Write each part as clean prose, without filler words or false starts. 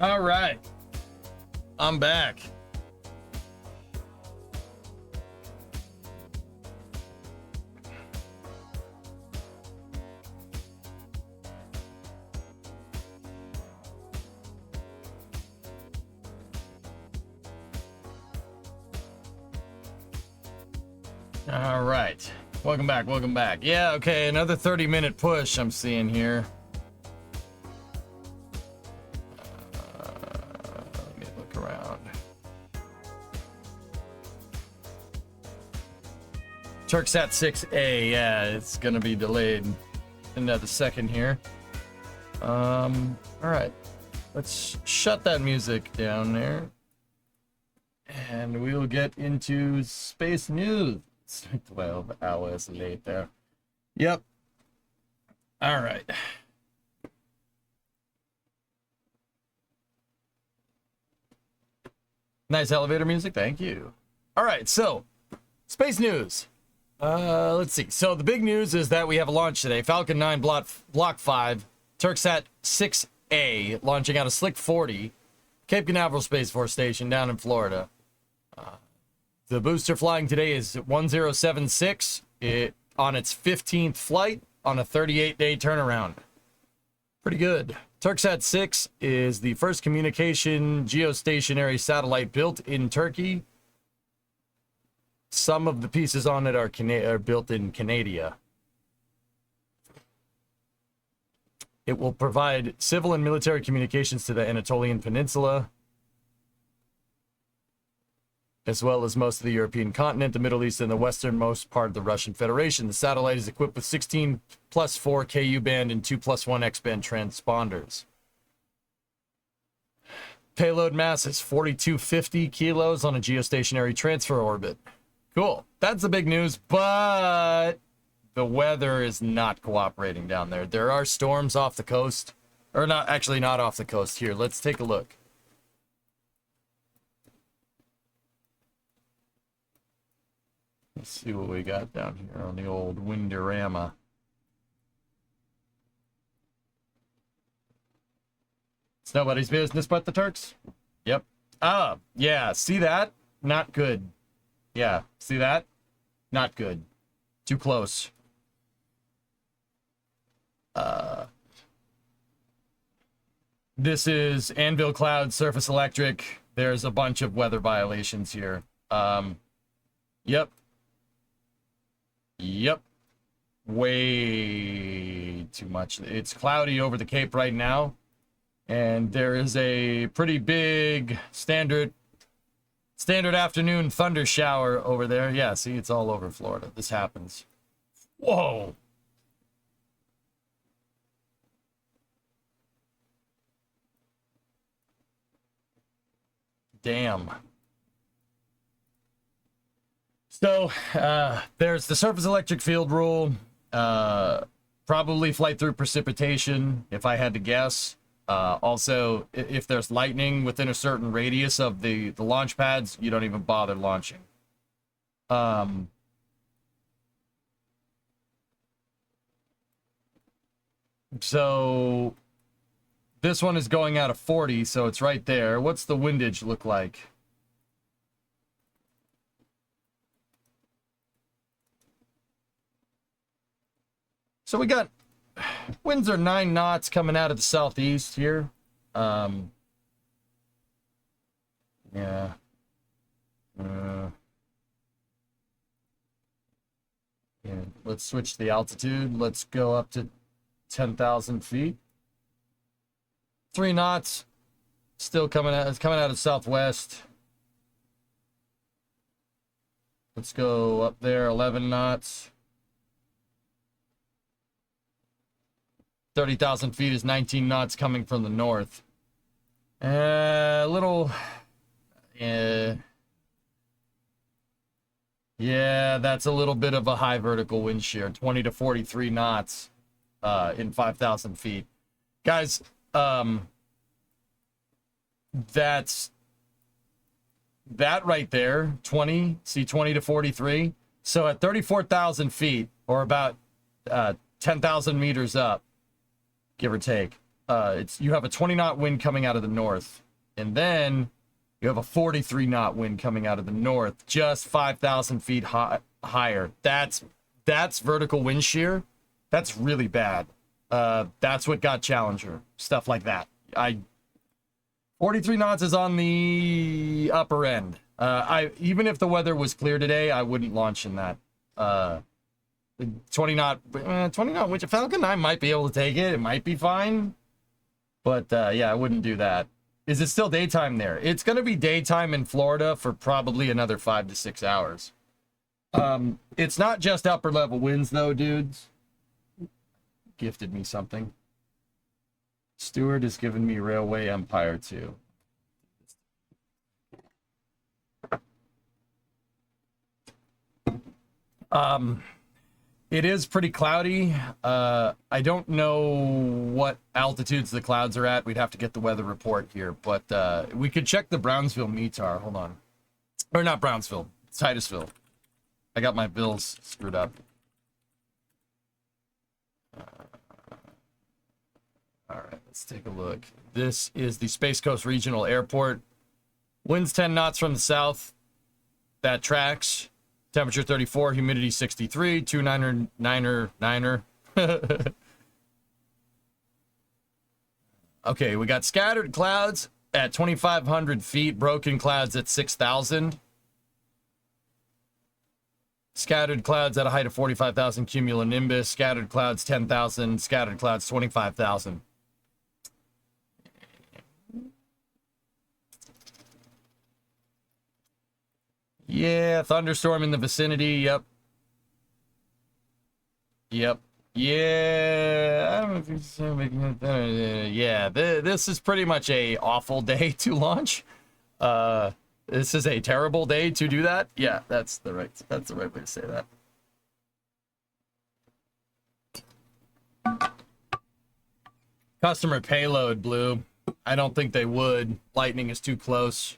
All right. I'm back. All right. Welcome back. Welcome back. Yeah, okay. Another 30-minute push I'm seeing here. Let me look around. Turksat 6A. Yeah, it's going to be delayed another second here. All right. Let's shut that music down there. And we will get into space news. 12 hours later. Yep. All right. Nice elevator music. Thank you. All right. So, space news. Let's see. So, the big news is that we have a launch today. Falcon 9 Block 5, Turksat 6A, launching out of Slick 40, Cape Canaveral Space Force Station down in Florida. The booster flying today is 1076 on its 15th flight on a 38-day turnaround. Pretty good. Turksat 6 is the first communication geostationary satellite built in Turkey. Some of the pieces on it are built in Canada. It will provide civil and military communications to the Anatolian Peninsula, as well as most of the European continent, the Middle East, and the westernmost part of the Russian Federation. The satellite is equipped with 16+4 Ku band and 2+1 X band transponders. Payload mass is 4,250 kilos on a geostationary transfer orbit. Cool. That's the big news, but the weather is not cooperating down there. There are storms off the coast, or not off the coast. Here, let's take a look. Let's see what we got down here on the old Windorama. It's nobody's business but the Turks. Yep. Ah, yeah. See that? Not good. Yeah. See that? Not good. Too close. This is Anvil Cloud, Surface Electric. There's a bunch of weather violations here. Yep. Yep. Way too much. It's cloudy over the Cape right now. And there is a pretty big standard afternoon thunder shower over there. Yeah, see, it's all over Florida. This happens. Whoa. Damn. So, there's the surface electric field rule. Probably flight through precipitation, if I had to guess. Also, if there's lightning within a certain radius of the launch pads, you don't even bother launching. So, this one is going out of 40, so it's right there. What's the windage look like? So we got winds are 9 knots coming out of the southeast here. Yeah. Yeah. Let's switch the altitude. Let's go up to 10,000 feet. 3 knots. Still coming out. It's coming out of southwest. Let's go up there. 11 knots. 30,000 feet is 19 knots coming from the north. A little... Yeah, that's a little bit of a high vertical wind shear. 20 to 43 knots in 5,000 feet. Guys, that's... That right there, 20 to 43. So at 34,000 feet, or about 10,000 meters up, give or take, You have a 20 knot wind coming out of the north, and then you have a 43 knot wind coming out of the north, just 5,000 feet higher. That's vertical wind shear. That's really bad. That's what got Challenger. Stuff like that. 43 knots is on the upper end. Even if the weather was clear today, I wouldn't launch in that. 20 knot wind. Falcon 9 might be able to take it. It might be fine. But yeah, I wouldn't do that. Is it still daytime there? It's going to be daytime in Florida for probably another 5 to 6 hours. It's not just upper level winds though, dudes. Gifted me something. Stewart has given me Railway Empire too. It is pretty cloudy. I don't know what altitudes the clouds are at. We'd have to get the weather report here, but we could check the Brownsville METAR. Hold on. Or not Brownsville, Titusville. I got my bills screwed up. All right, let's take a look. This is the Space Coast Regional Airport. Winds 10 knots from the south. That tracks. Temperature 34, humidity 63, 299er. Okay, we got scattered clouds at 2,500 feet, broken clouds at 6,000. Scattered clouds at a height of 45,000 cumulonimbus, scattered clouds 10,000, scattered clouds 25,000. Yeah, thunderstorm in the vicinity. Yep. Yeah. I don't know if yeah, this is pretty much a awful day to launch. This is a terrible day to do that. Yeah, that's the right way to say that. Customer payload, Blue. I don't think they would. Lightning is too close.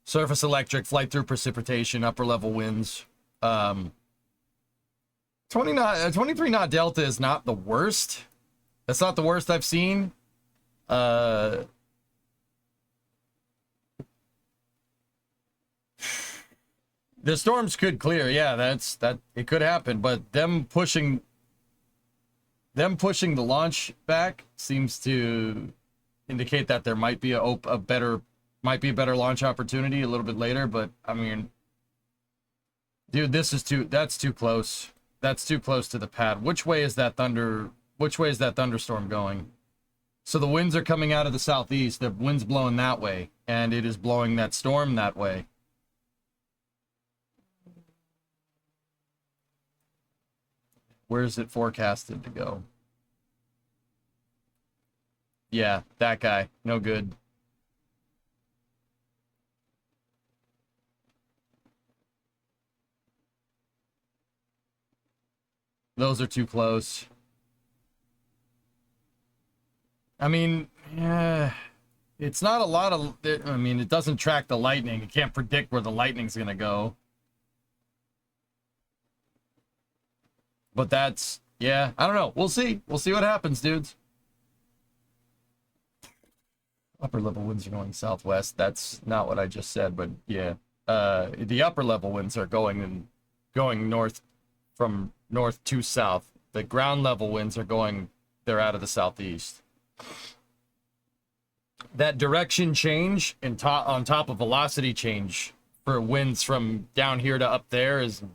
Surface electric, flight through precipitation, upper level winds. 23 knot delta is not the worst. That's not the worst I've seen. The storms could clear. Yeah, it could happen, but them pushing the launch back seems to indicate that there might be a better launch opportunity a little bit later. But I mean, dude, that's too close. That's too close to the pad. Which way is that thunderstorm going? So the winds are coming out of the southeast. The wind's blowing that way, and it is blowing that storm that way. Where is it forecasted to go? Yeah, that guy. No good. Those are too close. I mean, yeah, it's not a lot of, I mean, it doesn't track the lightning. It can't predict where the lightning's going to go. But that's, yeah, I don't know. We'll see. We'll see what happens, dudes. Upper level winds are going southwest. That's not what I just said, but yeah. The upper level winds are going north, from north to south. The ground level winds are they're out of the southeast. That direction change on top of velocity change for winds from down here to up there is a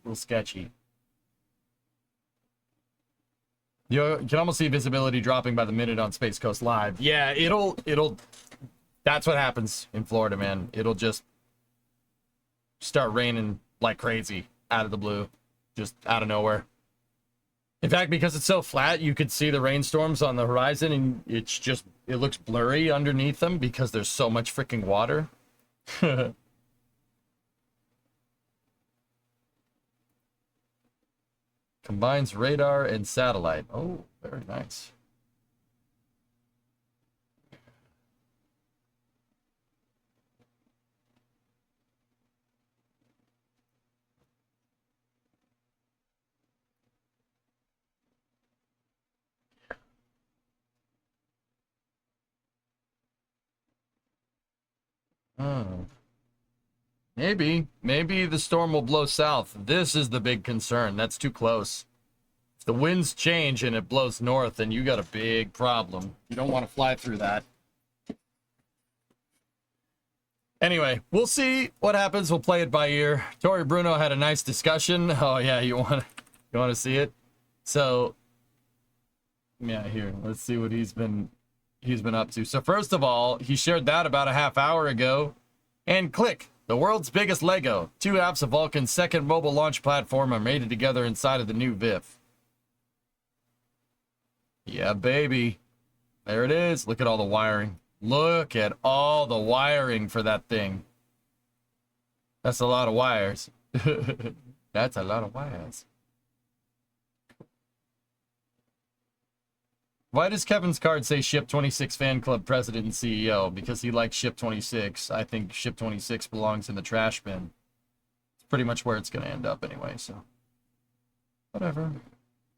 little sketchy. You can almost see visibility dropping by the minute on Space Coast Live. Yeah, that's what happens in Florida, man. It'll just start raining like crazy out of the blue, just out of nowhere. In fact, because it's so flat, you could see the rainstorms on the horizon, and it looks blurry underneath them because there's so much freaking water. Combines radar and satellite. Oh, very nice. Oh. Maybe the storm will blow south. This is the big concern. That's too close. If the winds change and it blows north, then you got a big problem. You don't want to fly through that. Anyway, we'll see what happens. We'll play it by ear. Tori Bruno had a nice discussion. Oh yeah, you want to see it? So yeah, here. Let's see what he's been up to. So first of all, he shared that about a half hour ago. And click, the world's biggest Lego. 2 apps of Vulcan's second mobile launch platform are mated together inside of the new VIF. Yeah, baby. There it is. Look at all the wiring. Look at all the wiring for that thing. That's a lot of wires. That's a lot of wires. Why does Kevin's card say Ship 26 fan club president and CEO? Because he likes Ship 26. I think Ship 26 belongs in the trash bin. It's pretty much where it's going to end up anyway, so. Whatever.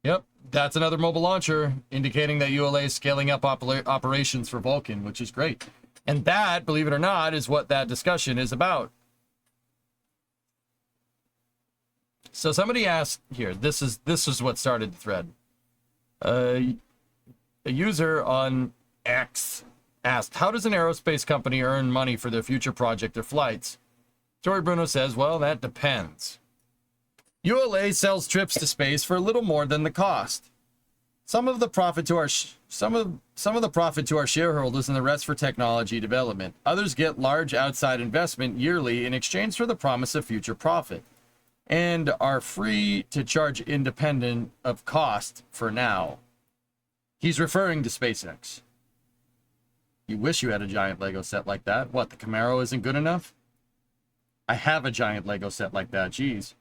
Yep, that's another mobile launcher, indicating that ULA is scaling up operations for Vulcan, which is great. And that, believe it or not, is what that discussion is about. So somebody asked here, this is what started the thread. A user on X asked, how does an aerospace company earn money for their future project or flights? Tori Bruno says, well, that depends. ULA sells trips to space for a little more than the cost. Some of the profit to our shareholders and the rest for technology development. Others get large outside investment yearly in exchange for the promise of future profit, and are free to charge independent of cost for now. He's referring to SpaceX. You wish you had a giant Lego set like that. What, the Camaro isn't good enough? I have a giant Lego set like that. Jeez.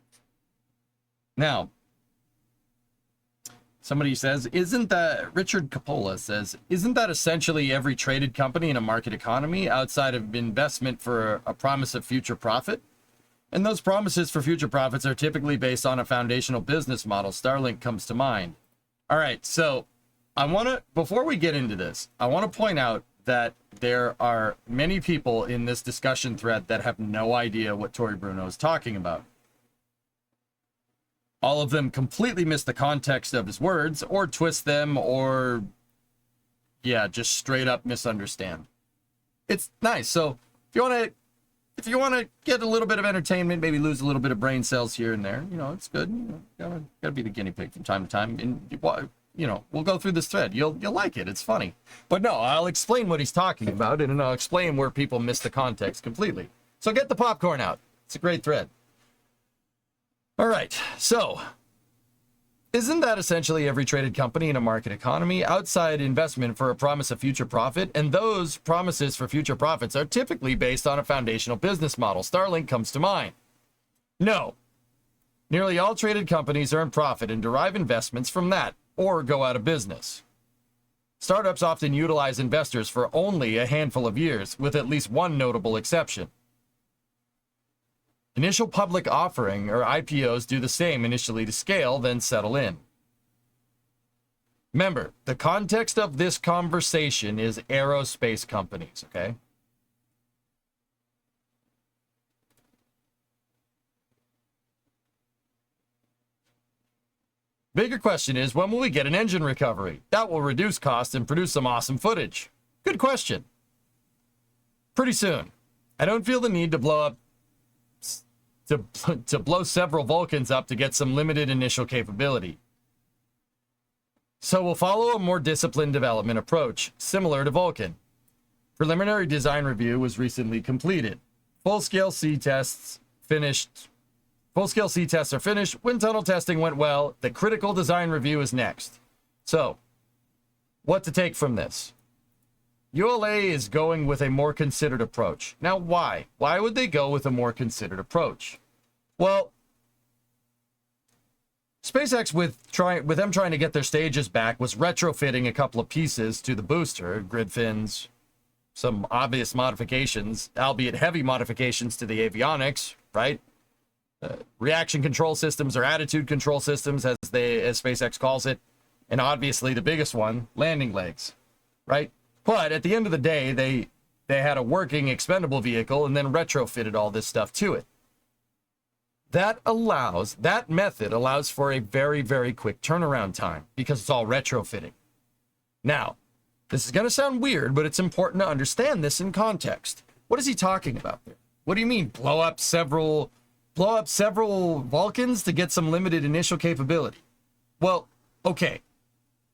Now, somebody says, Richard Capola says, isn't that essentially every traded company in a market economy outside of investment for a promise of future profit? And those promises for future profits are typically based on a foundational business model. Starlink comes to mind. All right, so before we get into this, I want to point out that there are many people in this discussion thread that have no idea what Tori Bruno is talking about. All of them completely miss the context of his words, or twist them, or, yeah, just straight up misunderstand. It's nice. So if you want to get a little bit of entertainment, maybe lose a little bit of brain cells here and there, it's good. Gotta be the guinea pig from time to time. And we'll go through this thread. You'll like it. It's funny. But no, I'll explain what he's talking about, and then I'll explain where people miss the context completely. So get the popcorn out. It's a great thread. All right, so isn't that essentially every traded company in a market economy outside investment for a promise of future profit? And those promises for future profits are typically based on a foundational business model. Starlink comes to mind. No. Nearly all traded companies earn profit and derive investments from that, or go out of business. Startups often utilize investors for only a handful of years, with at least one notable exception. Initial public offering, or IPOs, do the same initially to scale, then settle in. Remember, the context of this conversation is aerospace companies, okay? Bigger question is, when will we get an engine recovery? That will reduce costs and produce some awesome footage. Good question. Pretty soon. I don't feel the need to blow several Vulcans up to get some limited initial capability. So we'll follow a more disciplined development approach, similar to Vulcan. Preliminary design review was recently completed. Full-scale C tests are finished. Wind tunnel testing went well. The critical design review is next. So, what to take from this? ULA is going with a more considered approach. Now, why? Why would they go with a more considered approach? Well, SpaceX, with them trying to get their stages back, was retrofitting a couple of pieces to the booster, grid fins, some obvious modifications, albeit heavy modifications to the avionics, right? Reaction control systems, or attitude control systems, as SpaceX calls it, and obviously the biggest one, landing legs, right? But at the end of the day, they They had a working expendable vehicle and then retrofitted all this stuff to it. That method allows for a very, very quick turnaround time because it's all retrofitting. Now, this is going to sound weird, but it's important to understand this in context. What is he talking about there? What do you mean blow up several Vulcans to get some limited initial capability? Well, okay,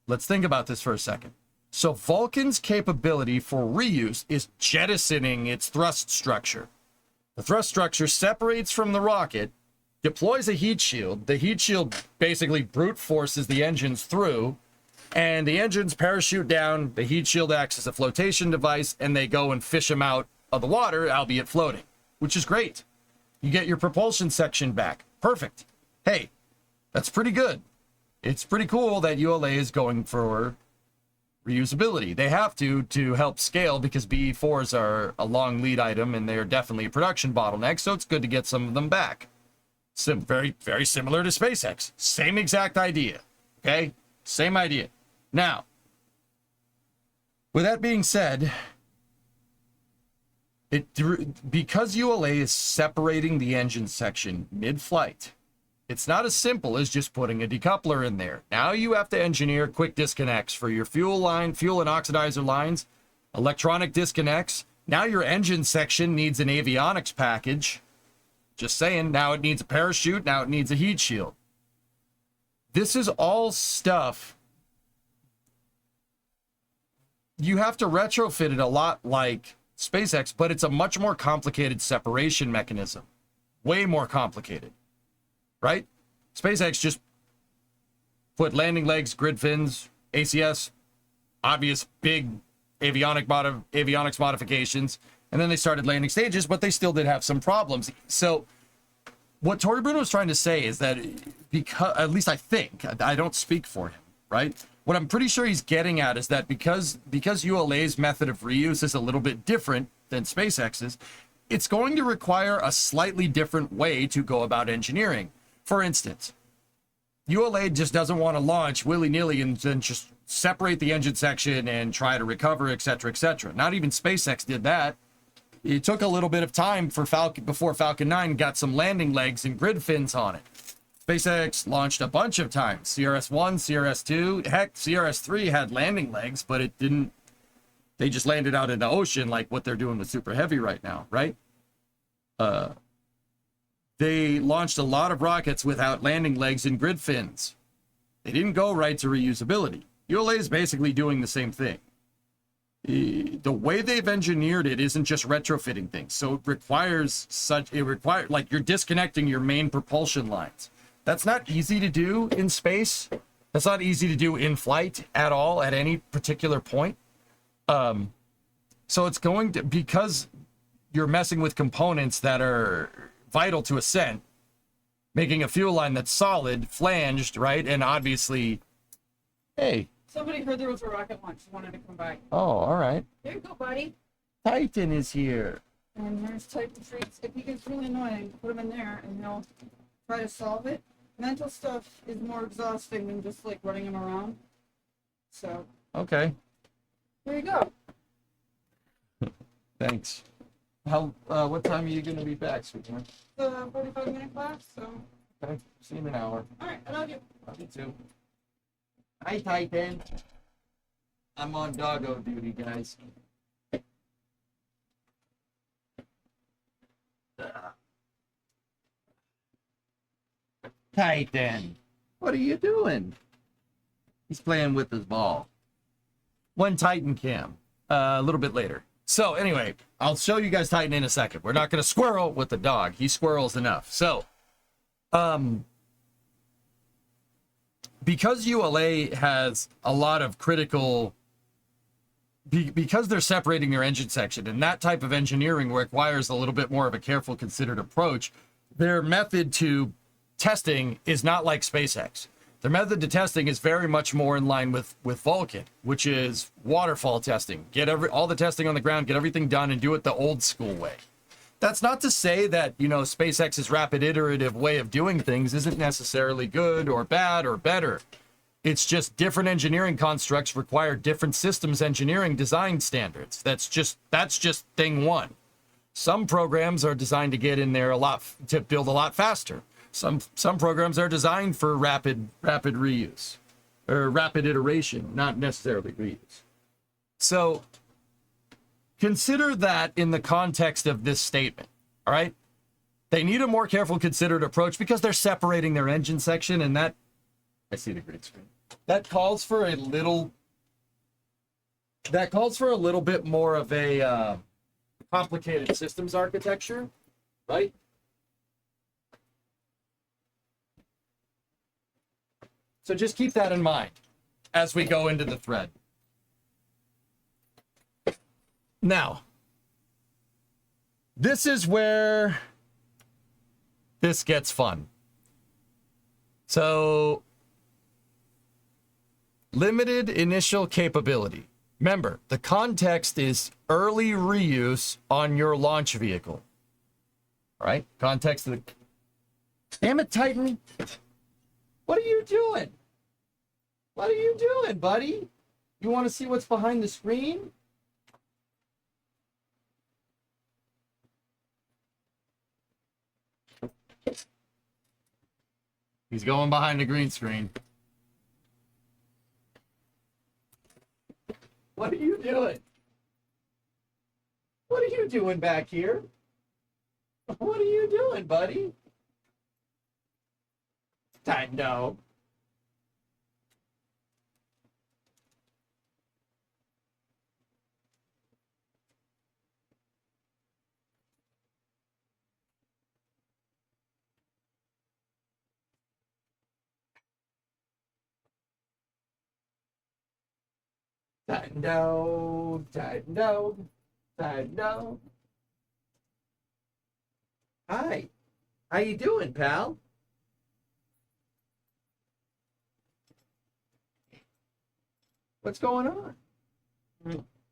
let's think about this for a second. So Vulcan's capability for reuse is jettisoning its thrust structure. The thrust structure separates from the rocket, deploys a heat shield. The heat shield basically brute forces the engines through, and the engines parachute down. The heat shield acts as a flotation device, and they go and fish them out of the water, albeit floating, which is great. You get your propulsion section back. Perfect. Hey, that's pretty good. It's pretty cool that ULA is going for reusability. They have to help scale because BE4s are a long lead item and they're definitely a production bottleneck, so it's good to get some of them back. Very, very similar to SpaceX. Same exact idea. Okay? Same idea. Now, with that being said, because ULA is separating the engine section mid-flight, it's not as simple as just putting a decoupler in there. Now you have to engineer quick disconnects for your fuel and oxidizer lines, electronic disconnects. Now your engine section needs an avionics package. Just saying, now it needs a parachute, now it needs a heat shield. This is all stuff you have to retrofit it a lot like SpaceX, but it's a much more complicated separation mechanism. Way more complicated, right? SpaceX just put landing legs, grid fins, ACS, obvious big avionics modifications, and then they started landing stages, but they still did have some problems. So what Tori Bruno is trying to say is that because, at least I think, I don't speak for him, right? What I'm pretty sure he's getting at is that because ULA's method of reuse is a little bit different than SpaceX's, it's going to require a slightly different way to go about engineering. For instance, ULA just doesn't want to launch willy-nilly and then just separate the engine section and try to recover, etc., etc. Not even SpaceX did that. It took a little bit of time for before Falcon 9 got some landing legs and grid fins on it. SpaceX launched a bunch of times. CRS-1, CRS-2, heck, CRS-3 had landing legs, but it didn't. They just landed out in the ocean like what they're doing with Super Heavy right now, right? They launched a lot of rockets without landing legs and grid fins. They didn't go right to reusability. ULA is basically doing the same thing. The way they've engineered it isn't just retrofitting things. So it requires like you're disconnecting your main propulsion lines. That's not easy to do in space. That's not easy to do in flight at all at any particular point. So it's going to, because you're messing with components that are vital to ascent, making a fuel line that's solid, flanged, right? And obviously, hey. Somebody heard there was a rocket launch and wanted to come by. Oh, all right. There you go, buddy. Titan is here. And there's Titan treats. If he gets really annoying, put him in there and he'll try to solve it. Mental stuff is more exhausting than just like running him around. So. Okay. There you go. Thanks. What time are you going to be back, sweetheart? The 45-minute class, so. Okay. See you in an hour. All right, I love you. Love you too. Hi, Titan. I'm on doggo duty, guys. Titan, what are you doing? He's playing with his ball. One Titan cam, a little bit later. So anyway, I'll show you guys Titan in a second. We're not going to squirrel with the dog. He squirrels enough. So, because ULA has a lot of critical, because they're separating their engine section, and that type of engineering requires a little bit more of a careful, considered approach, their method to testing is not like SpaceX. Their method to testing is very much more in line with Vulcan, which is waterfall testing. Get all the testing on the ground, get everything done, and do it the old school way. That's not to say that, you know, SpaceX's rapid iterative way of doing things isn't necessarily good or bad or better. It's just different engineering constructs require different systems engineering design standards. That's just thing one. Some programs are designed to get in there to build a lot faster. Some programs are designed for rapid reuse or rapid iteration, not necessarily reuse. So consider that in the context of this statement. All right. They need a more careful, considered approach because they're separating their engine section, and that, I see the green screen. That calls for a little bit more of a complicated systems architecture, right? So just keep that in mind as we go into the thread. Now, this is where this gets fun. So, limited initial capability. Remember, the context is early reuse on your launch vehicle. All right? Context of the... Damn it, Titan! What are you doing? What are you doing, buddy? You want to see what's behind the screen? He's going behind the green screen. What are you doing? What are you doing back here? What are you doing, buddy? I know. No. Hi. How you doing, pal? What's going on?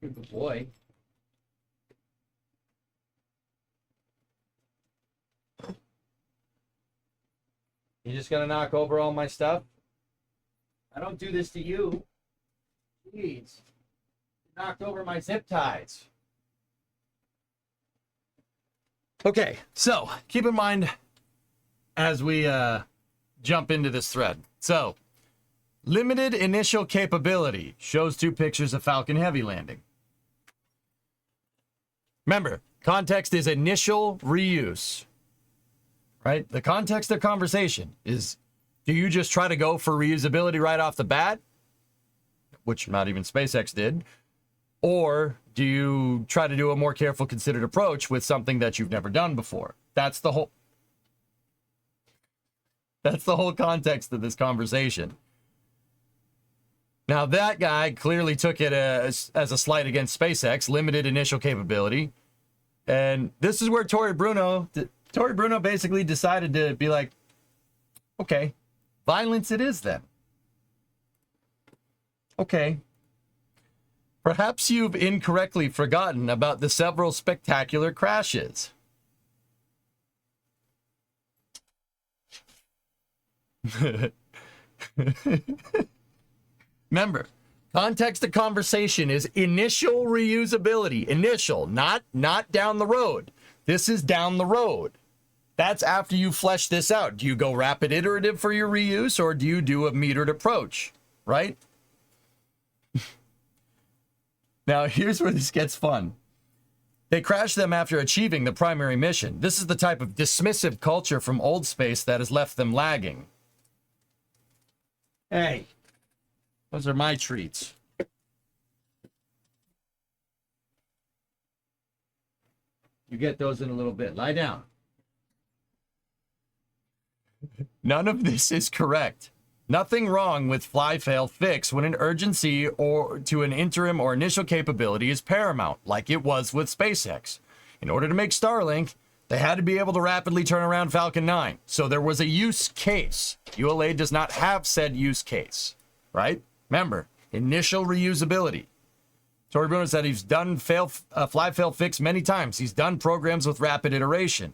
Good boy. You just gonna knock over all my stuff? I don't do this to you. Jeez. You knocked over my zip ties. Okay, so keep in mind as we jump into this thread. So, limited initial capability shows 2 pictures of Falcon Heavy landing. Remember, context is initial reuse, right? The context of conversation is, do you just try to go for reusability right off the bat, which not even SpaceX did, or do you try to do a more careful, considered approach with something that you've never done before? That's the whole context of this conversation. Now, that guy clearly took it as a slight against SpaceX, limited initial capability. And this is where Tory Bruno basically decided to be like, okay, violence it is then. Okay. Perhaps you've incorrectly forgotten about the several spectacular crashes. Remember, context of conversation is initial reusability. Initial, not down the road. This is down the road. That's after you flesh this out. Do you go rapid iterative for your reuse, or do you do a metered approach, right? Now, here's where this gets fun. They crash them after achieving the primary mission. This is the type of dismissive culture from old space that has left them lagging. Hey, those are my treats. You get those in a little bit. Lie down. None of this is correct. Nothing wrong with fly, fail, fix when an urgency or to an interim or initial capability is paramount, like it was with SpaceX. In order to make Starlink, they had to be able to rapidly turn around Falcon 9. So there was a use case. ULA does not have said use case, right? Remember, initial reusability. Tory Bruno said he's done fly, fail, fix many times. He's done programs with rapid iteration.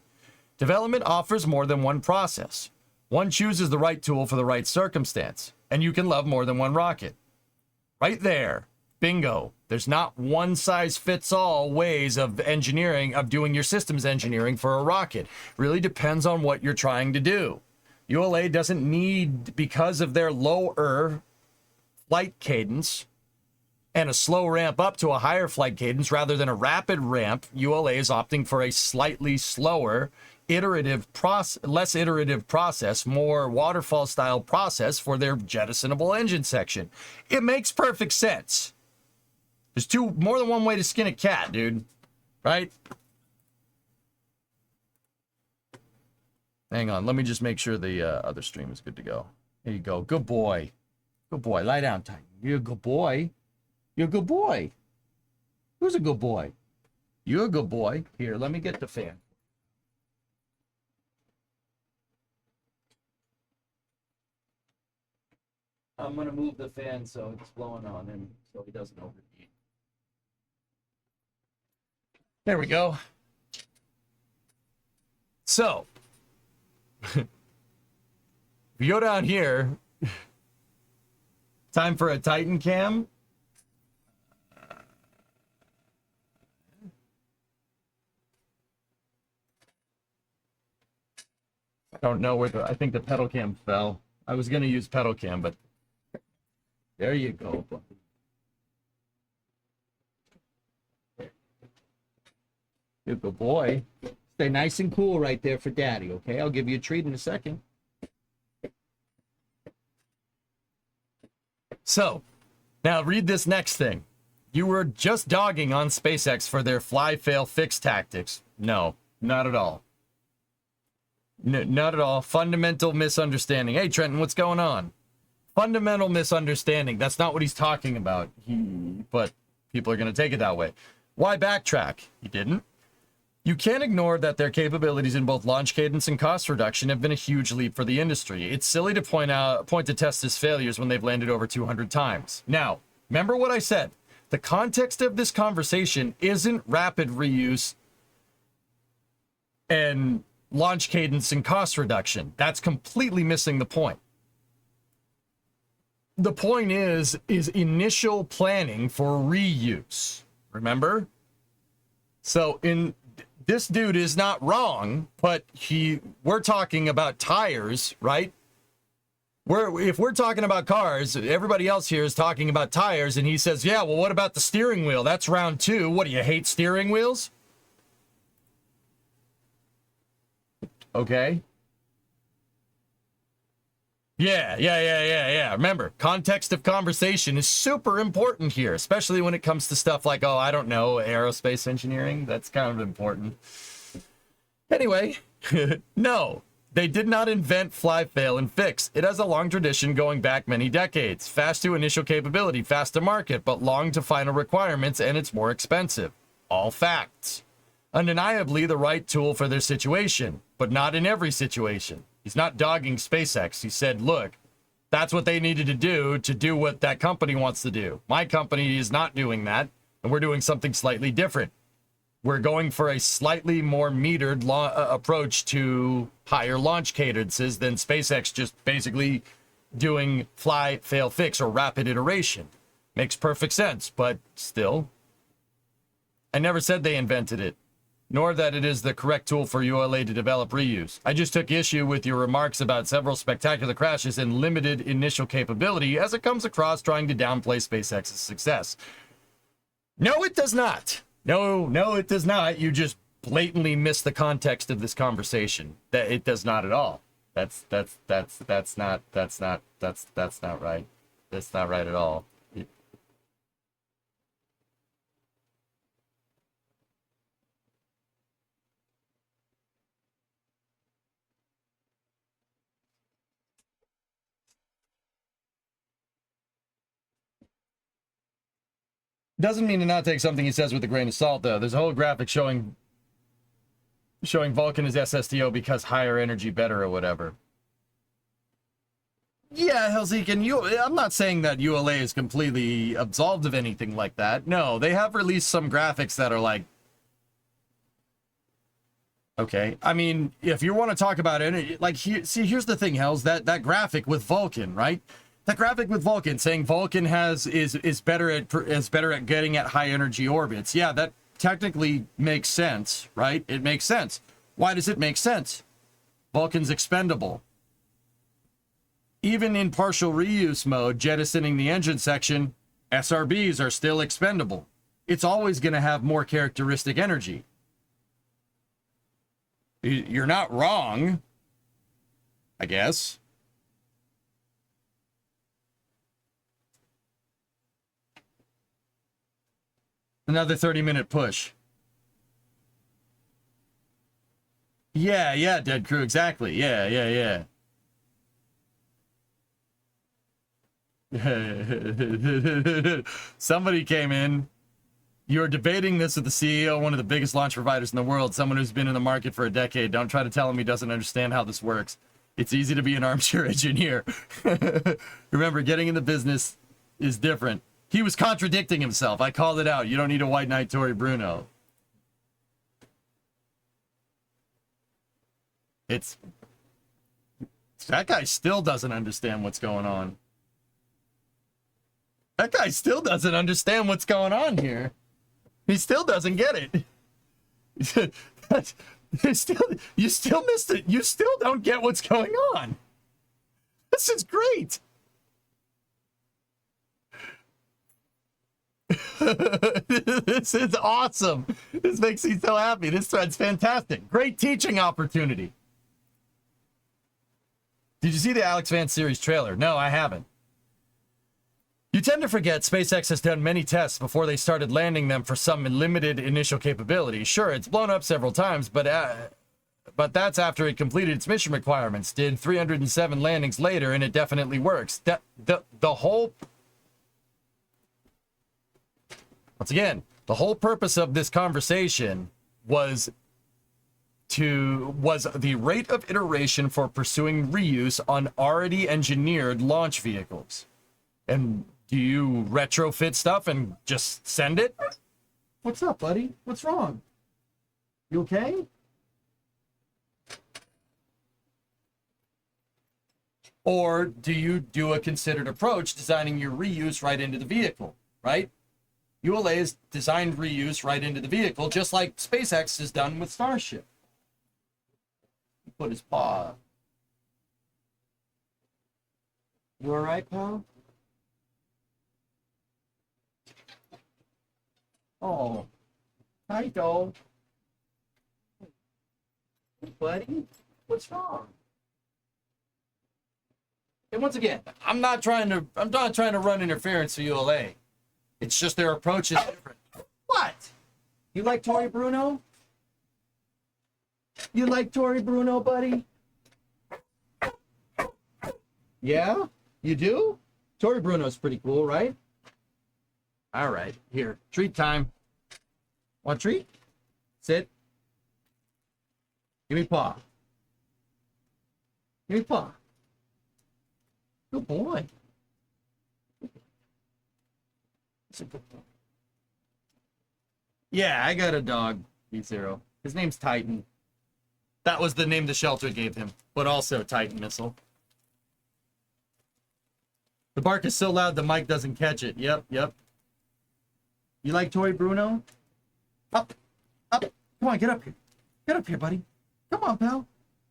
Development offers more than one process. One chooses the right tool for the right circumstance, and you can love more than one rocket. Right there. Bingo. There's not one size fits all ways of engineering, of doing your systems engineering for a rocket. Really depends on what you're trying to do. ULA doesn't need, because of their lower flight cadence and a slow ramp up to a higher flight cadence rather than a rapid ramp, ULA is opting for a slightly slower, less iterative process, more waterfall style process for their jettisonable engine section. It makes perfect sense. There's more than one way to skin a cat, dude. Right? Hang on, let me just make sure the other stream is good to go. There you go. Good boy. Good boy. Lie down, Titan. You're a good boy. You're a good boy. Who's a good boy? You're a good boy. Here, let me get the fan. I'm going to move the fan so it's blowing on him so he doesn't overheat. There we go. So, if you go down here, time for a Titan cam. I don't know where I think the pedal cam fell. I was going to use pedal cam, but there you go. You're a good boy. Stay nice and cool right there for daddy, okay? I'll give you a treat in a second. So, now read this next thing. You were just dogging on SpaceX for their fly, fail, fix tactics. No, not at all. Not at all. Fundamental misunderstanding. Hey, Trenton, what's going on? Fundamental misunderstanding. That's not what he's talking about. But people are going to take it that way. Why backtrack? He didn't. You can't ignore that their capabilities in both launch cadence and cost reduction have been a huge leap for the industry. It's silly to point to Tesla's failures when they've landed over 200 times. Now, remember what I said. The context of this conversation isn't rapid reuse and launch cadence and cost reduction. That's completely missing the point. The point is initial planning for reuse. Remember? So this dude is not wrong, but we're talking about tires, right? If we're talking about cars, everybody else here is talking about tires, and he says, yeah, well, what about the steering wheel? That's round 2. What, do you hate steering wheels? Okay. Yeah. Remember, context of conversation is super important here, especially when it comes to stuff like, oh, I don't know, aerospace engineering. That's kind of important. Anyway, no, they did not invent fly, fail, and fix. It has a long tradition going back many decades. Fast to initial capability, fast to market, but long to final requirements, and it's more expensive. All facts. Undeniably the right tool for their situation, but not in every situation. He's not dogging SpaceX. He said, look, that's what they needed to do what that company wants to do. My company is not doing that, and we're doing something slightly different. We're going for a slightly more metered approach to higher launch cadences than SpaceX just basically doing fly, fail, fix, or rapid iteration. Makes perfect sense, but still, I never said they invented it, nor that it is the correct tool for ULA to develop reuse. I just took issue with your remarks about several spectacular crashes and limited initial capability as it comes across trying to downplay SpaceX's success. No, it does not. No, it does not. You just blatantly miss the context of this conversation. That it does not at all. That's not right. That's not right at all. Doesn't mean to not take something he says with a grain of salt, though. There's a whole graphic showing Vulcan as SSTO because higher energy better or whatever. Yeah, Helsinki, I'm not saying that ULA is completely absolved of anything like that. No, they have released some graphics that are like Okay, I mean, if you want to talk about it, like, here's the thing, Hells, that graphic with Vulcan, right? That graphic with Vulcan saying Vulcan is better at getting at high energy orbits. Yeah, that technically makes sense, right? It makes sense. Why does it make sense? Vulcan's expendable. Even in partial reuse mode, jettisoning the engine section, SRBs are still expendable. It's always going to have more characteristic energy. You're not wrong, I guess. Another 30-minute push. Yeah, Dead Crew, exactly. Yeah. Somebody came in. You're debating this with the CEO of one of the biggest launch providers in the world, someone who's been in the market for a decade. Don't try to tell him he doesn't understand how this works. It's easy to be an armchair engineer. Remember, getting in the business is different. He was contradicting himself. I called it out. You don't need a white knight Tory Bruno. That guy still doesn't understand what's going on. That guy still doesn't understand what's going on here. He still doesn't get it. You still missed it. You still don't get what's going on. This is great. This is awesome. This makes me so happy. This thread's fantastic. Great teaching opportunity. Did you see the Alex Vance series trailer? No, I haven't. You tend to forget SpaceX has done many tests before they started landing them for some limited initial capability. Sure, it's blown up several times, but that's after it completed its mission requirements. Did 307 landings later, and it definitely works. The whole... Once again, the whole purpose of this conversation was the rate of iteration for pursuing reuse on already engineered launch vehicles. And do you retrofit stuff and just send it? What's up, buddy? What's wrong? You okay? Or do you do a considered approach, designing your reuse right into the vehicle, right? ULA has designed reuse right into the vehicle, just like SpaceX has done with Starship. Put his paw. You all right, pal? Oh, hi, doll. Hey, buddy, what's wrong? And once again, I'm not trying to run interference for ULA. It's just their approach is different. What? You like Tory Bruno? You like Tory Bruno, buddy? Yeah? You do? Tory Bruno's pretty cool, right? All right, here, treat time. Want a treat? Sit. Give me paw. Give me paw. Good boy. That's a good boy. Yeah, I got a dog, B0. His name's Titan. That was the name the shelter gave him, but also Titan Missile. The bark is so loud the mic doesn't catch it. Yep. You like Toy Bruno? Up. Come on, get up here. Get up here, buddy. Come on, pal.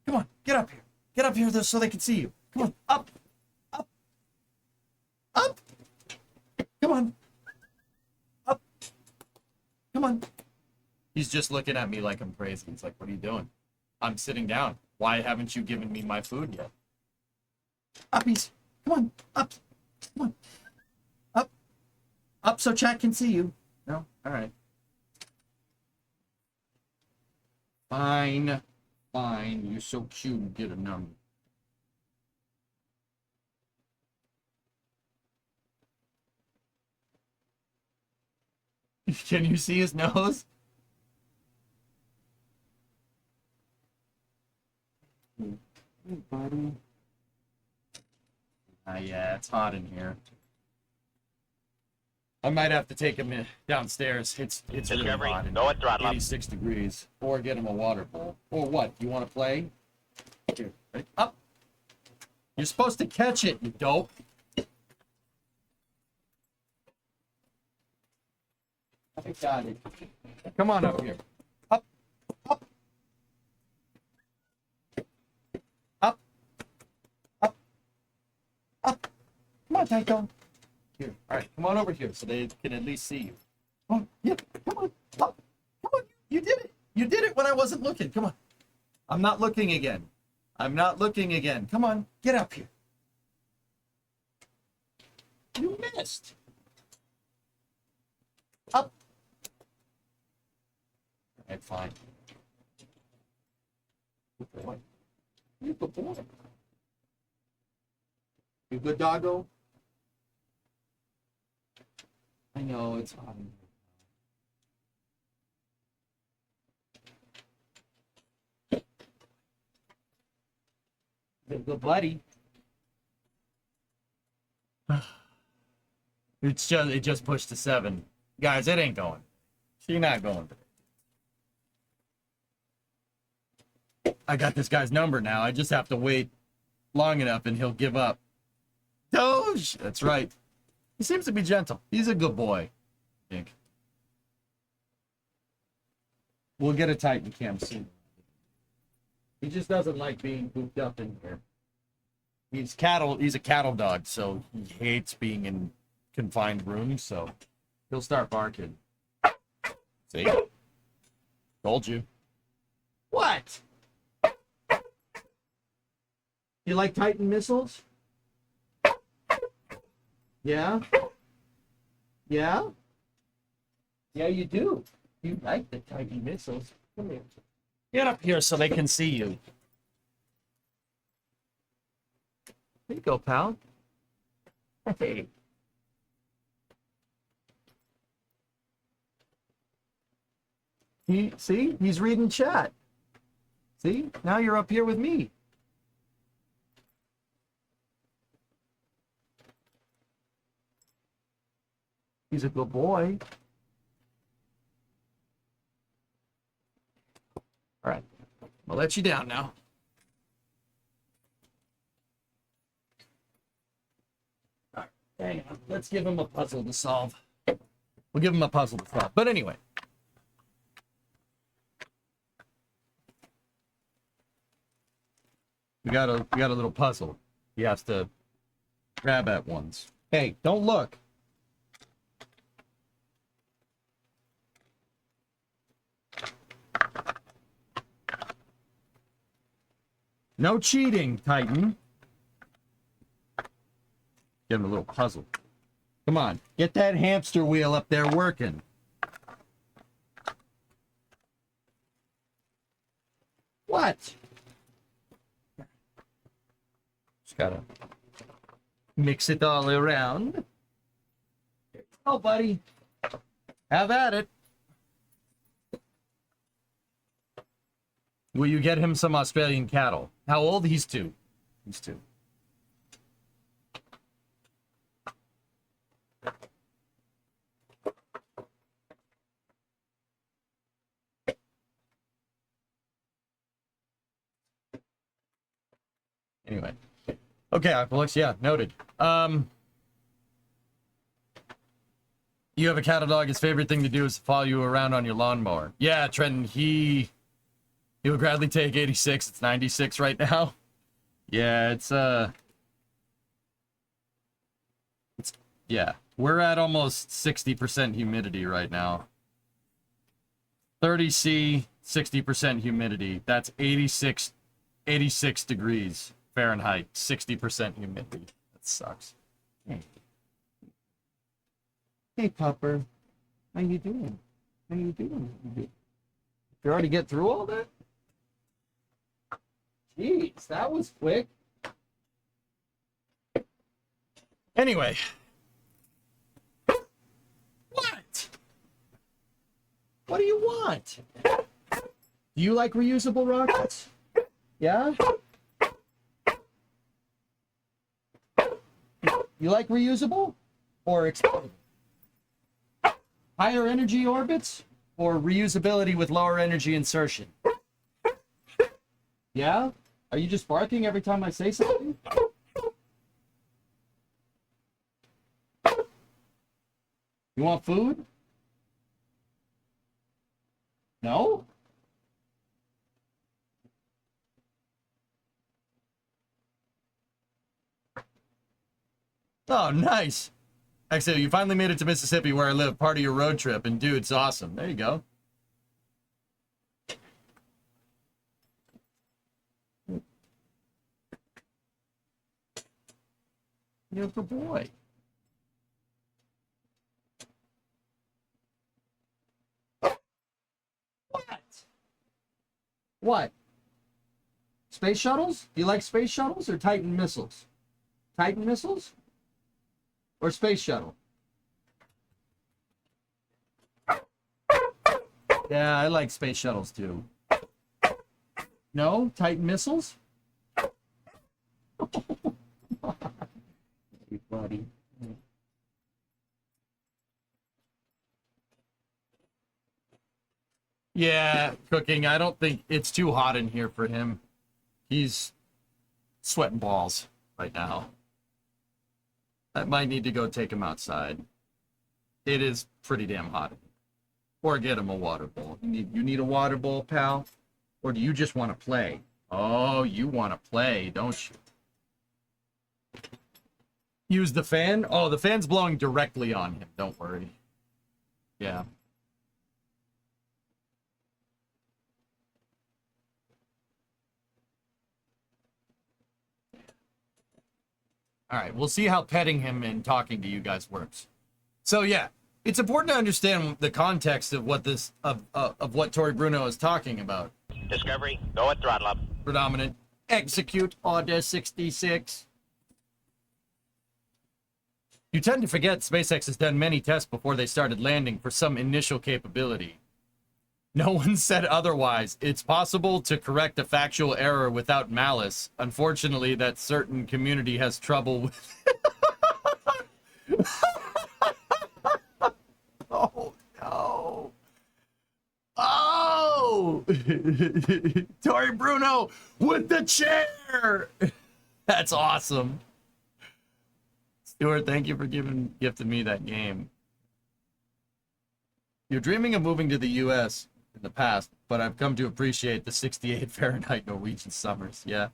Come on, get up here. Get up here so they can see you. Come on, up. Come on. Up. Come on. He's just looking at me like I'm crazy. He's like, what are you doing? I'm sitting down. Why haven't you given me my food yet? Uppies. Come on. Up. Come on. Up so chat can see you. No? All right. Fine. You're so cute. Get a number. Can you see his nose? Hey, buddy. Yeah, it's hot in here. I might have to take him downstairs. It's really Discovery, hot. go at throttle up. 86 degrees. Or get him a water bowl. Or what? You want to play? Here, right? Up. You're supposed to catch it, you dope. I got it. Come on up here. Up. Up. Up. Up. Up. Come on, Tycho. Here. All right, come on over here so they can at least see you. Oh, yeah. Come on. Up. Come on. You did it. You did it when I wasn't looking. Come on. I'm not looking again. I'm not looking again. Come on. Get up here. You missed. Up. All right, fine. Good boy. You good boy. You good doggo? I know it's hot in here. Good buddy. It just pushed to 7. Guys, it ain't going. She's not going. I got this guy's number now. I just have to wait long enough and he'll give up. Doge! That's right. He seems to be gentle. He's a good boy, I think. We'll get a Titan cam soon. He just doesn't like being cooped up in here. He's a cattle dog, so he hates being in confined rooms, so he'll start barking. See? Told you. What? You like Titan missiles? Yeah? Yeah? Yeah, you do. You like the Titan missiles. Come here. Get up here so they can see you. There you go, pal. Hey. See? He's reading chat. See? Now you're up here with me. He's a good boy. All right. I'll let you down now. All right. Hang on. Let's give him a puzzle to solve. We'll give him a puzzle to solve. But anyway. We got a little puzzle. He has to grab at once. Hey, don't look. No cheating, Titan. Give him a little puzzle. Come on, get that hamster wheel up there working. What? Just gotta mix it all around. Oh, buddy. Have at it. Will you get him some Australian cattle? How old? He's 2. He's 2. Anyway. Okay, Aqualix, yeah, noted. You have a cattle dog, his favorite thing to do is to follow you around on your lawnmower. Yeah, Trenton, he would gladly take 86. It's 96 right now. Yeah, yeah. We're at almost 60% humidity right now. 30°C, 60% humidity. That's 86 degrees Fahrenheit, 60% humidity. That sucks. Hey, Pupper. How you doing? How you doing? You already get through all that? Jeez, that was quick. Anyway. What? What do you want? Do you like reusable rockets? Yeah? You like reusable? Or explodable? Higher energy orbits or reusability with lower energy insertion? Yeah? Are you just barking every time I say something? You want food? No? Oh, nice. Actually, you finally made it to Mississippi where I live, part of your road trip, and dude, it's awesome. There you go. You're a good boy. What? What? Space shuttles? Do you like space shuttles or Titan missiles? Titan missiles? Or space shuttle? Yeah, I like space shuttles too. No? Titan missiles? Hey, buddy. Yeah, cooking. I don't think it's too hot in here for him. He's sweating balls right now. I might need to go take him outside. It is pretty damn hot. Or get him a water bowl. You need a water bowl, pal? Or do you just want to play? Oh, you want to play, don't you? Use the fan? Oh, the fan's blowing directly on him. Don't worry. Yeah. All right, we'll see how petting him and talking to you guys works. So yeah, it's important to understand the context of what this of what Tori Bruno is talking about. Discovery, go at throttle up. Predominant. Execute Order 66. You tend to forget SpaceX has done many tests before they started landing for some initial capability. No one said otherwise. It's possible to correct a factual error without malice. Unfortunately, that certain community has trouble with... Oh, no. Oh! Tori Bruno with the chair! That's awesome. Stuart, thank you for gifting me that game. You're dreaming of moving to the U.S. in the past, but I've come to appreciate the 68 Fahrenheit Norwegian summers. Yeah.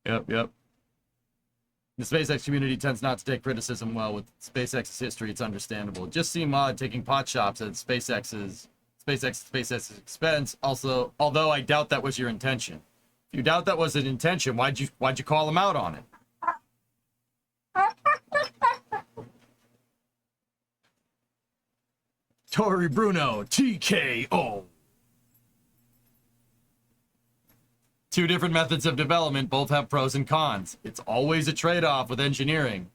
Yep. The SpaceX community tends not to take criticism well. With SpaceX's history, it's understandable. Just see Mod taking pot shops at SpaceX's expense. Also, although I doubt that was your intention. If you doubt that was an intention, why'd you call him out on it? Tori Bruno, TKO. Two different methods of development, both have pros and cons. It's always a trade-off with engineering.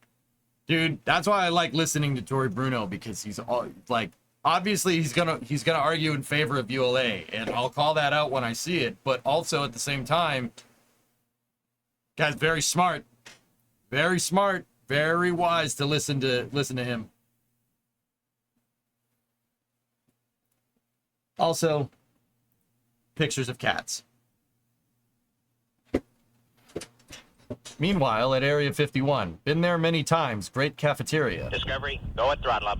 Dude, that's why I like listening to Tori Bruno, because he's like, obviously he's gonna argue in favor of ULA, and I'll call that out when I see it, but also at the same time, guy's very smart, very wise to listen to him. Also, pictures of cats. Meanwhile, at Area 51, been there many times, great cafeteria. Discovery, go at throttle up.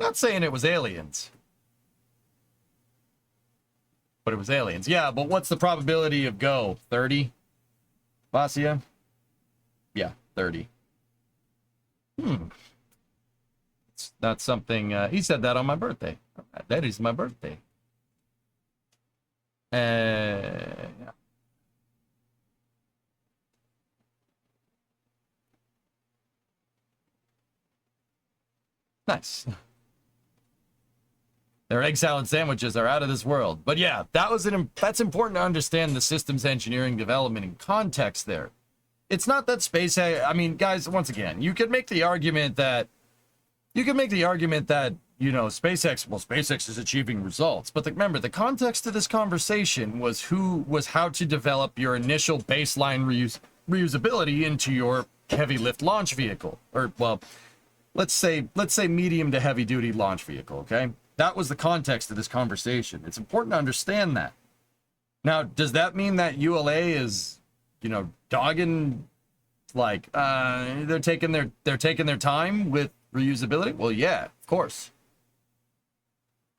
Not saying it was aliens. But it was aliens. Yeah, but what's the probability of go? 30? Vasia? Yeah, 30. That's something, he said that on my birthday. That is my birthday. Yeah. Nice. Their egg salad sandwiches are out of this world. But yeah, that's important to understand the systems engineering development in context there. It's not that SpaceX, I mean, guys, once again, you could make the argument that, you know, SpaceX is achieving results. But remember, the context of this conversation was how to develop your initial baseline reusability into your heavy lift launch vehicle. Or, well, let's say medium to heavy duty launch vehicle, okay? That was the context of this conversation. It's important to understand that. Now, does that mean that ULA is, dogging, like, they're taking their time with reusability? Well, yeah, of course.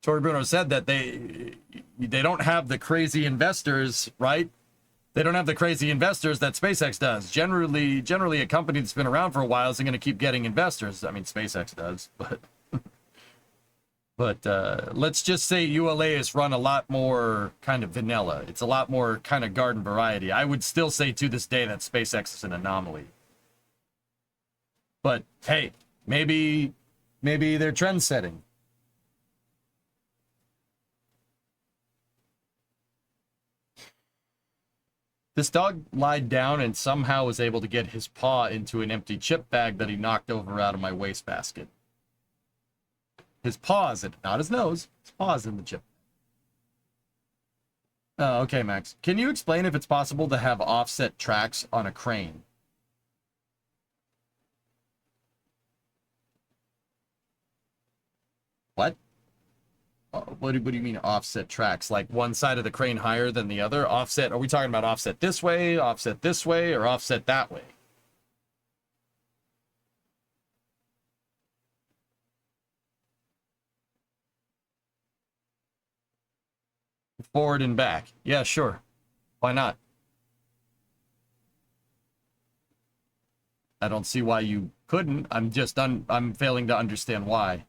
Tori Bruno said that they don't have the crazy investors, right? They don't have the crazy investors that SpaceX does. Generally, a company that's been around for a while isn't going to keep getting investors. I mean, SpaceX does, but let's just say ULA is run a lot more kind of vanilla. It's a lot more kind of garden variety. I would still say to this day that SpaceX is an anomaly. But hey, maybe they're trend setting. This dog lied down and somehow was able to get his paw into an empty chip bag that he knocked over out of my wastebasket. His paws, not his nose. His paws in the chip. Oh, okay, Max. Can you explain if it's possible to have offset tracks on a crane? What? What do you mean offset tracks? Like one side of the crane higher than the other? Offset, are we talking about offset this way, or offset that way? Forward and back. Yeah, sure. Why not? I don't see why you couldn't. I'm failing to understand why.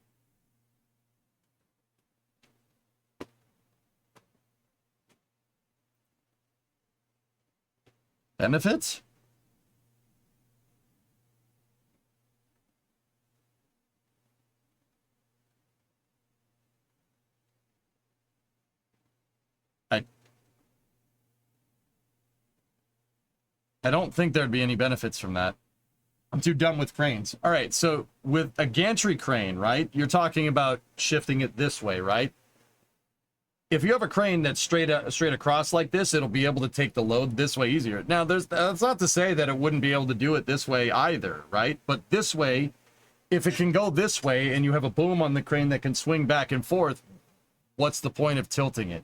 Benefits? I don't think there'd be any benefits from that. I'm too dumb with cranes. All right, so with a gantry crane, right? You're talking about shifting it this way, right? If you have a crane that's straight across like this, it'll be able to take the load this way easier. Now, that's not to say that it wouldn't be able to do it this way either, right? But this way, if it can go this way and you have a boom on the crane that can swing back and forth, what's the point of tilting it?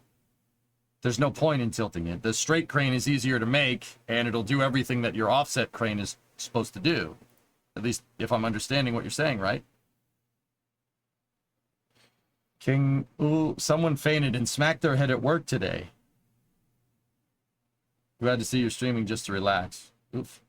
There's no point in tilting it. The straight crane is easier to make, and it'll do everything that your offset crane is supposed to do. At least if I'm understanding what you're saying, right? King, ooh, someone fainted and smacked their head at work today. Glad to see you're streaming just to relax. Oof.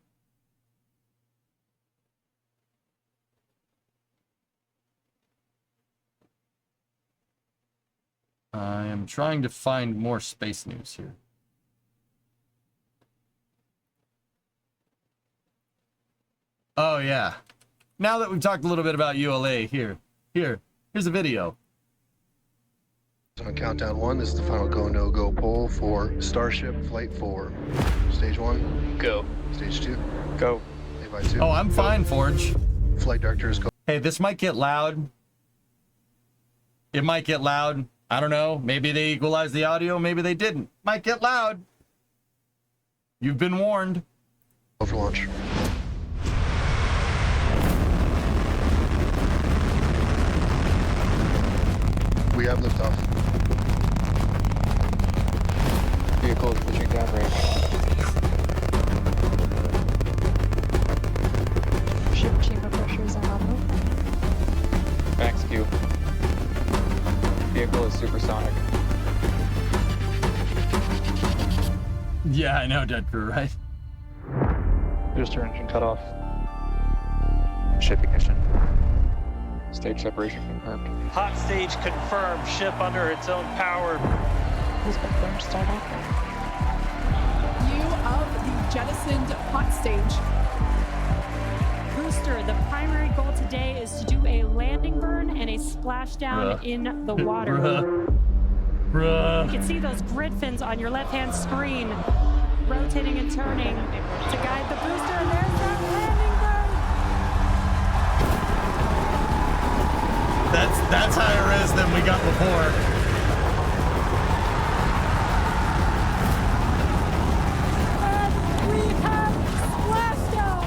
I am trying to find more space news here. Oh, yeah. Now that we've talked a little bit about ULA, here's a video. On countdown 1, this is the final go, no-go poll for Starship Flight 4. Stage 1. Go. Stage 2. Go. Levi 2. Oh, I'm fine, Forge. Flight director is go. Hey, this might get loud. It might get loud. I don't know. Maybe they equalized the audio. Maybe they didn't. Might get loud. You've been warned. Go for launch. We have liftoff. Vehicle is pushing down range. Ship chamber pressures are level. Max Q. Vehicle is supersonic. Yeah, I know, Dead Crew, right? Booster engine cut off. Ship ignition. Stage separation confirmed. Hot stage confirmed. Ship under its own power. Who's been burn start up? View of the jettisoned hot stage. Booster, the primary goal today is to do a landing burn and a splashdown in the water. Bruh. You can see those grid fins on your left-hand screen rotating and turning to guide the booster, and there's that landing burn. That's higher res than we got before. And we have splashdown.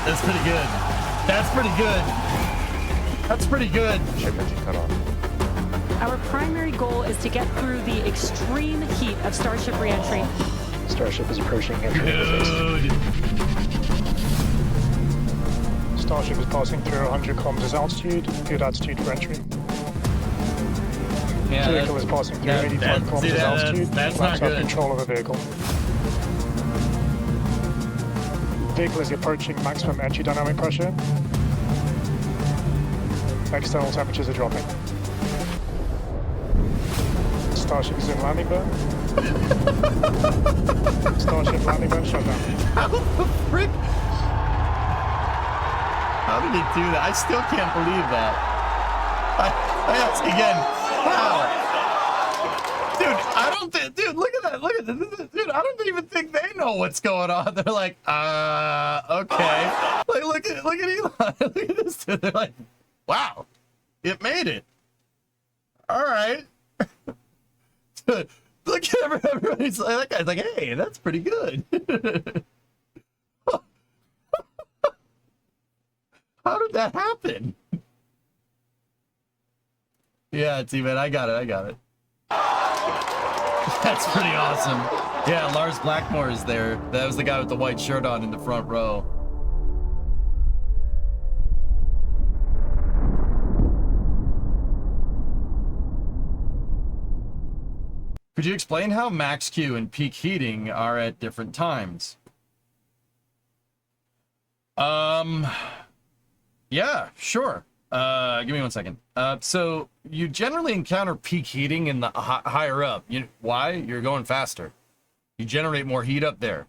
This pretty good. That's pretty good. That's pretty good. Ship engine cut off. Our primary goal is to get through the extreme heat of Starship reentry. Starship is approaching entry interface. Dude. Starship is passing through 100 kilometers altitude. Good altitude for entry. Yeah, Vehicle is passing through 85 kilometers altitude. That's not Flaps have good. control of the vehicle. Vehicle is approaching maximum entry dynamic pressure. External temperatures are dropping. Starship is in landing burn. Starship landing burn shut down. How the frick? How did he do that? I still can't believe that. I ask again. How? Dude, I don't think. Dude, look at that. Look at this. Dude, I don't even think they know what's going on. They're like, okay. Like, look at Elon. Look at this dude. They're like, wow, it made it. All right. Look at everybody's like, that guy's like, hey, that's pretty good. How did that happen? Yeah, T-Man, I got it. That's pretty awesome. Yeah, Lars Blackmore is there. That was the guy with the white shirt on in the front row. Could you explain how max Q and peak heating are at different times? Yeah, sure. Give me 1 second. So you generally encounter peak heating in the higher up. Why? You're going faster. You generate more heat up there.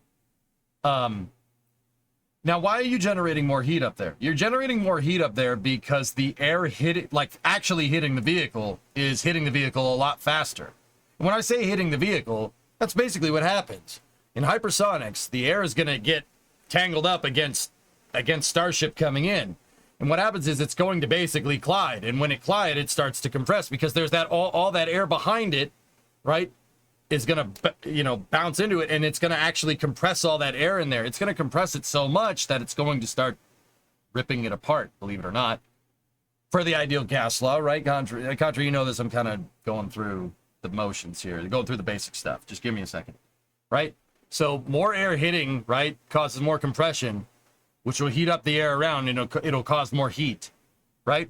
Now, why are you generating more heat up there? You're generating more heat up there because the air actually hitting the vehicle is hitting the vehicle a lot faster. When I say hitting the vehicle, that's basically what happens. In hypersonics, the air is going to get tangled up against Starship coming in. And what happens is it's going to basically collide. And when it collides, it starts to compress because there's that all that air behind it, right, is going to, bounce into it. And it's going to actually compress all that air in there. It's going to compress it so much that it's going to start ripping it apart, believe it or not. For the ideal gas law, right, Contra, you know this, I'm kind of going through the motions here, going through the basic stuff. Just give me a second, right? So more air hitting, right, causes more compression, which will heat up the air around, and it'll cause more heat, right?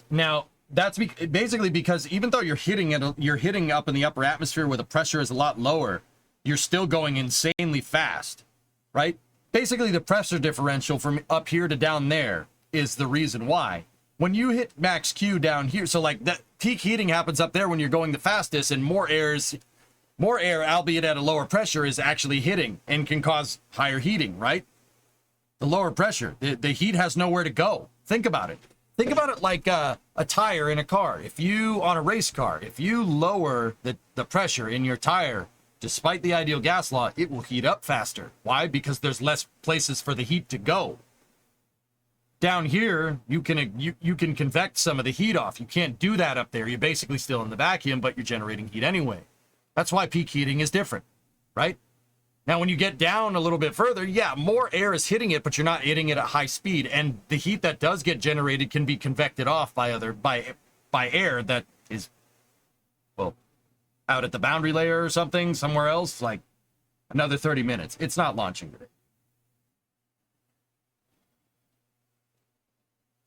Now, that's basically because even though you're hitting up in the upper atmosphere where the pressure is a lot lower, you're still going insanely fast, right? Basically, the pressure differential from up here to down there is the reason why. When you hit max Q down here, so like that peak heating happens up there when you're going the fastest, and more air, albeit at a lower pressure, is actually hitting and can cause higher heating, right? The lower pressure, the heat has nowhere to go. Think about it. Think about it like a tire in a car. On a race car, if you lower the pressure in your tire, despite the ideal gas law, it will heat up faster. Why? Because there's less places for the heat to go. Down here, you can convect some of the heat off. You can't do that up there. You're basically still in the vacuum, but you're generating heat anyway. That's why peak heating is different, right? Now, when you get down a little bit further, yeah, more air is hitting it, but you're not hitting it at high speed. And the heat that does get generated can be convected off by air that is, well, out at the boundary layer or something, somewhere else, like another 30 minutes. It's not launching today.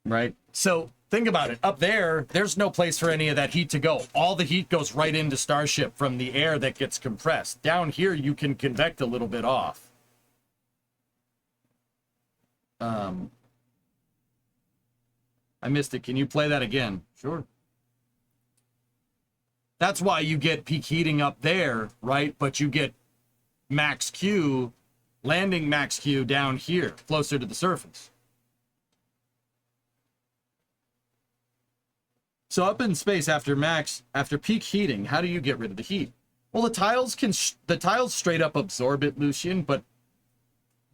Right? So think about it. Up there, there's no place for any of that heat to go. All the heat goes right into Starship from the air that gets compressed. Down here, you can convect a little bit off. I missed it. Can you play that again? Sure. That's why you get peak heating up there, right? But you get max Q, landing max Q down here, closer to the surface. So up in space after peak heating, how do you get rid of the heat? Well, the tiles straight up absorb it, Lucian, but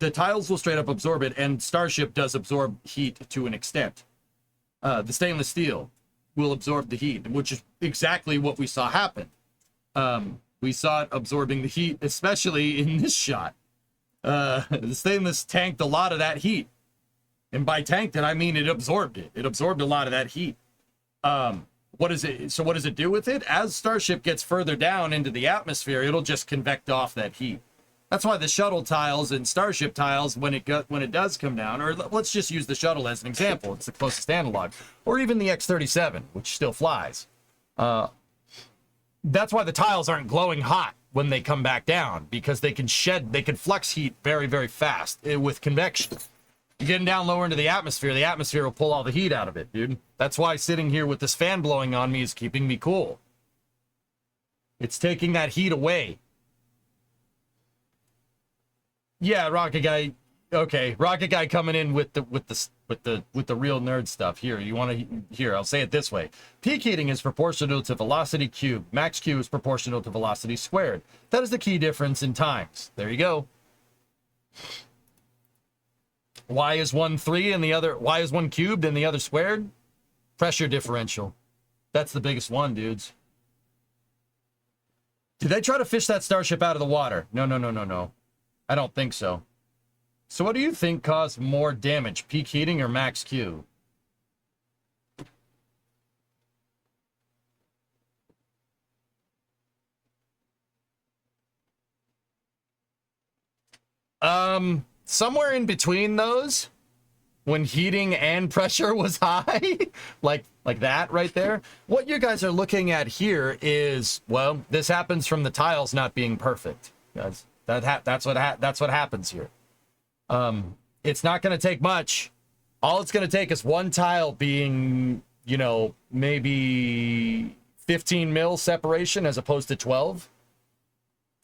the tiles will straight up absorb it, and Starship does absorb heat to an extent. The stainless steel will absorb the heat, which is exactly what we saw happen. We saw it absorbing the heat, especially in this shot. The stainless tanked a lot of that heat. And by tanked it, I mean it absorbed it. It absorbed a lot of that heat. What is it? So what does it do with it? As Starship gets further down into the atmosphere, it'll just convect off that heat. That's why the shuttle tiles and Starship tiles, when it does come down, or let's just use the shuttle as an example. It's the closest analog. Or even the X-37, which still flies. That's why the tiles aren't glowing hot when they come back down, because they can flex heat very, very fast with convection. You're getting down lower into the atmosphere will pull all the heat out of it, dude. That's why sitting here with this fan blowing on me is keeping me cool. It's taking that heat away. Yeah, Rocket Guy. Okay, Rocket Guy coming in with the real nerd stuff. Here, you want to here? I'll say it this way: peak heating is proportional to velocity cubed. Max Q is proportional to velocity squared. That is the key difference in times. There you go. Y is 1 3 and the other Y is 1 cubed and the other squared. Pressure differential. That's the biggest one, dudes. Did they try to fish that Starship out of the water? No. I don't think so. So what do you think caused more damage, peak heating or max Q? Somewhere in between those, when heating and pressure was high, like that right there. What you guys are looking at here is, well, this happens from the tiles not being perfect. Guys, that's what happens here. It's not going to take much. All it's going to take is one tile being, you know, maybe 15 mil separation as opposed to 12.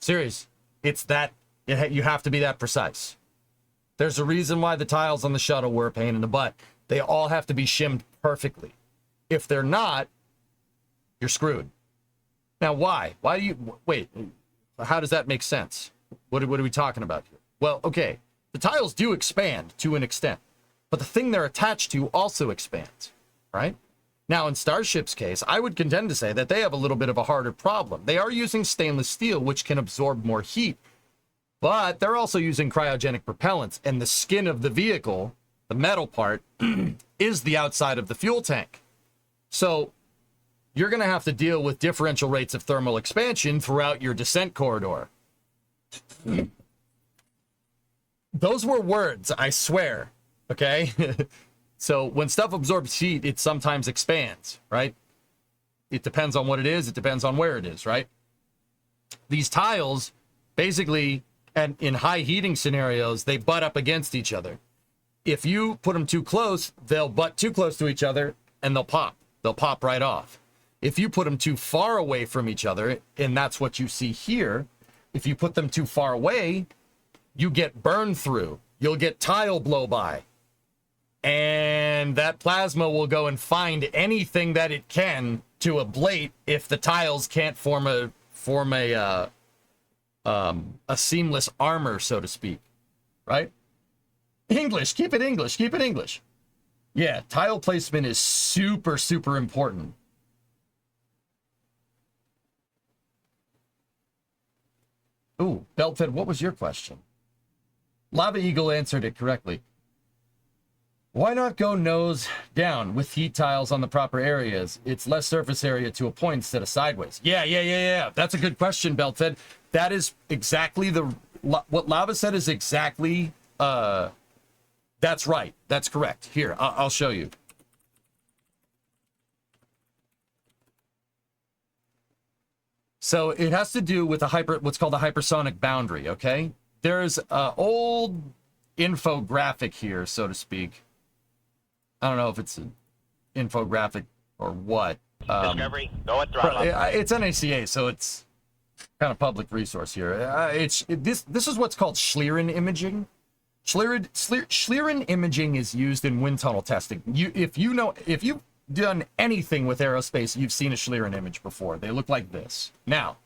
Serious. It's that, you have to be that precise. There's a reason why the tiles on the shuttle were a pain in the butt. They all have to be shimmed perfectly. If they're not, you're screwed. Now, why? Why do you, wait, how does that make sense? What are we talking about here? Well, okay, the tiles do expand to an extent, but the thing they're attached to also expands, right? Now, in Starship's case, I would contend to say that they have a little bit of a harder problem. They are using stainless steel, which can absorb more heat, but they're also using cryogenic propellants, and the skin of the vehicle, the metal part, is the outside of the fuel tank. So you're going to have to deal with differential rates of thermal expansion throughout your descent corridor. Those were words, I swear, okay? So when stuff absorbs heat, it sometimes expands, right? It depends on what it is. It depends on where it is, right? These tiles, basically, and in high heating scenarios, they butt up against each other. If you put them too close, they'll butt too close to each other and they'll pop. They'll pop right off. If you put them too far away from each other, and that's what you see here, if you put them too far away, you get burned through. You'll get tile blow by. And that plasma will go and find anything that it can to ablate if the tiles can't form a seamless armor, so to speak, right? English, keep it English, keep it English. Yeah, tile placement is super, super important. Ooh, Beltfed, what was your question? Lava Eagle answered it correctly. Why not go nose down with heat tiles on the proper areas? It's less surface area to a point instead of sideways. Yeah. That's a good question, Beltfed. That is exactly what Lava said is exactly, that's right. That's correct. Here, I'll show you. So it has to do with what's called a hypersonic boundary, okay? There's an old infographic here, so to speak. I don't know if it's an infographic or what. Discovery, go at throttle. It's NACA, so it's kind of public resource here. This is what's called Schlieren imaging. Schlieren imaging is used in wind tunnel testing. If you've done anything with aerospace, you've seen a Schlieren image before. They look like this. Now,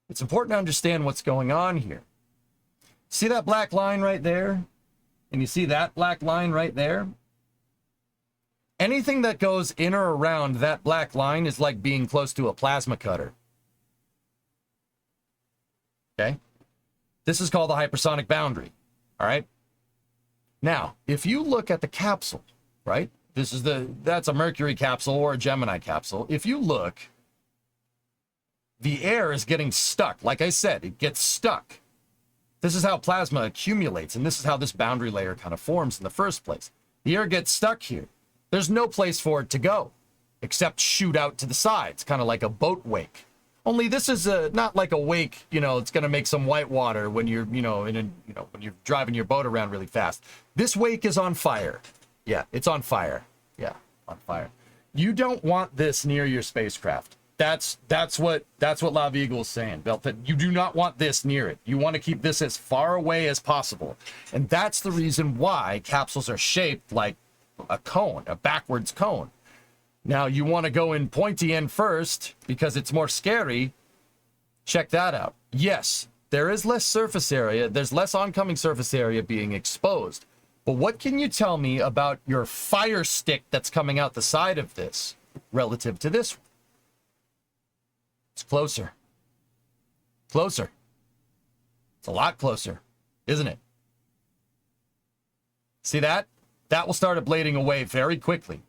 it's important to understand what's going on here. See that black line right there? And you see that black line right there? Anything that goes in or around that black line is like being close to a plasma cutter. Okay? This is called the hypersonic boundary. All right. Now, if you look at the capsule, right? That's a Mercury capsule or a Gemini capsule. If you look, the air is getting stuck. Like I said, it gets stuck. This is how plasma accumulates, and this is how this boundary layer kind of forms in the first place. The air gets stuck here. There's no place for it to go except shoot out to the sides, kind of like a boat wake. Only this is not like a wake, it's going to make some white water when you're, when you're driving your boat around really fast. This wake is on fire. Yeah, it's on fire. Yeah, on fire. You don't want this near your spacecraft. That's what Lav Eagle is saying, Belt, that you do not want this near it. You want to keep this as far away as possible. And that's the reason why capsules are shaped like a cone, a backwards cone. Now, you want to go in pointy end first because it's more scary. Check that out. Yes, there is less surface area. There's less oncoming surface area being exposed. But what can you tell me about your fire stick that's coming out the side of this relative to this one? It's closer. Closer. It's a lot closer, isn't it? See that? That will start ablating away very quickly.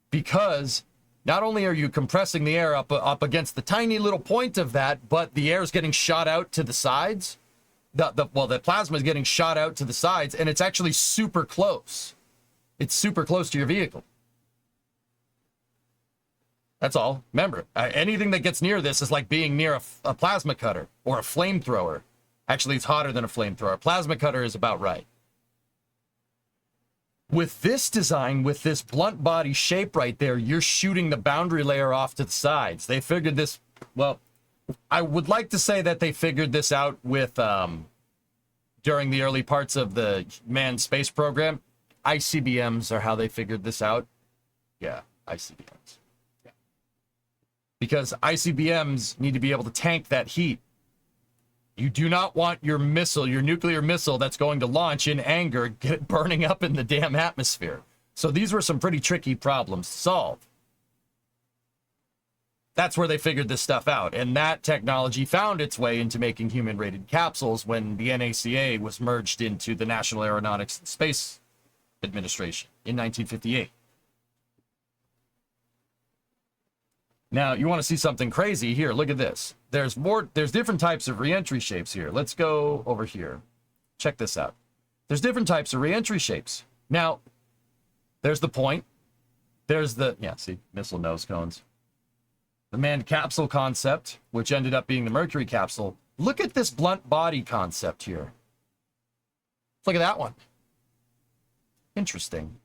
Because not only are you compressing the air up against the tiny little point of that, but the air is getting shot out to the sides. The plasma is getting shot out to the sides, and it's actually super close. It's super close to your vehicle. That's all. Remember, anything that gets near this is like being near a plasma cutter or a flamethrower. Actually, it's hotter than a flamethrower. A plasma cutter is about right. With this design, with this blunt body shape right there, you're shooting the boundary layer off to the sides. They figured this, well, I would like to say that they figured this out with, during the early parts of the manned space program. ICBMs are how they figured this out. Yeah, ICBMs. Yeah. Because ICBMs need to be able to tank that heat. You do not want your missile, your nuclear missile that's going to launch in anger, get burning up in the damn atmosphere. So these were some pretty tricky problems to solve. That's where they figured this stuff out. And that technology found its way into making human-rated capsules when the NACA was merged into the National Aeronautics and Space Administration in 1958. Now, you want to see something crazy here. Look at this. There's different types of reentry shapes here. Let's go over here. Check this out. There's different types of reentry shapes. Now, there's the point. There's the, see, missile nose cones. The manned capsule concept, which ended up being the Mercury capsule. Look at this blunt body concept here. Look at that one. Interesting.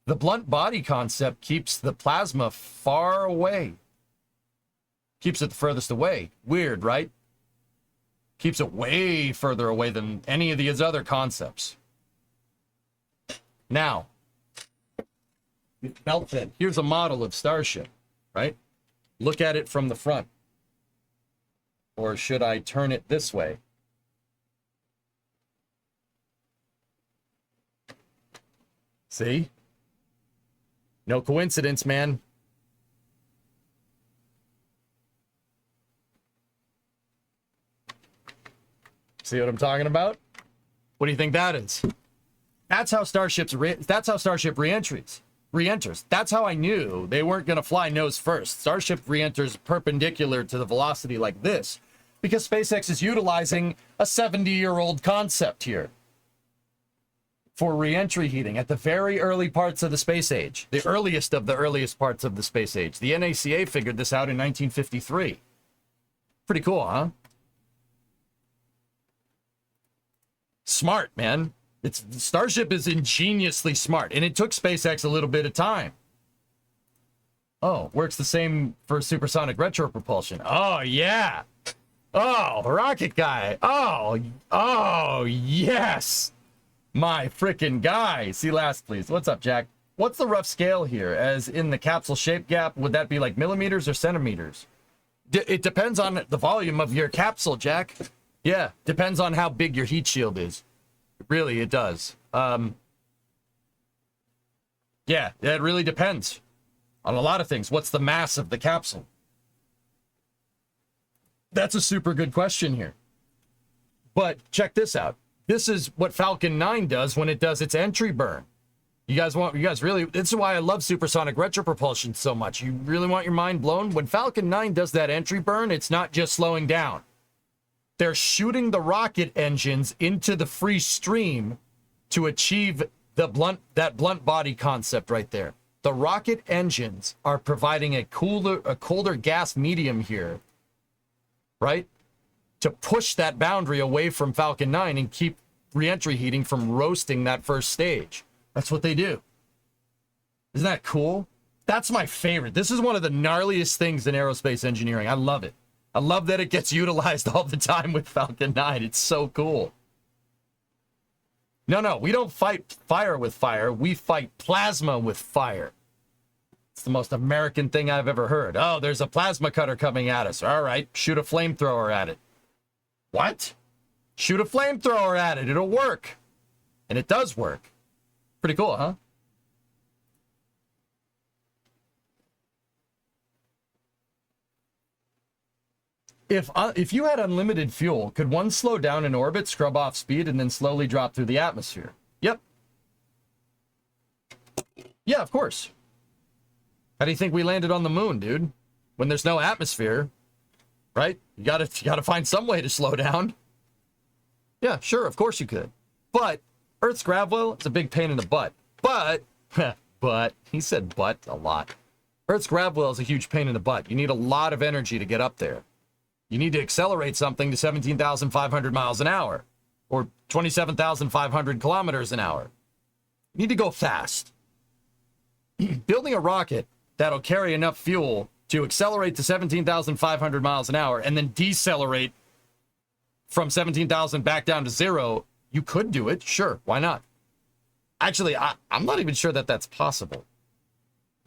The blunt body concept keeps the plasma far away. Keeps it the furthest away. Weird, right? Keeps it way further away than any of these other concepts. Now, belt fed. Here's a model of Starship, right? Look at it from the front. Or should I turn it this way? See? No coincidence, man. See what I'm talking about? What do you think that is? That's how Starship reenters. That's how I knew they weren't going to fly nose first. Starship reenters perpendicular to the velocity like this because SpaceX is utilizing a 70-year-old concept here for reentry heating at the very early parts of the space age, the earliest of the earliest parts of the space age. The NACA figured this out in 1953. Pretty cool, huh? Smart, man. Starship is ingeniously smart, and it took SpaceX a little bit of time. Oh, works the same for supersonic retropropulsion. Oh, yeah. Oh, rocket guy. Oh, yes. My frickin' guy. See last, please. What's up, Jack? What's the rough scale here? As in the capsule shape gap, would that be like millimeters or centimeters? It depends on the volume of your capsule, Jack. Yeah, depends on how big your heat shield is. Really, it does. Yeah, it really depends on a lot of things. What's the mass of the capsule? That's a super good question here. But check this out. This is what Falcon 9 does when it does its entry burn. You guys really, this is why I love supersonic retropropulsion so much. You really want your mind blown? When Falcon 9 does that entry burn, it's not just slowing down. They're shooting the rocket engines into the free stream to achieve that blunt body concept right there. The rocket engines are providing a colder gas medium here, right? To push that boundary away from Falcon 9 and keep reentry heating from roasting that first stage. That's what they do. Isn't that cool? That's my favorite. This is one of the gnarliest things in aerospace engineering. I love it. I love that it gets utilized all the time with Falcon 9. It's so cool. No, we don't fight fire with fire. We fight plasma with fire. It's the most American thing I've ever heard. Oh, there's a plasma cutter coming at us. All right, shoot a flamethrower at it. What? Shoot a flamethrower at it. It'll work. And it does work. Pretty cool, huh? If you had unlimited fuel, could one slow down in orbit, scrub off speed, and then slowly drop through the atmosphere? Yep. Yeah, of course. How do you think we landed on the moon, dude? When there's no atmosphere, right? You gotta find some way to slow down. Yeah, sure, of course you could. But Earth's gravwell, it's a big pain in the butt. But he said but a lot. Earth's gravwell is a huge pain in the butt. You need a lot of energy to get up there. You need to accelerate something to 17,500 miles an hour or 27,500 kilometers an hour. You need to go fast. Building a rocket that'll carry enough fuel to accelerate to 17,500 miles an hour and then decelerate from 17,000 back down to 0, you could do it. Sure, why not? Actually, I'm not even sure that that's possible.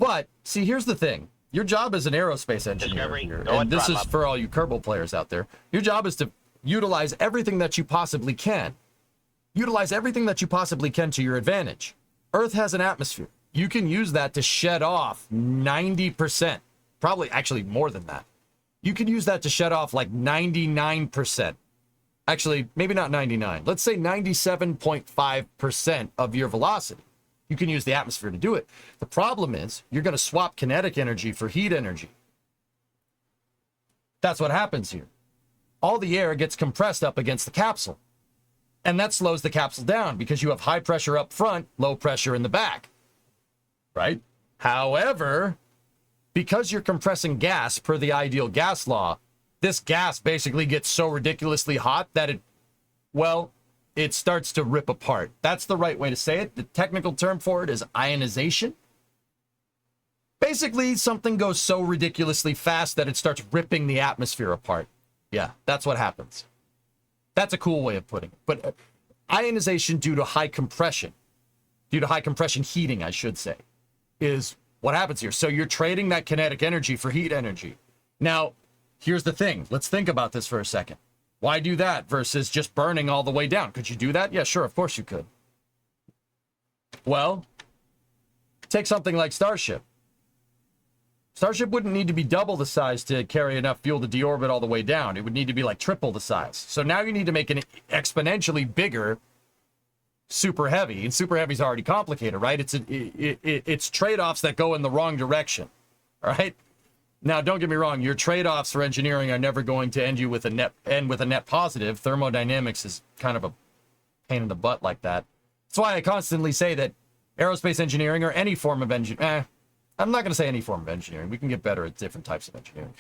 But, see, here's the thing. Your job as an aerospace engineer here, and this is for all you Kerbal players out there, your job is to utilize everything that you possibly can. Utilize everything that you possibly can to your advantage. Earth has an atmosphere. You can use that to shed off 90%. Probably, actually, more than that. You can use that to shed off like 99%. Actually, maybe not 99. Let's say 97.5% of your velocity. You can use the atmosphere to do it. The problem is you're going to swap kinetic energy for heat energy. That's what happens here. All the air gets compressed up against the capsule. And that slows the capsule down because you have high pressure up front, low pressure in the back. Right? However, because you're compressing gas per the ideal gas law, this gas basically gets so ridiculously hot that it starts to rip apart. That's the right way to say it. The technical term for it is ionization. Basically, something goes so ridiculously fast that it starts ripping the atmosphere apart. Yeah, that's what happens. That's a cool way of putting it. But ionization due to high compression heating, I should say, is what happens here. So you're trading that kinetic energy for heat energy. Now, here's the thing. Let's think about this for a second. Why do that versus just burning all the way down? Could you do that? Yeah, sure, of course you could. Well, take something like Starship. Starship wouldn't need to be double the size to carry enough fuel to deorbit all the way down. It would need to be like triple the size. So now you need to make an exponentially bigger Super Heavy. And Super Heavy's already complicated, right? It's trade-offs that go in the wrong direction, all right? Now, don't get me wrong. Your trade-offs for engineering are never going to end with a net positive. Thermodynamics is kind of a pain in the butt like that. That's why I constantly say that aerospace engineering or any form of engineering, I'm not going to say any form of engineering. We can get better at different types of engineering.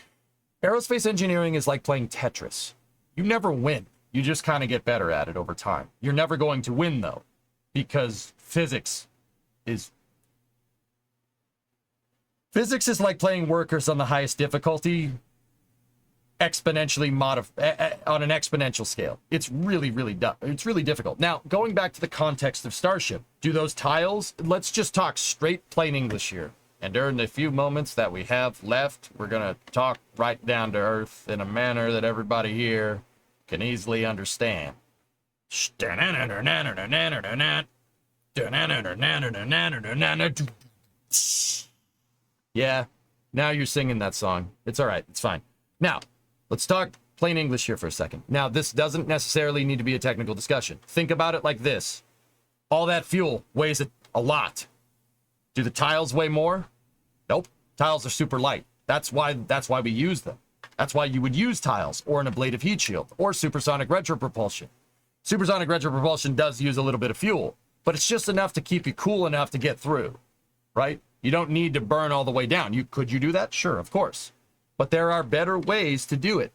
Aerospace engineering is like playing Tetris. You never win. You just kind of get better at it over time. You're never going to win, though, because physics is like playing workers on the highest difficulty, exponentially on an exponential scale. It's really difficult. Now, going back to the context of Starship, do those tiles, let's just talk straight plain English here. And during the few moments that we have left, we're going to talk right down to earth in a manner that everybody here can easily understand. Yeah, now you're singing that song. It's all right. It's fine. Now, let's talk plain English here for a second. Now, this doesn't necessarily need to be a technical discussion. Think about it like this. All that fuel weighs a lot. Do the tiles weigh more? Nope. Tiles are super light. That's why we use them. That's why you would use tiles or an ablative heat shield or supersonic retropropulsion. Supersonic retropropulsion does use a little bit of fuel, but it's just enough to keep you cool enough to get through, right? You don't need to burn all the way down. Could you do that? Sure, of course. But there are better ways to do it.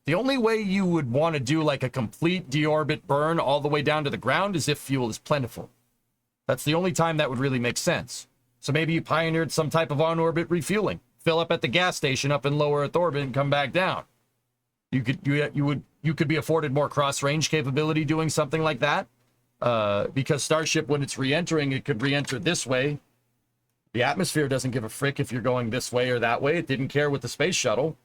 The only way you would want to do like a complete deorbit burn all the way down to the ground is if fuel is plentiful. That's the only time that would really make sense. So maybe you pioneered some type of on-orbit refueling. Fill up at the gas station up in low Earth orbit and come back down. You could be afforded more cross-range capability doing something like that. Because Starship, when it's re-entering, it could re-enter this way. The atmosphere doesn't give a frick if you're going this way or that way. It didn't care with the space shuttle.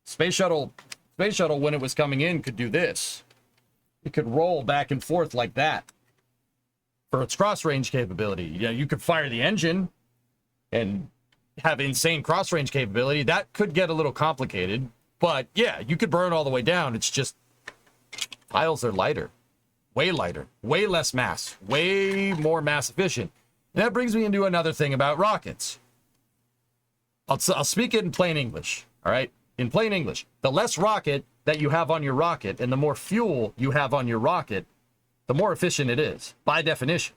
Space shuttle, when it was coming in, could do this. It could roll back and forth like that for its cross-range capability. You could fire the engine and have insane cross-range capability. That could get a little complicated, but yeah, you could burn all the way down. It's just tiles are lighter, way less mass, way more mass efficient. And that brings me into another thing about rockets. I'll speak it in plain English, all right? In plain English, the less rocket that you have on your rocket and the more fuel you have on your rocket, the more efficient it is, by definition.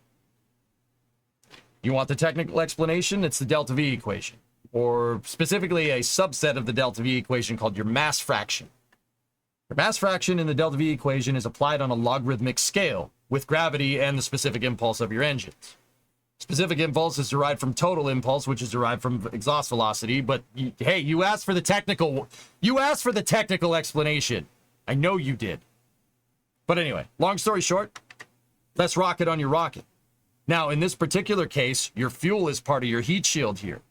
You want the technical explanation? It's the delta V equation, or specifically a subset of the delta V equation called your mass fraction. Your mass fraction in the delta V equation is applied on a logarithmic scale with gravity and the specific impulse of your engines. Specific impulse is derived from total impulse, which is derived from exhaust velocity, but hey, you asked for the technical explanation. I know you did. But anyway, long story short, less rocket on your rocket. Now, in this particular case, your fuel is part of your heat shield here.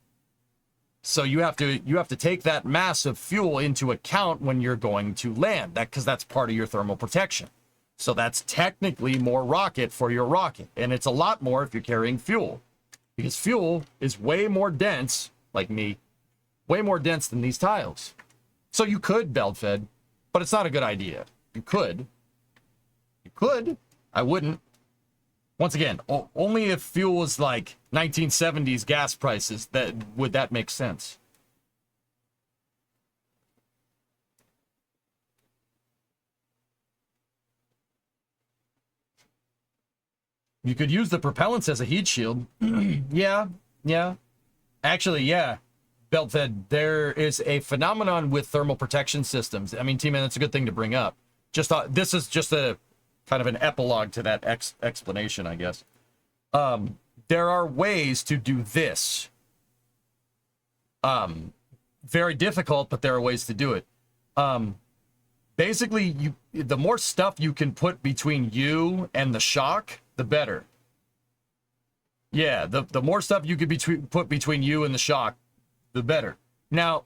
So you have to take that mass of fuel into account when you're going to land, because that's part of your thermal protection. So that's technically more rocket for your rocket, and it's a lot more if you're carrying fuel, because fuel is way more dense, like me, way more dense than these tiles. So you could belt fed, but it's not a good idea. You could. I wouldn't. Once again, only if fuel was like 1970s gas prices, would that make sense. You could use the propellants as a heat shield. Yeah. Actually, yeah. Belt fed, there is a phenomenon with thermal protection systems. I mean, T-Man, that's a good thing to bring up. This is just a kind of an epilogue to that explanation, I guess. There are ways to do this. Very difficult, but there are ways to do it. Basically, the more stuff you can put between you and the shock, the better. Yeah, the more stuff you could put between you and the shock, the better. Now,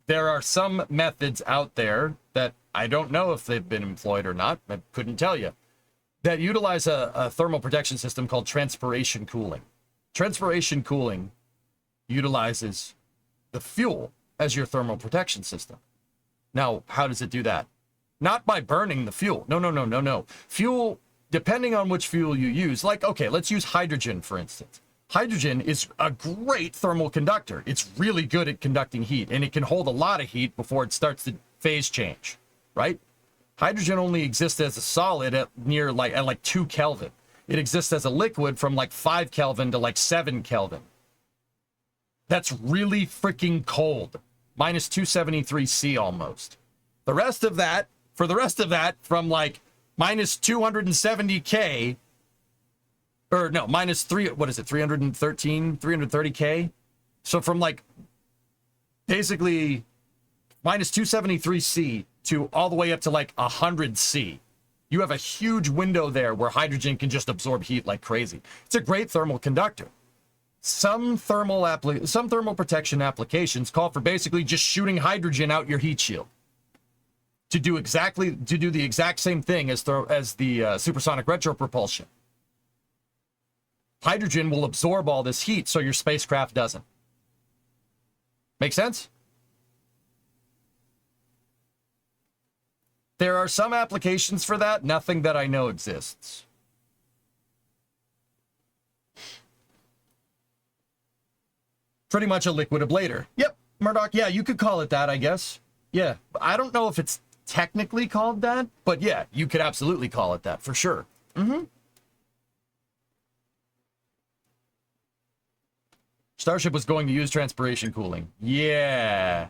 there are some methods out there that I don't know if they've been employed or not, I couldn't tell you, that utilize a thermal protection system called transpiration cooling. Transpiration cooling utilizes the fuel as your thermal protection system. Now, how does it do that? Not by burning the fuel. No. Fuel, depending on which fuel you use, like, okay, let's use hydrogen, for instance. Hydrogen is a great thermal conductor. It's really good at conducting heat, and it can hold a lot of heat before it starts to phase change, right? Hydrogen only exists as a solid at like 2 Kelvin. It exists as a liquid from like 5 Kelvin to like 7 Kelvin. That's really freaking cold. Minus 273 C almost. For the rest of that, from like minus 270 K, or no, minus 330 K? So from like basically minus 273 C to all the way up to like 100 C. You have a huge window there where hydrogen can just absorb heat like crazy. It's a great thermal conductor. Some thermal protection applications call for basically just shooting hydrogen out your heat shield to do the exact same thing as the supersonic retropropulsion. Hydrogen will absorb all this heat, so your spacecraft doesn't. Make sense? There are some applications for that, nothing that I know exists. Pretty much a liquid ablator. Yep, Murdoch, yeah, you could call it that, I guess. Yeah, I don't know if it's technically called that, but yeah, you could absolutely call it that, for sure. Mm-hmm. Starship was going to use transpiration cooling. Yeah.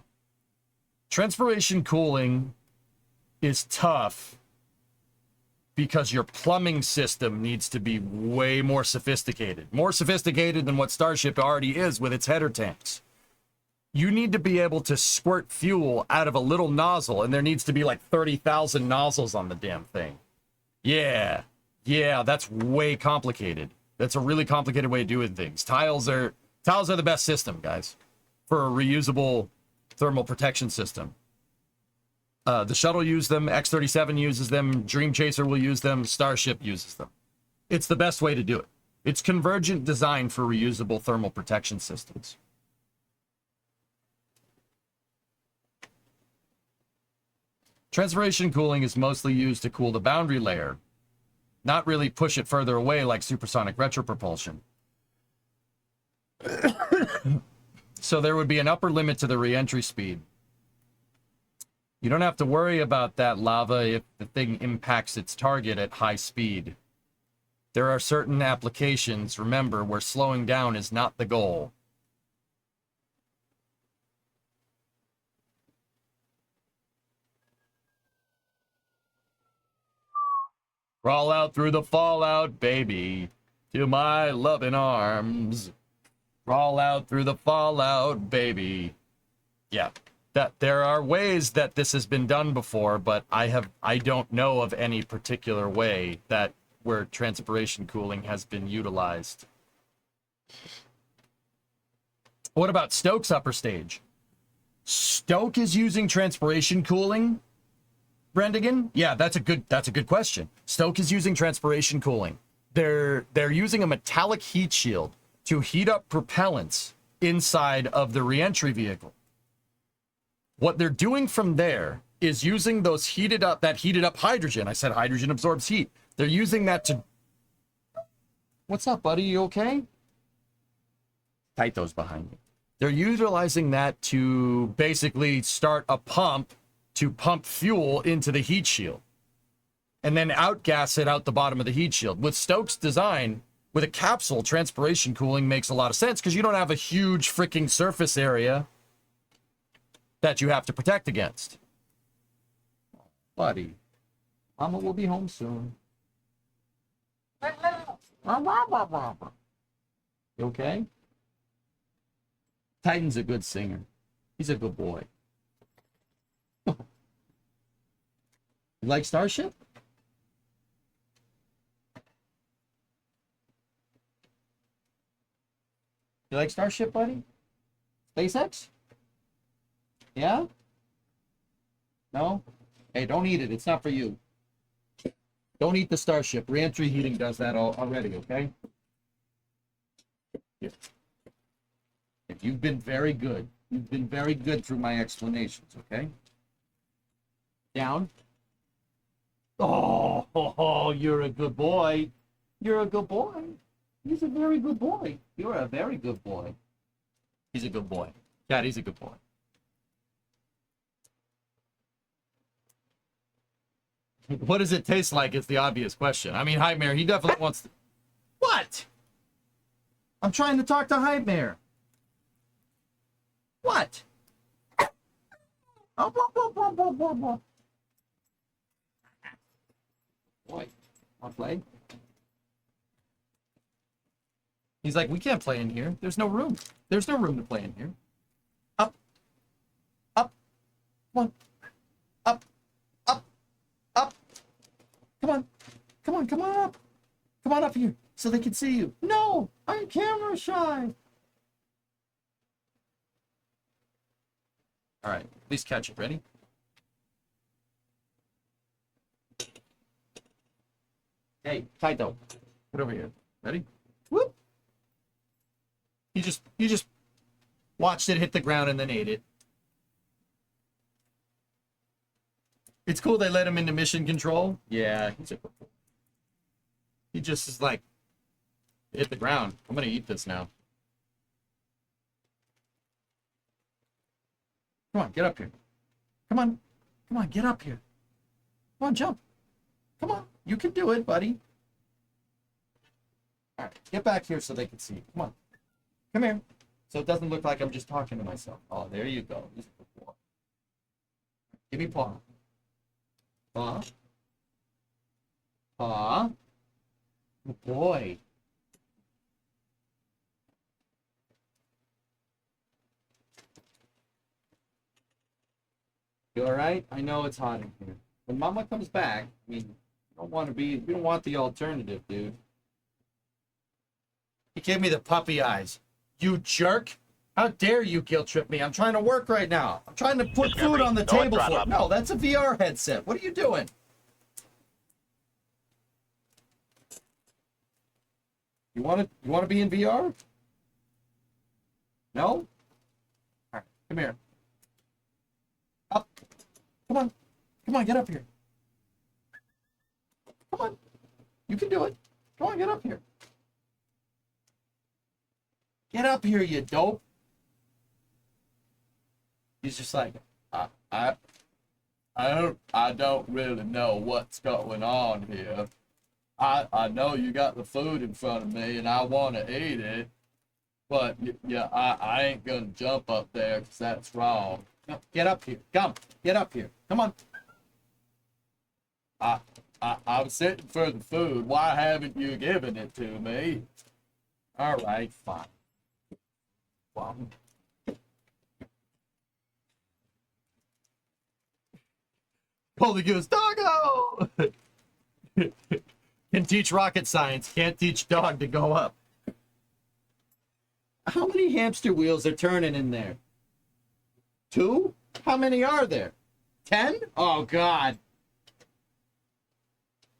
Transpiration cooling is tough because your plumbing system needs to be way more sophisticated. More sophisticated than what Starship already is with its header tanks. You need to be able to squirt fuel out of a little nozzle, and there needs to be like 30,000 nozzles on the damn thing. Yeah. Yeah, that's way complicated. That's a really complicated way of doing things. Tiles are the best system, guys, for a reusable thermal protection system. The shuttle uses them, X-37 uses them, Dream Chaser will use them, Starship uses them. It's the best way to do it. It's convergent design for reusable thermal protection systems. Transpiration cooling is mostly used to cool the boundary layer, not really push it further away like supersonic retropropulsion. So there would be an upper limit to the reentry speed. You don't have to worry about that lava if the thing impacts its target at high speed. There are certain applications, remember, where slowing down is not the goal. Crawl out through the fallout, baby, to my loving arms. Crawl out through the fallout, baby. Yeah, that there are ways that this has been done before, but I don't know of any particular way that where transpiration cooling has been utilized. What about Stoke's upper stage? Stoke is using transpiration cooling, Brendigan? Yeah, that's a good question. Stoke is using transpiration cooling. They're using a metallic heat shield to heat up propellants inside of the reentry vehicle. What they're doing from there is using those heated up hydrogen. I said hydrogen absorbs heat. They're using that to... What's up, buddy? You okay? Tight those behind me. They're utilizing that to basically start a pump to pump fuel into the heat shield and then outgas it out the bottom of the heat shield. With Stoke's design, with a capsule, transpiration cooling makes a lot of sense because you don't have a huge freaking surface area that you have to protect against. Buddy, Mama will be home soon. You okay? Titan's a good singer. He's a good boy. You like Starship? You like Starship, buddy? SpaceX? Yeah? No? Hey, don't eat it. It's not for you. Don't eat the Starship. Reentry heating does that already, okay? Yeah. If you've been very good. You've been very good through my explanations, okay? Down. Oh, you're a good boy. You're a good boy. He's a very good boy. You're a very good boy. He's a good boy. Dad, he's a good boy. What does it taste like is the obvious question. I mean, Nightmare, he definitely wants to... What? I'm trying to talk to Nightmare. What? Oh, blah, blah, blah, blah, blah, blah. Boy, wanna play? He's like, we can't play in here. There's no room. There's no room to play in here. Up. Up. Come on. Up. Up. Up. Come on. Come on, come on up. Come on up here so they can see you. No, I'm camera shy. All right, at least catch it. Ready? Hey, Taito, get over here. Ready? Whoop. You just watched it hit the ground and then ate it. It's cool they let him into mission control. Yeah, he just is like, hit the ground. I'm gonna eat this now. Come on, get up here. Come on. Come on, get up here. Come on, jump. Come on. You can do it, buddy. All right, get back here so they can see you. Come on. Come here. So it doesn't look like I'm just talking to myself. Oh, there you go. He's a good boy. Give me paw. Paw. Paw. Good boy. You all right? I know it's hot in here. When Mama comes back, I mean, we don't want the alternative, dude. He gave me the puppy eyes. You jerk! How dare you guilt trip me? I'm trying to work right now. I'm trying to put food on the table for. No, that's a VR headset. What are you doing? You want to be in VR? No? All right, come here. Up. Come on. Come on, get up here. Come on. You can do it. Come on, get up here. Get up here, you dope. He's just like, I don't really know what's going on here. I know you got the food in front of me and I want to eat it, but yeah, I ain't gonna jump up there because that's wrong. No, get up here. Come, get up here. Come on. I'm sitting for the food. Why haven't you given it to me? All right, fine. Well, Holy Goose, doggo! Can teach rocket science, can't teach dog to go up. How many hamster wheels are turning in there? 2? How many are there? 10? Oh, God.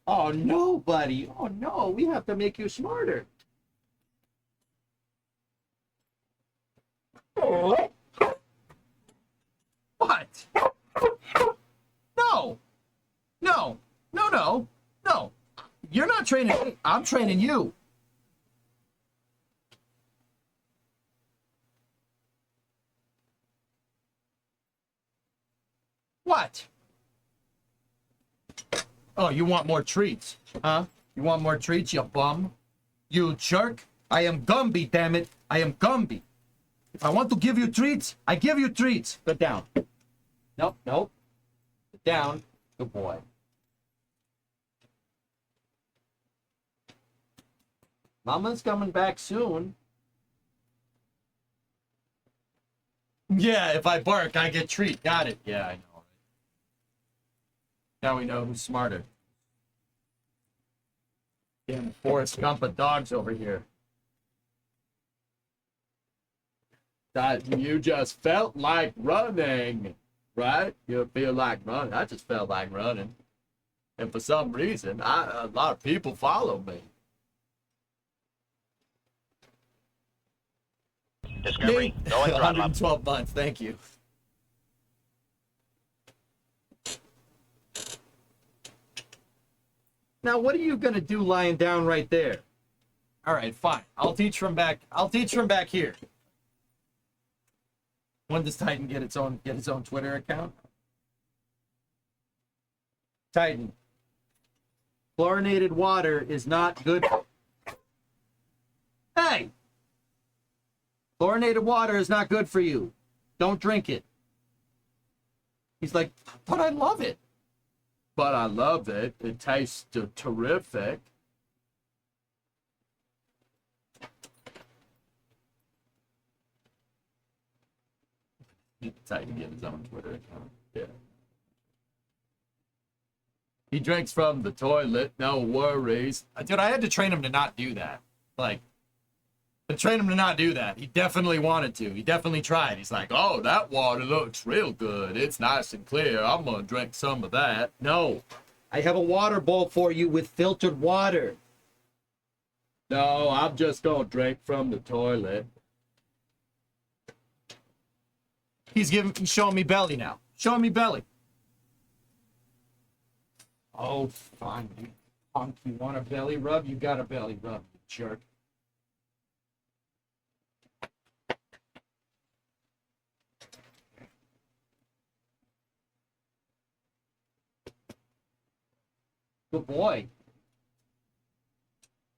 Oh, no, buddy. Oh, no, we have to make you smarter. What? No. No. No, no. No. You're not training me. I'm training you. What? Oh, you want more treats, huh? You want more treats, you bum? You jerk? I am Gumby, damn it. I am Gumby. If I want to give you treats, I give you treats. Go down. Nope, nope. Sit down. Good boy. Mama's coming back soon. Yeah, if I bark, I get treat. Got it. Yeah, I know. Now we know who's smarter. Damn Forrest Gump of dogs over here. That you just felt like running, right? You feel like running. I just felt like running. And for some reason, a lot of people follow me. Discovery, go and throttle up. 112 months, thank you. Now, what are you gonna do lying down right there? All right, fine. I'll teach from back here. When does Titan get its own Twitter account? Titan. Chlorinated water is not good. Hey! Chlorinated water is not good for you. Don't drink it. He's like, but I love it. But I love it. It tastes terrific. Titan get his own Twitter account. Yeah. He drinks from the toilet, no worries. Dude, I had to train him to not do that. Like, to train him to not do that. He definitely wanted to. He definitely tried. He's like, oh, that water looks real good. It's nice and clear. I'm going to drink some of that. No. I have a water bowl for you with filtered water. No, I'm just going to drink from the toilet. He's showing me belly now. Showing me belly. Oh, fine, you punk. You want a belly rub? You got a belly rub, you jerk. Good boy.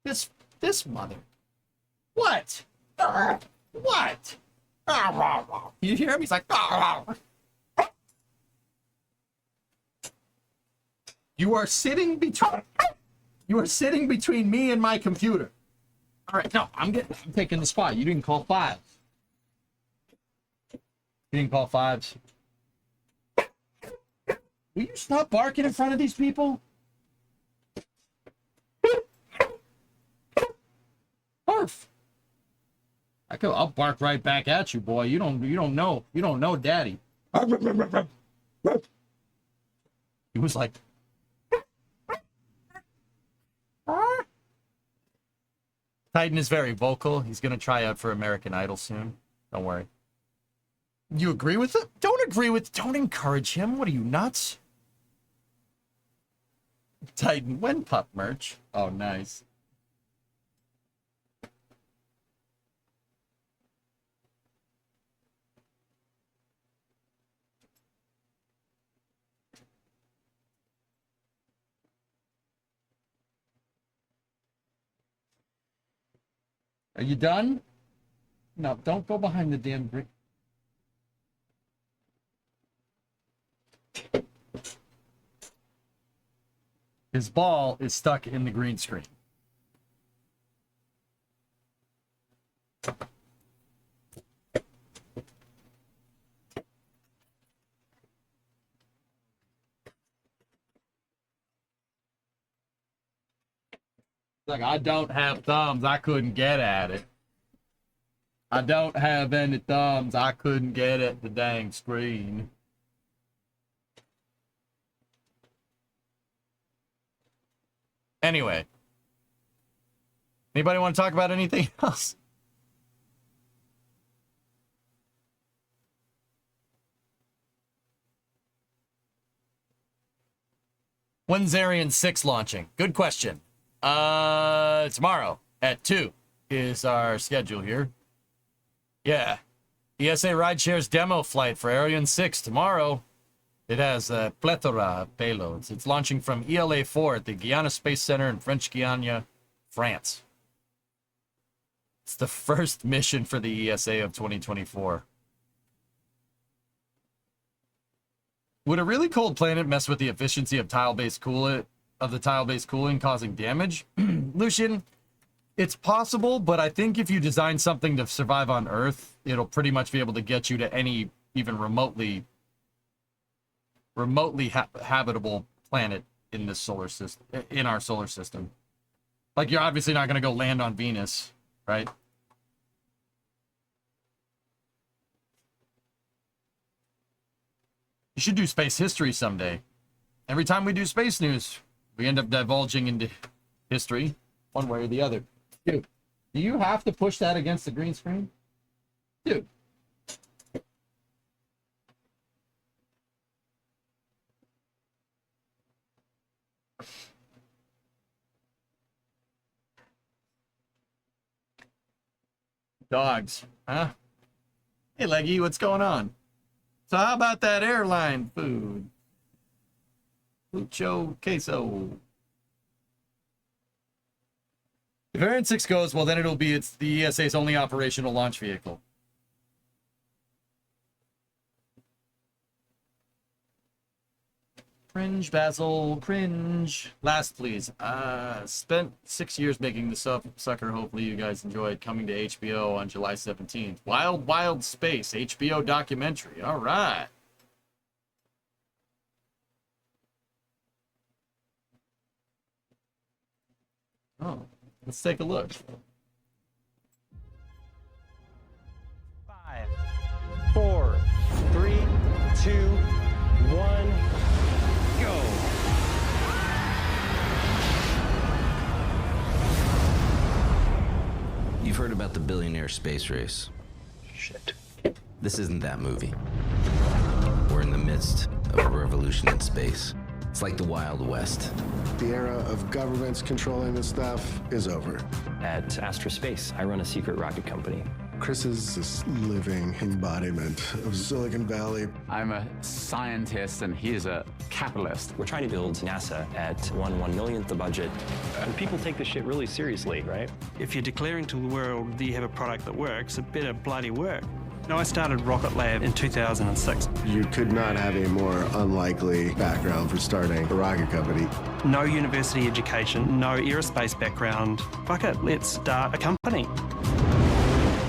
This mother. What? What? You hear him? He's like. You are sitting between. You are sitting between me and my computer. All right, no, I'm taking the spot. You didn't call fives. You didn't call fives. Will you stop barking in front of these people? Barf. I'll bark right back at you, boy. You don't know daddy. He was like. Titan is very vocal. He's gonna try out for American Idol soon. Don't worry. You agree with it? Don't encourage him. What are you, nuts? Titan, when pup merch? Oh, nice. Are you done? No, don't go behind the damn brick. His ball is stuck in the green screen. Like, I don't have thumbs. I couldn't get at it. I don't have any thumbs. I couldn't get at the dang screen. Anyway. Anybody want to talk about anything else? When's Arian 6 launching? Good question. Tomorrow at 2 is our schedule here. Yeah. ESA Rideshare's demo flight for Ariane 6 tomorrow. It has a plethora of payloads. It's launching from ELA 4 at the Guiana Space Center in French Guiana, France. It's the first mission for the ESA of 2024. Would a really cold planet mess with the efficiency of tile-based cooling, causing damage? Lucian, it's possible, but I think if you design something to survive on Earth, it'll pretty much be able to get you to any even remotely habitable planet in this solar system, in our solar system. Like, you're obviously not going to go land on Venus, right? You should do space history someday. Every time we do space news, we end up divulging into history, one way or the other. Dude, do you have to push that against the green screen? Dude. Dogs, huh? Hey, Leggy, what's going on? So how about that airline food? Mucho queso. If Ariane 6 goes, well, then it'll be the ESA's only operational launch vehicle. Cringe, Basil, cringe. Last, please. Spent 6 years making this sucker. Hopefully you guys enjoyed. Coming to HBO on July 17th. Wild, Wild Space, HBO documentary. All right. Oh, let's take a look. 5, 4, 3, 2, 1, go. You've heard about the billionaire space race. Shit. This isn't that movie. We're in the midst of a revolution in space. It's like the Wild West. The era of governments controlling this stuff is over. At Astra Space, I run a secret rocket company. Chris is this living embodiment of Silicon Valley. I'm a scientist and he is a capitalist. We're trying to build NASA at 1/1,000,000th the budget. And people take this shit really seriously, right? If you're declaring to the world that you have a product that works, it better bloody work. You know, I started Rocket Lab in 2006. You could not have a more unlikely background for starting a rocket company. No university education, no aerospace background. Fuck it, let's start a company.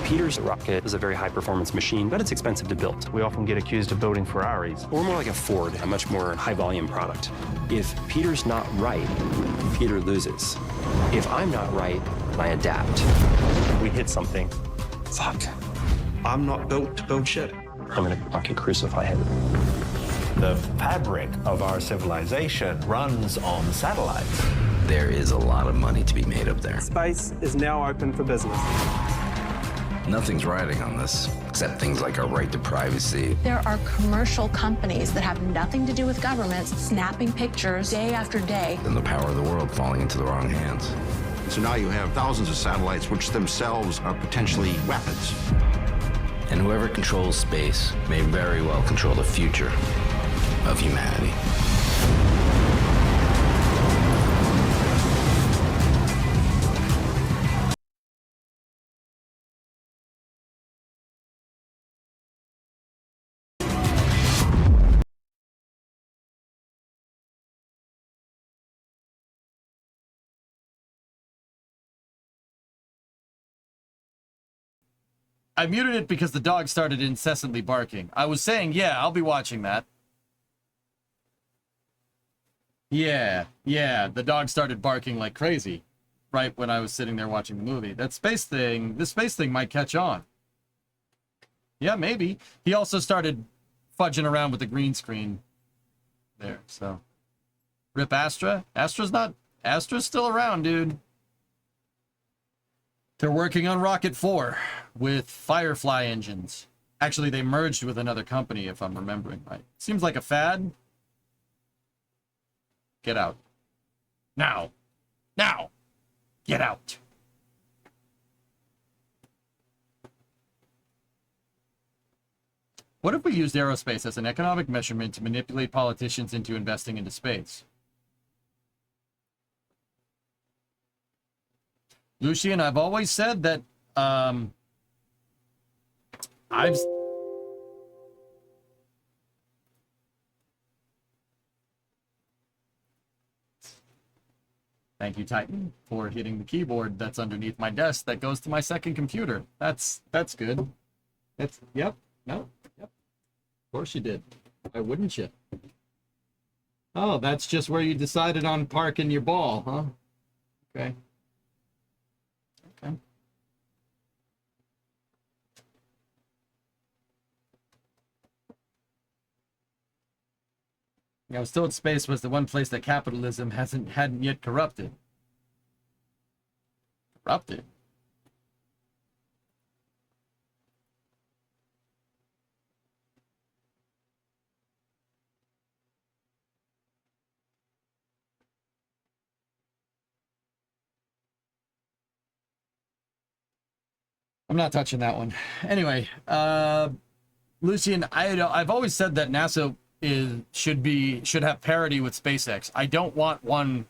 Peter's rocket is a very high-performance machine, but it's expensive to build. We often get accused of building Ferraris. We're more like a Ford, a much more high-volume product. If Peter's not right, Peter loses. If I'm not right, I adapt. We hit something. Fuck. I'm not built to build shit. I'm gonna fucking crucify him. The fabric of our civilization runs on satellites. There is a lot of money to be made up there. Space is now open for business. Nothing's riding on this, except things like our right to privacy. There are commercial companies that have nothing to do with governments snapping pictures day after day. And the power of the world falling into the wrong hands. So now you have thousands of satellites which themselves are potentially weapons. And whoever controls space may very well control the future of humanity. I muted it because the dog started incessantly barking. I was saying, yeah, I'll be watching that. Yeah, the dog started barking like crazy right when I was sitting there watching the movie. This space thing might catch on. Yeah, maybe. He also started fudging around with the green screen there, so. Rip Astra? Astra's still around, dude. They're working on Rocket 4 with Firefly engines. Actually, they merged with another company, if I'm remembering right. Seems like a fad. Get out. Now. Now. Get out. What if we used aerospace as an economic measurement to manipulate politicians into investing into space? Lucian, I've always said that Thank you, Titan, for hitting the keyboard that's underneath my desk that goes to my second computer. That's good. Yep. Of course you did. Why wouldn't you? Oh, that's just where you decided on parking your ball, huh? Okay. I was told space was the one place that capitalism hadn't yet corrupted. Corrupted? I'm not touching that one. Anyway, Lucian, I've always said that NASA should have parity with SpaceX. I don't want one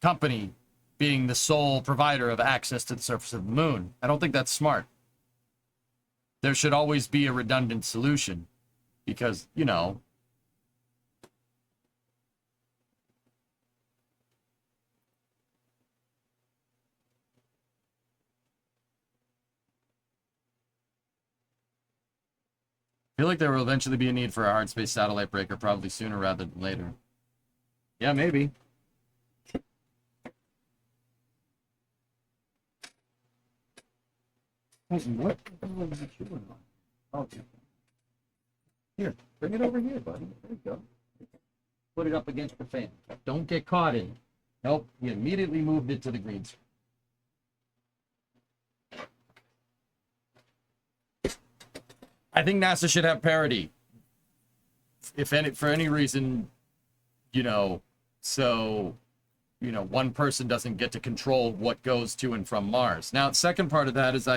company being the sole provider of access to the surface of the moon. I don't think that's smart. There should always be a redundant solution because, you know, I feel like there will eventually be a need for a hard space satellite breaker, probably sooner rather than later. Yeah, maybe. What the hell is it chewing on? Okay. Here, bring it over here, buddy. There you go. Put it up against the fan. Don't get caught in it. Nope, he immediately moved it to the green screen. I think NASA should have parity. For any reason, you know, so, you know, one person doesn't get to control what goes to and from Mars. Now, the second part of that is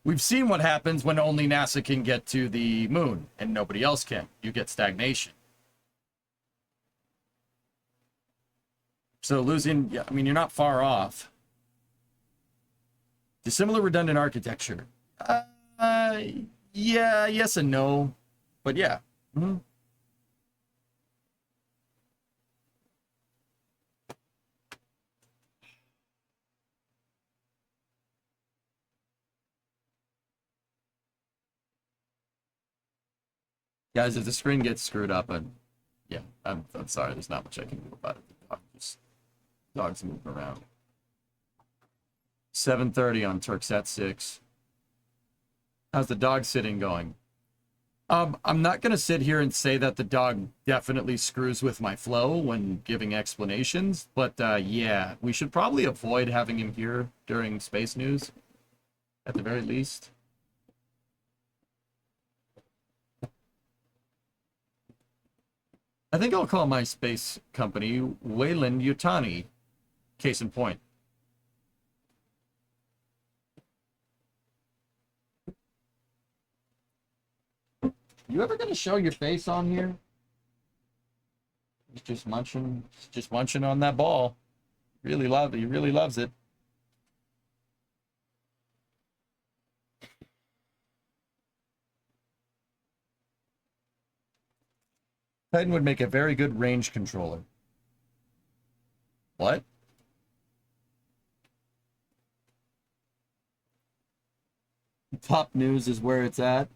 we've seen what happens when only NASA can get to the moon and nobody else can. You get stagnation. So losing, yeah, I mean, you're not far off. Dissimilar redundant architecture. Yeah, yes and no, but yeah. Mm-hmm. Guys, if the screen gets screwed up, and yeah, I'm sorry. There's not much I can do about it. Dog's moving around. 7:30 on Turksat 6. How's the dog sitting going? I'm not going to sit here and say that the dog definitely screws with my flow when giving explanations, but yeah, we should probably avoid having him here during space news, at the very least. I think I'll call my space company Wayland Yutani. Case in point. You ever gonna show your face on here? He's just munching on that ball. He really loves it. Titan would make a very good range controller. What? Top news is where it's at.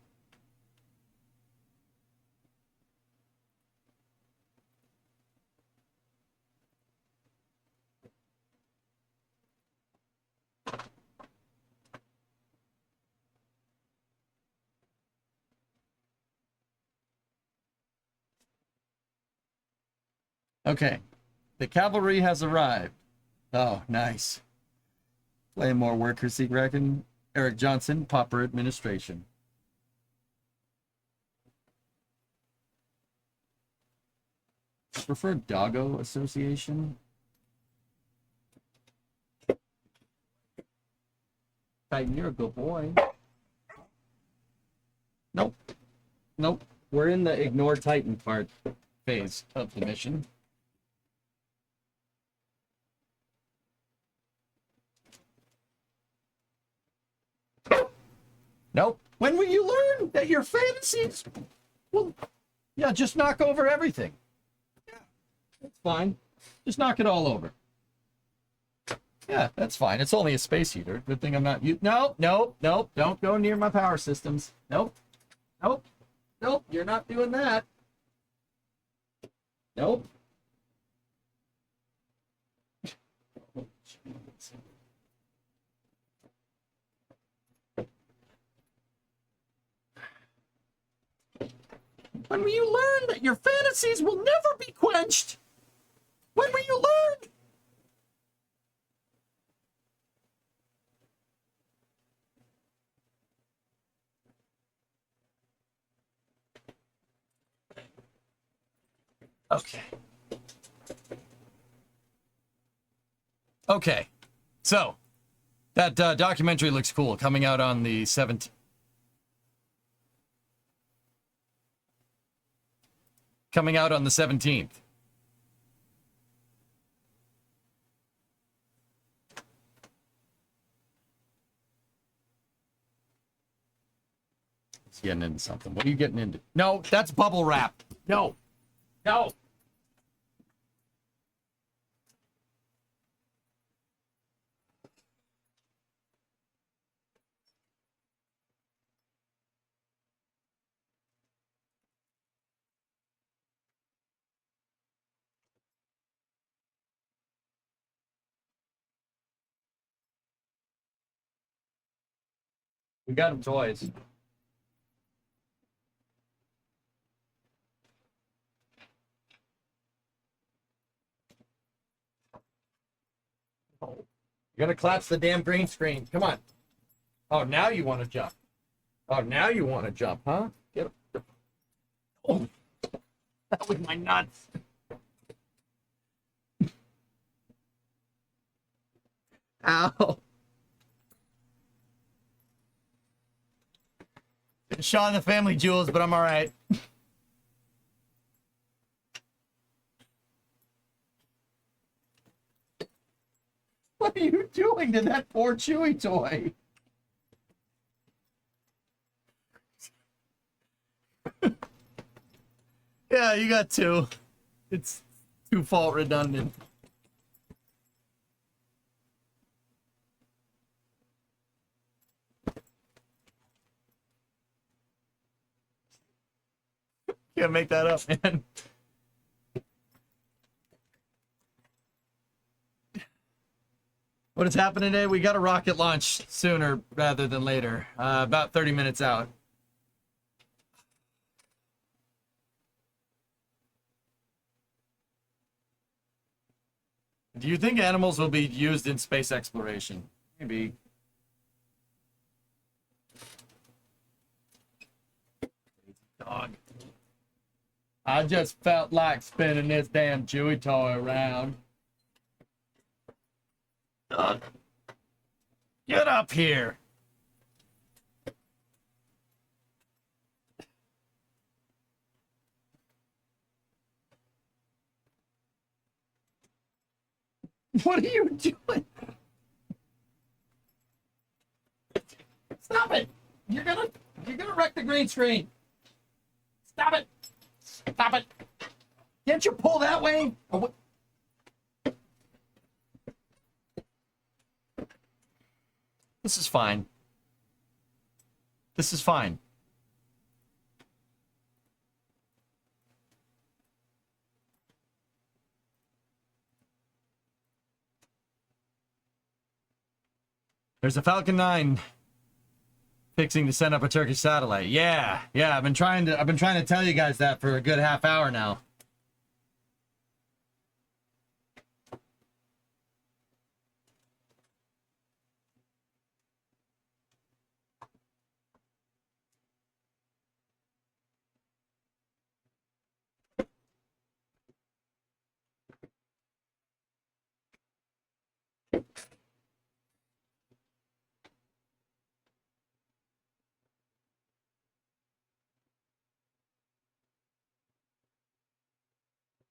Okay, the cavalry has arrived. Oh, nice. Playing more workers, you reckon? Eric Johnson, Popper Administration. Preferred Doggo Association. Titan, you're a good boy. Nope. Nope. We're in the ignore Titan part phase of the mission. Nope. When will you learn that your fantasies will, yeah, just knock over everything? Yeah, that's fine. Just knock it all over. Yeah, that's fine. It's only a space heater. Good thing I'm not. No. Don't go near my power systems. Nope. You're not doing that. Nope. When will you learn that your fantasies will never be quenched? When will you learn? Okay. So, that documentary looks cool. Coming out on the 17th. Coming out on the 17th. It's getting into something. What are you getting into? No, that's bubble wrap. No. We got him toys. You gotta collapse the damn green screen. Come on. Oh, now you want to jump. Oh, now you want to jump, huh? Get up. Oh, that was my nuts. Ow. Shaw and the family jewels, but I'm all right. What are you doing to that poor Chewy toy? Yeah, you got two. It's two fault redundant. Can't make that up, man. What is happening today? We got a rocket launch sooner rather than later. About 30 minutes out. Do you think animals will be used in space exploration? Maybe. Dog. I just felt like spinning this damn Chewy toy around. Dog. Get up here. What are you doing? Stop it! You're gonna wreck the green screen. Stop it! Stop it! Can't you pull that way? Or what? This is fine. This is fine. There's a Falcon 9 fixing to send up a Turkish satellite. Yeah, I've been trying to tell you guys that for a good half hour now.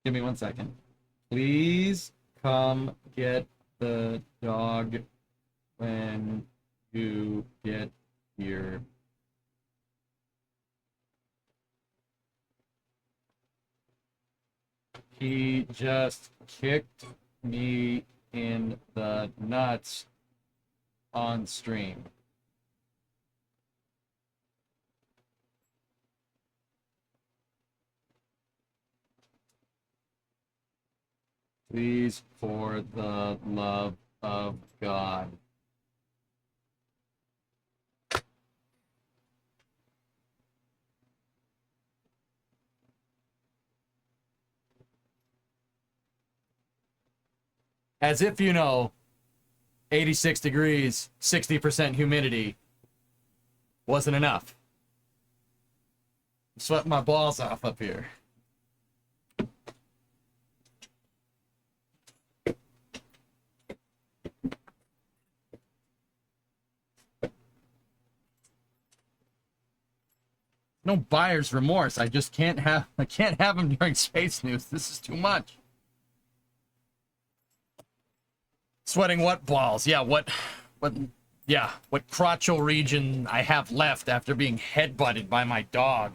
Give me 1 second. Please come get the dog when you get here. He just kicked me in the nuts on stream. Please, for the love of God. As if you know, 86 degrees, 60% humidity wasn't enough. I'm sweating my balls off up here. No buyer's remorse. I just can't have them during space news. This is too much. Sweating what balls? Yeah, what crotchal region I have left after being headbutted by my dog.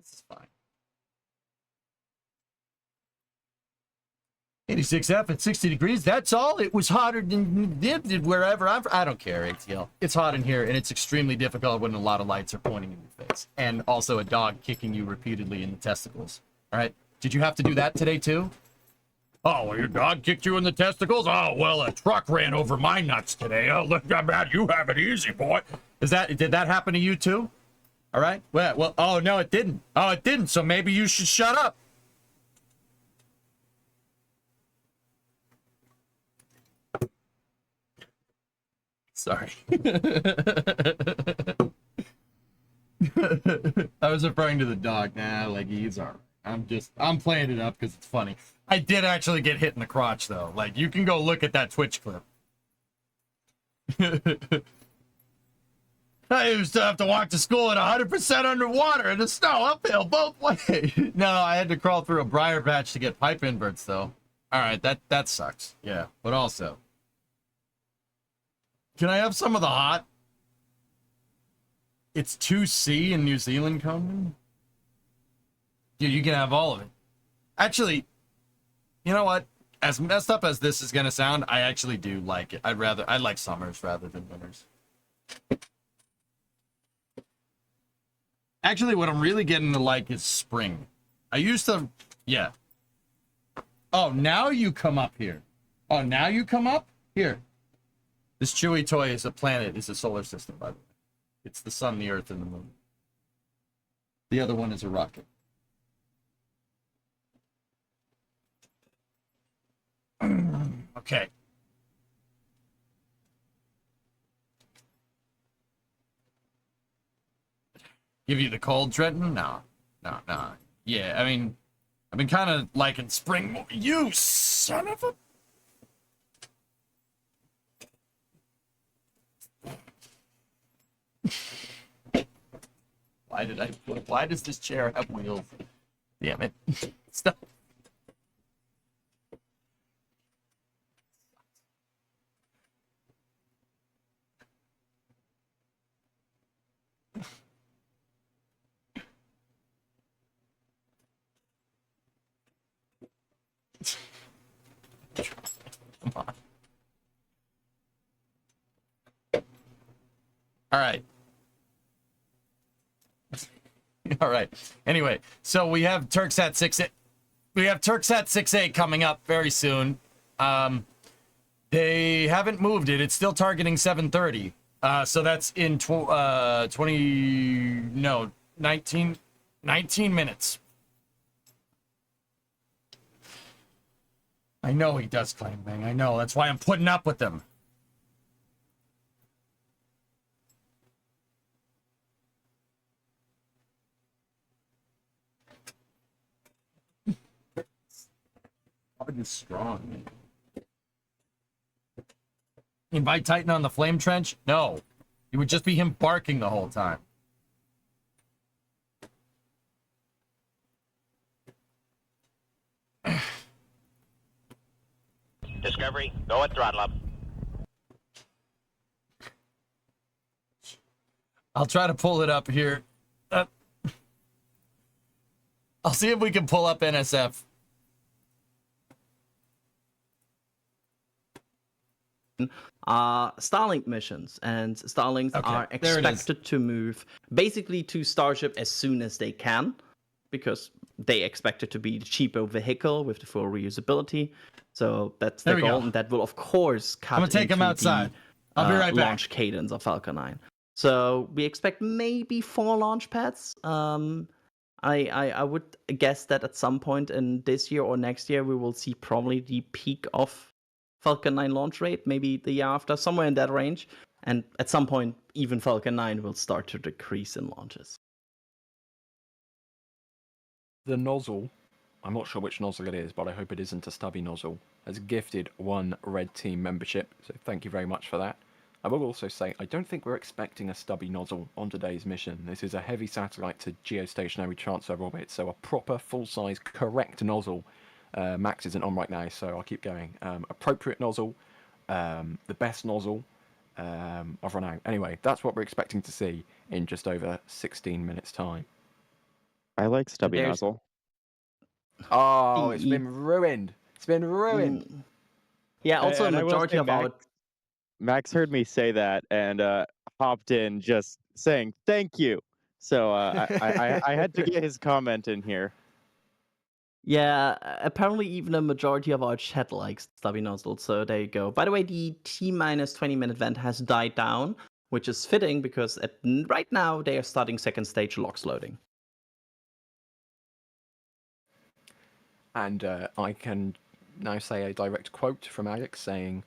This is fine. 86F at 60 degrees. That's all. It was hotter than wherever I don't care, ATL. It's hot in here, and it's extremely difficult when a lot of lights are pointing in your face. And also a dog kicking you repeatedly in the testicles. All right? Did you have to do that today, too? Oh, well, your dog kicked you in the testicles? Oh, well, a truck ran over my nuts today. Oh, look how bad you have it easy, boy. Did that happen to you, too? All right? Well, oh, no, it didn't. Oh, it didn't, so maybe you should shut up. Sorry. I was referring to the dog. Nah, like he's alright. I'm playing it up because it's funny. I did actually get hit in the crotch though. Like you can go look at that Twitch clip. I used to have to walk to school at 100% underwater in the snow, uphill both ways. No, I had to crawl through a briar patch to get pipe inverts though. All right, that sucks. Yeah, but also, can I have some of the hot? It's 2C in New Zealand, Conan. Dude, you can have all of it. Actually, you know what? As messed up as this is gonna sound, I actually do like it. I like summers rather than winters. Actually, what I'm really getting to like is spring. I used to, yeah. Oh, now you come up here. Oh, now you come up here. This Chewy toy is a planet. It's a solar system, by the way. It's the sun, the earth, and the moon. The other one is a rocket. Okay. Give you the cold, Trenton? No. Yeah, I mean, I've been kind of liking spring more. You son of a... Why does this chair have wheels? Damn it. Stop. Come on. All right. All right. Anyway, so we have Turksat 6. We have Turksat 6A coming up very soon. They haven't moved it. It's still targeting 7:30. So that's in 19 minutes. I know he does claim bang. I know. That's why I'm putting up with him. Hard is strong, man. Invite Titan on the flame trench? No. It would just be him barking the whole time. Discovery, go at throttle up. I'll try to pull it up here. I'll see if we can pull up NSF. Starlink missions, and Starlinks are expected to move basically to Starship as soon as they can, because they expect it to be the cheaper vehicle with the full reusability. So that's the goal, and that will of course cut into take him outside. I'll be right back. Launch cadence of Falcon 9. So we expect maybe 4 launch pads. I would guess that at some point in this year or next year we will see probably the peak of Falcon 9 launch rate, maybe the year after, somewhere in that range. And at some point, even Falcon 9 will start to decrease in launches. The nozzle, I'm not sure which nozzle it is, but I hope it isn't a stubby nozzle, has gifted 1 Red Team membership, so thank you very much for that. I will also say, I don't think we're expecting a stubby nozzle on today's mission. This is a heavy satellite to geostationary transfer orbit, so a proper, full-size, correct nozzle. Max isn't on right now, so I'll keep going. Appropriate nozzle, the best nozzle. I've run out. Anyway, that's what we're expecting to see in just over 16 minutes' time. I like stubby nozzle. Oh, it's been ruined. It's been ruined. Yeah, also a majority of our... Max heard me say that and hopped in just saying thank you. So I had to get his comment in here. Yeah, apparently even a majority of our chat likes stubby nozzle, so there you go. By the way, the T-20-minute vent has died down, which is fitting because right now they are starting second stage LOX loading. And I can now say a direct quote from Alex saying,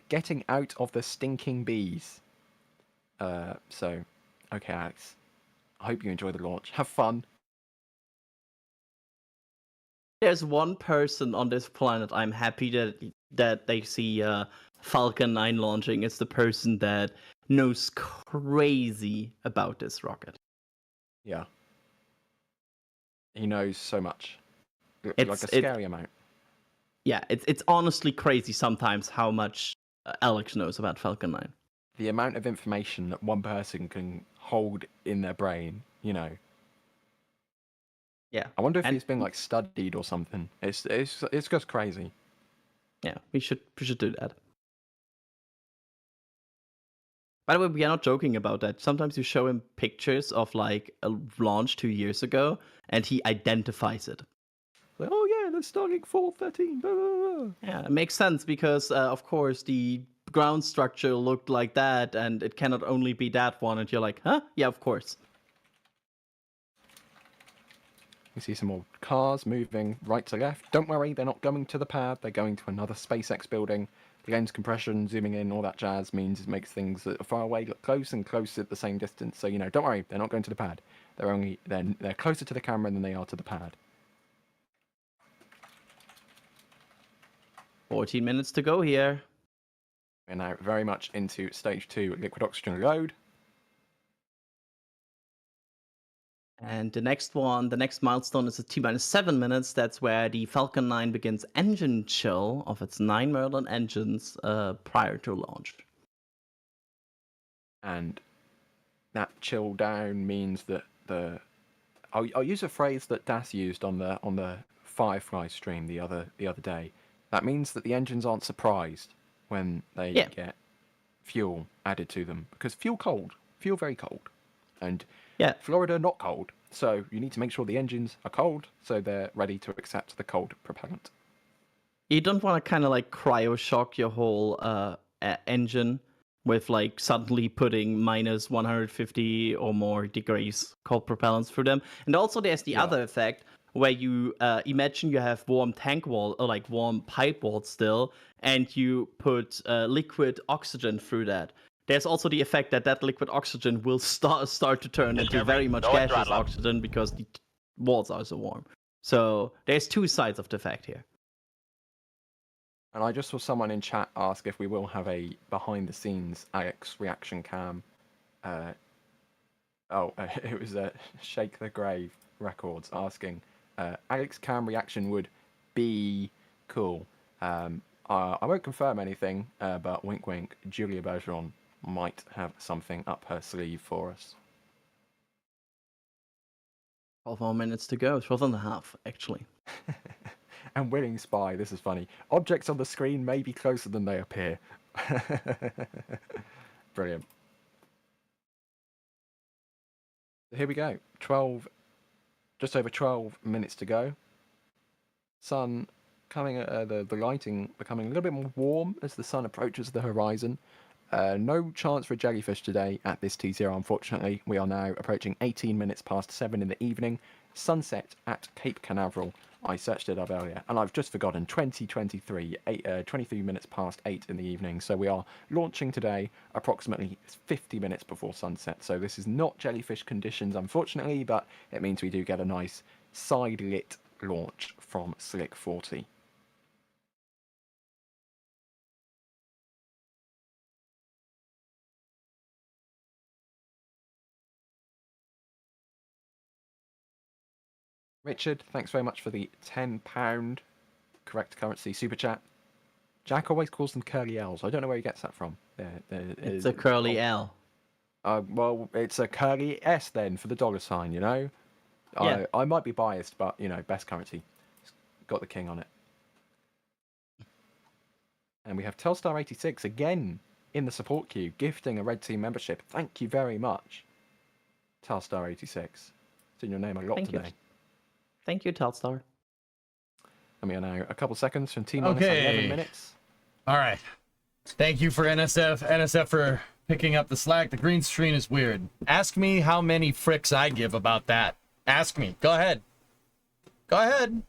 getting out of the stinking bees. So, okay, Alex. I hope you enjoy the launch. Have fun. There's one person on this planet I'm happy that they see Falcon 9 launching. It's the person that knows crazy about this rocket. Yeah. He knows so much. Like a scary amount. Yeah, it's honestly crazy sometimes how much Alex knows about Falcon 9. The amount of information that one person can hold in their brain, you know. Yeah. I wonder if it's been like studied or something. It's just crazy. Yeah, we should do that. By the way, we are not joking about that. Sometimes you show him pictures of like a launch 2 years ago, and he identifies it. Like, oh yeah, the Starlink 413. Blah, blah, blah. Yeah, it makes sense because, of course, the ground structure looked like that, and it cannot only be that one. And you're like, huh? Yeah, of course. You see some more cars moving right to left. Don't worry, they're not going to the pad. They're going to another SpaceX building. The lens compression, zooming in, all that jazz means it makes things that are far away look close and close at the same distance. So, you know, don't worry, they're not going to the pad. They're closer to the camera than they are to the pad. 14 minutes to go here. We're now very much into stage 2 liquid oxygen load. And the next milestone is at T-minus 7 minutes. That's where the Falcon 9 begins engine chill of its 9 Merlin engines prior to launch. And that chill down means that I'll use a phrase that Das used on the Firefly stream the other day. That means that the engines aren't surprised when they get fuel added to them, because fuel very cold, and Florida not cold, so you need to make sure the engines are cold so they're ready to accept the cold propellant. You don't want to kind of like cryo shock your whole engine with like suddenly putting minus 150 or more degrees cold propellants through them. And also there's the other effect where you imagine you have warm tank wall or like warm pipe wall still, and you put liquid oxygen through that. There's also the effect that liquid oxygen will start to turn into very much gaseous oxygen because the walls are so warm. So there's two sides of the effect here. And I just saw someone in chat ask if we will have a behind-the-scenes Alex reaction cam. It was Shake the Grave Records asking, Alex cam reaction would be cool. I won't confirm anything, but wink wink, Julia Bergeron might have something up her sleeve for us. 12 more minutes to go, 12 and a half, actually. And Willing Spy, this is funny. Objects on the screen may be closer than they appear. Brilliant. Here we go. Just over 12 minutes to go. Sun coming, the lighting becoming a little bit more warm as the sun approaches the horizon. No chance for a jellyfish today at this T0, unfortunately. We are now approaching 18 minutes past 7 in the evening. Sunset at Cape Canaveral. I searched it up earlier, and I've just forgotten, 2023, 23 minutes past 8 in the evening. So we are launching today approximately 50 minutes before sunset. So this is not jellyfish conditions, unfortunately, but it means we do get a nice side-lit launch from Slick 40. Richard, thanks very much for the £10 correct currency super chat. Jack always calls them curly L's. I don't know where he gets that from. It's a curly L. Well, it's a curly S then for the $sign, you know? Yeah. I might be biased, but, you know, best currency. It's got the king on it. And we have Telstar86 again in the support queue, gifting a Red Team membership. Thank you very much, Telstar86. It's in your name a lot today. Thank you, Telstar. And we are now a couple seconds from T-minus 11 minutes. All right. Thank you for NSF for picking up the slack. The green screen is weird. Ask me how many fricks I give about that. Ask me. Go ahead. Go ahead.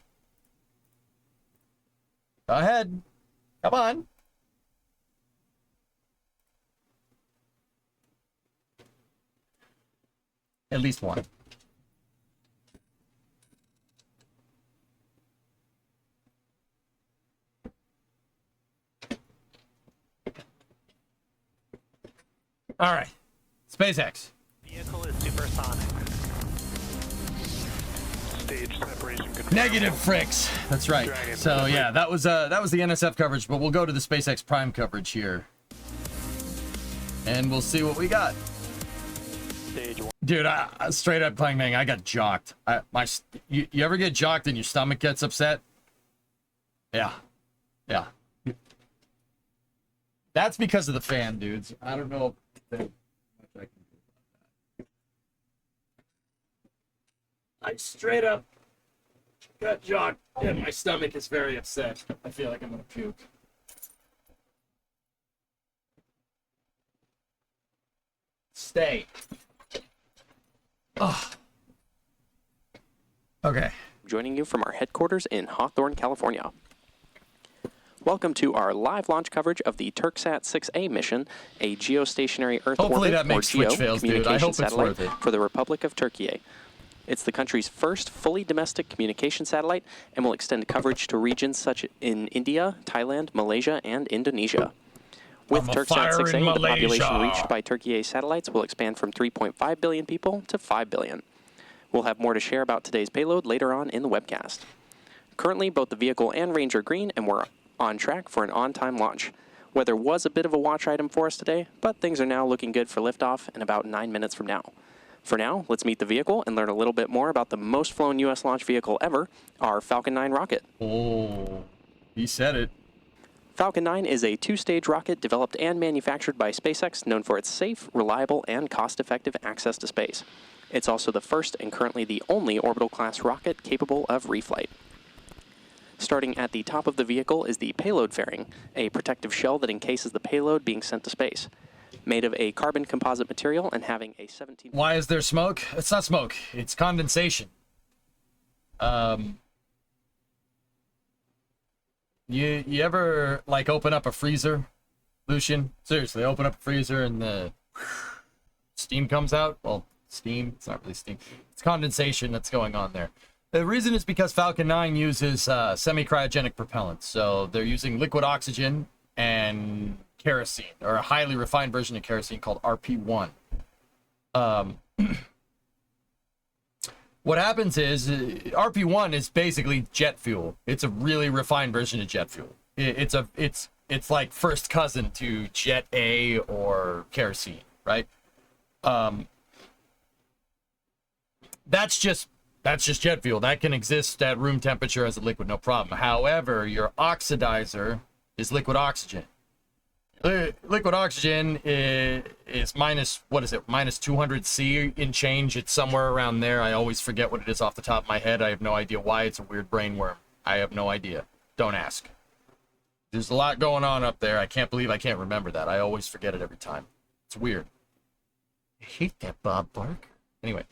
Go ahead. Come on. At least one. All right, SpaceX. Vehicle is supersonic. Stage separation control. Negative fricks. That's right. So yeah, that was the NSF coverage, but we'll go to the SpaceX Prime coverage here, and we'll see what we got. Stage 1. Dude, I straight up Clang Mang, I got jocked. You ever get jocked and your stomach gets upset? Yeah. Yeah. That's because of the fan, dudes. I don't know if much I can do about that. I straight up got jocked and my stomach is very upset. I feel like I'm gonna puke. Stay. Ugh. Okay. Joining you from our headquarters in Hawthorne, California. Welcome to our live launch coverage of the TurkSat 6A mission, a geostationary Earth Hopefully orbit that makes or GEO Twitch fails, dude. I communication hope it's satellite worth it. for the Republic of Turkey. It's the country's first fully domestic communication satellite and will extend coverage to regions such in India, Thailand, Malaysia, and Indonesia. With TurkSat 6A, the population reached by Turkey satellites will expand from 3.5 billion people to 5 billion. We'll have more to share about today's payload later on in the webcast. Currently, both the vehicle and range are green, and we're on track for an on-time launch. Weather was a bit of a watch item for us today, but things are now looking good for liftoff in about 9 minutes from now. For now, let's meet the vehicle and learn a little bit more about the most flown U.S. launch vehicle ever, our Falcon 9 rocket. Oh, he said it. Falcon 9 is a two-stage rocket developed and manufactured by SpaceX, known for its safe, reliable, and cost-effective access to space. It's also the first and currently the only orbital-class rocket capable of reflight. Starting at the top of the vehicle is the payload fairing, a protective shell that encases the payload being sent to space. Made of a carbon composite material and having a 17... Why is there smoke? It's not smoke. It's condensation. You ever, like, open up a freezer, Lucian? Seriously, open up a freezer and the steam comes out? Well, steam, it's not really steam. It's condensation that's going on there. The reason is because Falcon 9 uses semi-cryogenic propellant. So they're using liquid oxygen and kerosene, or a highly refined version of kerosene called RP1. What happens is RP1 is basically jet fuel. It's a really refined version of jet fuel. It's like first cousin to Jet A or kerosene, right? That's just jet fuel. That can exist at room temperature as a liquid, no problem. However, your oxidizer is liquid oxygen. Liquid oxygen is minus, what is it, minus 200 C in change. It's somewhere around there. I always forget what it is off the top of my head. I have no idea why. It's a weird brain worm. I have no idea. Don't ask. There's a lot going on up there. I can't believe I can't remember that. I always forget it every time. It's weird. I hate that Bob Barker. Anyway,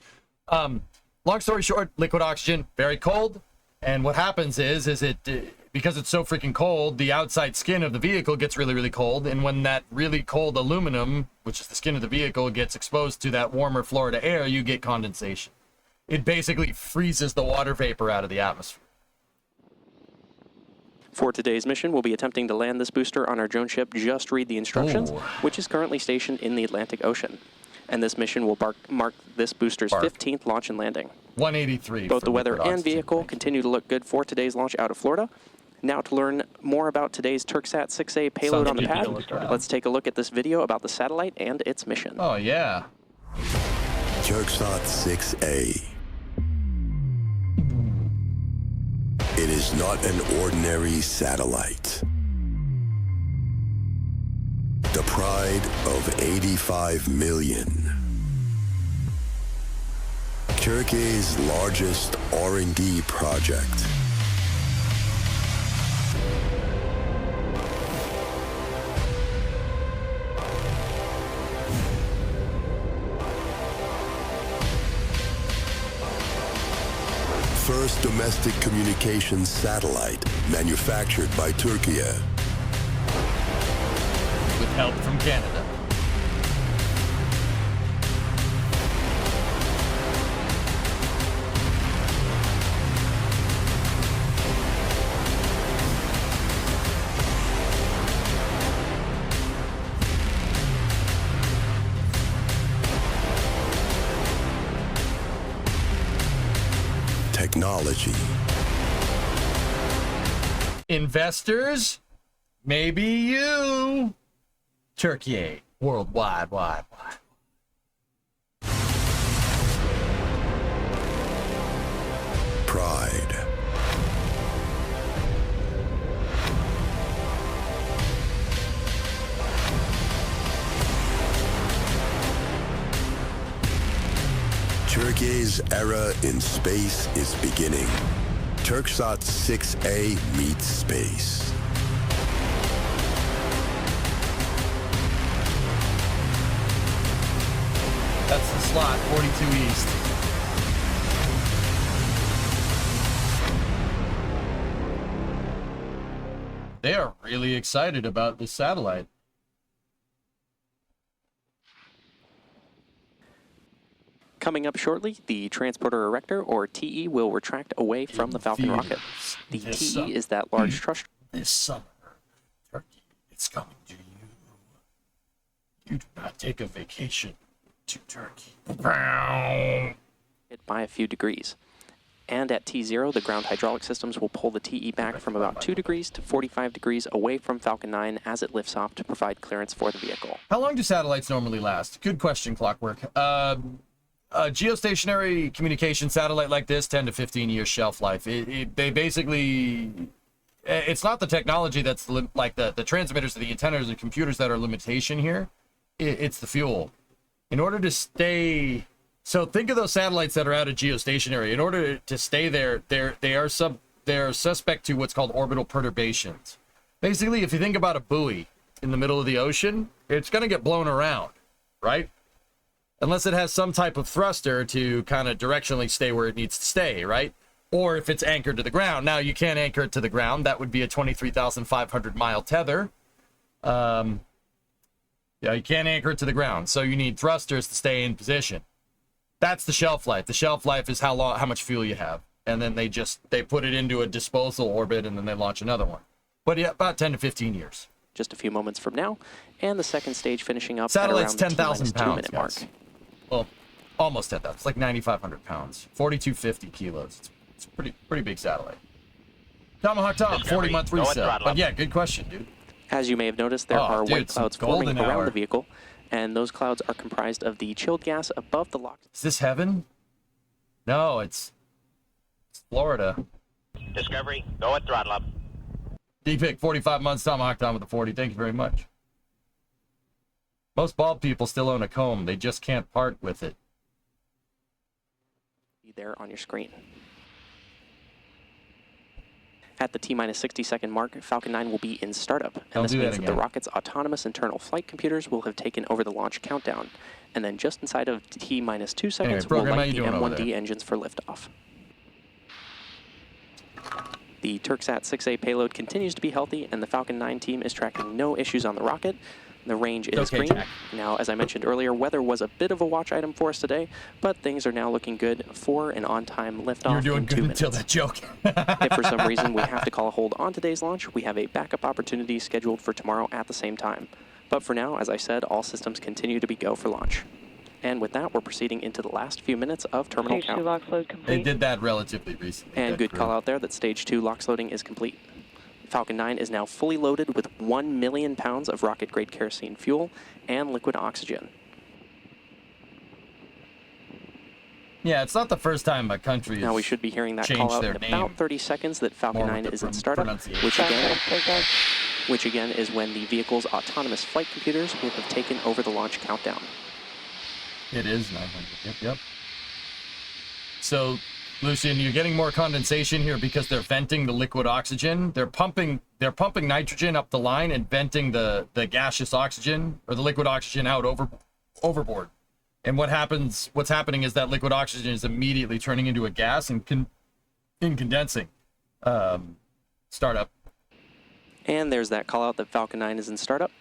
long story short, liquid oxygen, very cold. And what happens is because it's so freaking cold, the outside skin of the vehicle gets really, really cold. And when that really cold aluminum, which is the skin of the vehicle, gets exposed to that warmer Florida air, you get condensation. It basically freezes the water vapor out of the atmosphere. For today's mission, we'll be attempting to land this booster on our drone ship Just Read the Instructions, which is currently stationed in the Atlantic Ocean. And this mission will mark this booster's 15th launch and landing. 183. Both the weather and vehicle continue to look good for today's launch out of Florida. Now to learn more about today's TurkSat 6A payload on the pad, let's take a look at this video about the satellite and its mission. Oh, yeah. TurkSat 6A. It is not an ordinary satellite. The pride of 85 million. Turkey's largest R&D project. First domestic communications satellite manufactured by Turkey. With help from Canada. technology. Investors, maybe you. Turkey worldwide, wide. Pride. Turkey's era in space is beginning. Turksat 6A meets space. That's the slot, 42 East. They are really excited about this satellite. Coming up shortly, the Transporter Erector, or TE, will retract away from the Falcon rocket. The TE is that large thrust. This summer, Turkey, it's coming to you. You do not take a vacation to Turkey. It by a few degrees. And at T0, the ground hydraulic systems will pull the TE back from about 2 degrees to 45 degrees away from Falcon 9 as it lifts off to provide clearance for the vehicle. How long do satellites normally last? Good question, Clockwork. A geostationary communication satellite like this, 10 to 15 years shelf life. They basically, it's not the technology that's like the transmitters, the antennas, and computers that are limitation here. It's the fuel. In order to stay, so think of those satellites that are out of geostationary. In order to stay there, they're suspect to what's called orbital perturbations. Basically, if you think about a buoy in the middle of the ocean, it's going to get blown around, right? Unless it has some type of thruster to kind of directionally stay where it needs to stay, right? Or if it's anchored to the ground. Now, you can't anchor it to the ground. That would be a 23,500 mile tether. Yeah, you can't anchor it to the ground. So you need thrusters to stay in position. That's the shelf life. The shelf life is how much fuel you have. And then they put it into a disposal orbit and then they launch another one. But yeah, about 10 to 15 years. Just a few moments from now, and the second stage finishing up Satellite's at around 10,000 the pounds, 2-minute mark. Well, almost 10,000. It's like 9,500 pounds. 4,250 kilos. It's a pretty big satellite. Tomahawk Tom, 40-month reset. But yeah, good question, dude. As you may have noticed, there are white clouds forming around the vehicle, and those clouds are comprised of the chilled gas above the lock. Is this heaven? No, it's Florida. Discovery, go at throttle up. D-Pick, 45 months, Tomahawk Tom with the 40. Thank you very much. Most bald people still own a comb. They just can't part with it. There on your screen. At the T-minus 60-second mark, Falcon 9 will be in startup, and this means that the rocket's autonomous internal flight computers will have taken over the launch countdown. And then just inside of T-minus 2 seconds, we'll light the M1D engines for liftoff. The Turksat 6A payload continues to be healthy, and the Falcon 9 team is tracking no issues on the rocket. The range is green. Jack. Now, as I mentioned earlier, weather was a bit of a watch item for us today, but things are now looking good for an on-time liftoff. You're doing in 2 good minutes. until that joke. If for some reason we have to call a hold on today's launch, we have a backup opportunity scheduled for tomorrow at the same time. But for now, as I said, all systems continue to be go for launch. And with that, we're proceeding into the last few minutes of terminal count. They did that relatively recently. And good call out there that Stage 2 LOX loading is complete. Falcon 9 is now fully loaded with 1 million pounds of rocket-grade kerosene fuel and liquid oxygen. Yeah, it's not the first time a country has Now we should be hearing that call out in about 30 seconds that Falcon 9 is in startup, which again is when the vehicle's autonomous flight computers will have taken over the launch countdown. It is 900. Yep. So, Lucian, you're getting more condensation here because they're venting the liquid oxygen. They're pumping nitrogen up the line and venting the gaseous oxygen or the liquid oxygen out overboard. And what's happening is that liquid oxygen is immediately turning into a gas and condensing. Startup. And there's that call out that Falcon 9 is in startup.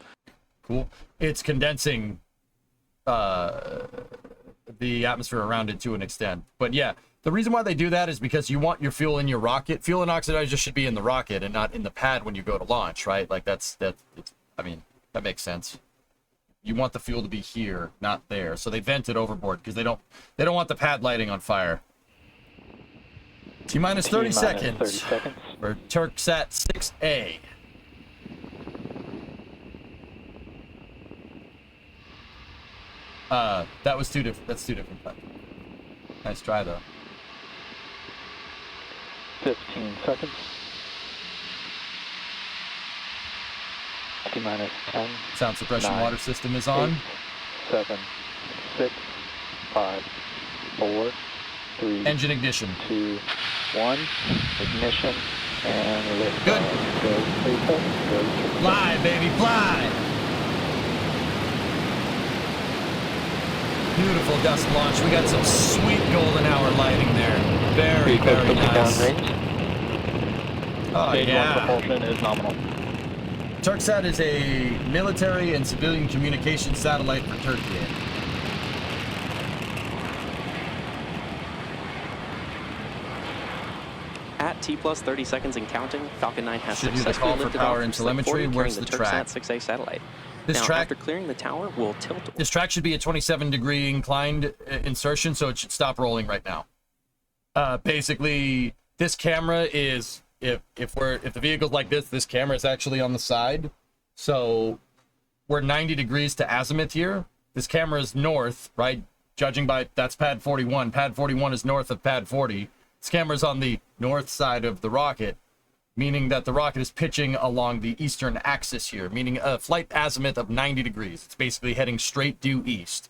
Cool. It's condensing the atmosphere around it to an extent. But yeah, the reason why they do that is because you want your fuel in your rocket. Fuel and oxidizer should be in the rocket and not in the pad when you go to launch, right? Like that makes sense. You want the fuel to be here, not there. So they vent it overboard because they don't want the pad lighting on fire. T-minus 30 T-minus seconds. 30 seconds. For Turksat 6A. That was two different. That's two different things. Nice try though. 15 seconds. T-minus 10. Sound suppression 9, water system is on. 8, 7, 6, 5, 4, 3. Engine ignition. 2, 1. Ignition and lift. Good. Go, go, Fly, baby, fly. Beautiful dust launch. We got some sweet golden hour lighting there. Very, very nice. Oh, Stage 1 yeah. propulsion is nominal. Turksat is a military and civilian communication satellite for Turkey. At T plus 30 seconds and counting, Falcon 9 has Should do the successfully call for lifted power off and from Site 40, telemetry. Where's carrying the track? Turksat 6A satellite. This now, track, after clearing the tower, we'll tilt. this track should be a 27-degree inclined insertion, so it should stop rolling right now. Basically, this camera is if the vehicle's like this camera is actually on the side, so we're 90 degrees to azimuth here. This camera is north, right? Judging by that's pad 41. Pad 41 is north of pad 40. This camera's on the north side of the rocket, meaning that the rocket is pitching along the eastern axis here, meaning a flight azimuth of 90 degrees. It's basically heading straight due east.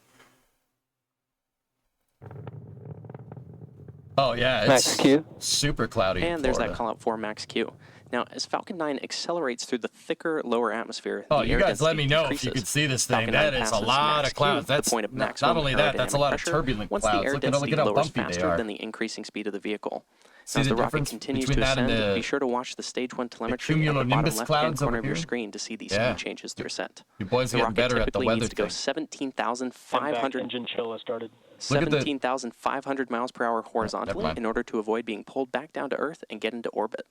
Oh yeah, it's Max Q. super cloudy. And there's that Florida. call out for Max Q. Now, as Falcon 9 accelerates through the thicker lower atmosphere, Oh, the you air guys let density me know decreases. if you could see this thing. Falcon That 9 is a passes lot Max of clouds. Q, That's the point of not maximum only that, that's a aerodynamic lot of pressure turbulent once clouds. the air Look at density how lowers bumpy they faster are. than the increasing speed of the vehicle. See As the the rocket difference continues to between that and ascend, the- be sure to watch the stage 1 telemetry at the bottom cumulonimbus left-hand clouds corner over of your here. screen to see these Yeah. speed changes through ascent. Your boys The getting rocket better at the typically weather needs to go thing. 17,500 engine chill has started. Look at the- 17,500 miles per hour horizontally mind. in order to avoid being pulled back down to Earth and get into orbit.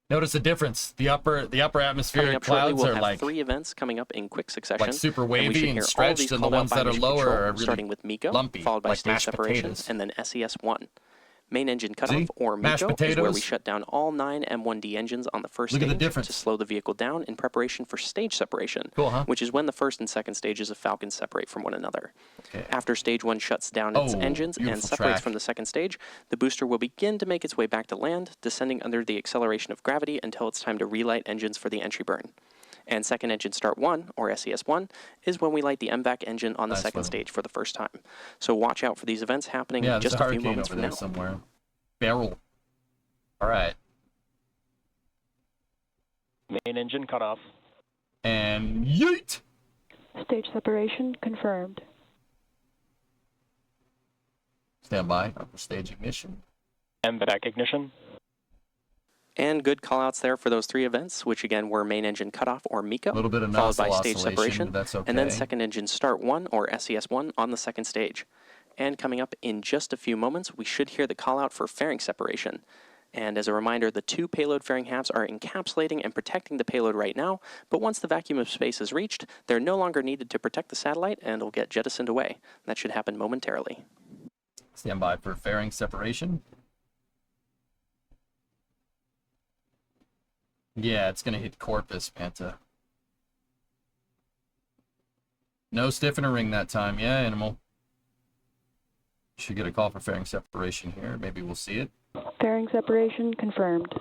Notice the difference. The upper Coming atmospheric up shortly, clouds we'll are have like 3 events coming up in quick succession. like super and we wavy should and hear all of stretched, these and the called out ones by that are Mission lower Control, are really starting with MECO, lumpy, followed by like stage mashed separation, potatoes. and then SES-1. Main engine cutoff, See? or Mashed MECO, is where we potatoes. shut down all 9 M1D engines on the first Look at stage the difference. to slow the vehicle down in preparation for stage separation, Cool, huh? which is when the first and second stages of Falcon separate from one another. Okay. After stage 1 shuts down its Oh, engines and beautiful separates track. from the second stage, the booster will begin to make its way back to land, descending under the acceleration of gravity until it's time to relight engines for the entry burn. And second engine start 1, or SES-1, is when we light the MVAC engine on the Nice second one. stage for the first time. So watch out for these events happening Yeah, there's just a a few hurricane moments over from there now. somewhere. Barrel. All right. Main engine cut off. And yeet. Stage separation confirmed. Stand by. Upper stage ignition. MVAC ignition. And good callouts there for those 3 events, which again were main engine cutoff, or MECO, A little bit of followed by nozzle stage oscillation, separation, but that's okay. and then second engine start 1, or SES-1, on the second stage. And coming up in just a few moments, we should hear the callout for fairing separation. And as a reminder, the 2 payload fairing halves are encapsulating and protecting the payload right now, but once the vacuum of space is reached, they're no longer needed to protect the satellite and will get jettisoned away. That should happen momentarily. Stand by for fairing separation. Yeah, it's gonna hit Corpus, Manta. No stiffener ring that time. Yeah, Animal. Should get a call for fairing separation here. Maybe we'll see it. Fairing separation confirmed.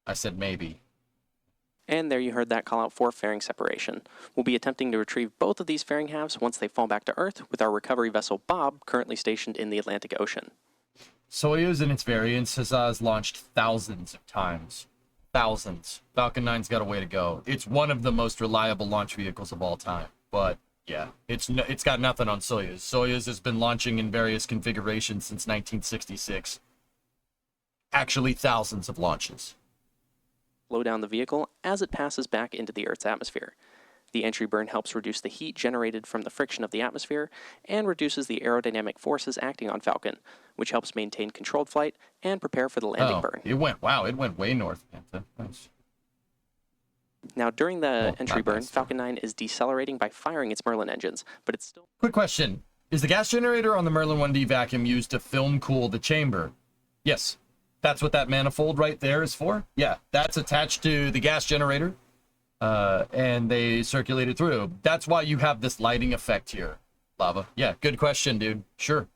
I said maybe. And there you heard that call out for fairing separation. We'll be attempting to retrieve both of these fairing halves once they fall back to Earth with our recovery vessel Bob currently stationed in the Atlantic Ocean. Soyuz and its variants has launched thousands of times. Thousands. Falcon 9's got a way to go. It's one of the most reliable launch vehicles of all time. But yeah, it's got nothing on Soyuz. Soyuz has been launching in various configurations since 1966. Actually, thousands of launches. Slow down the vehicle as it passes back into the Earth's atmosphere. The entry burn helps reduce the heat generated from the friction of the atmosphere and reduces the aerodynamic forces acting on Falcon, which helps maintain controlled flight and prepare for the landing burn. It went way north. Nice. Now, during the entry not burn, nice. Falcon 9 is decelerating by firing its Merlin engines, but it's still... Quick question. Is the gas generator on the Merlin 1D vacuum used to film cool the chamber? Yes. That's what that manifold right there is for? Yeah, that's attached to the gas generator. And they circulate it through. That's why you have this lighting effect here, Lava. Yeah, good question, dude. Sure.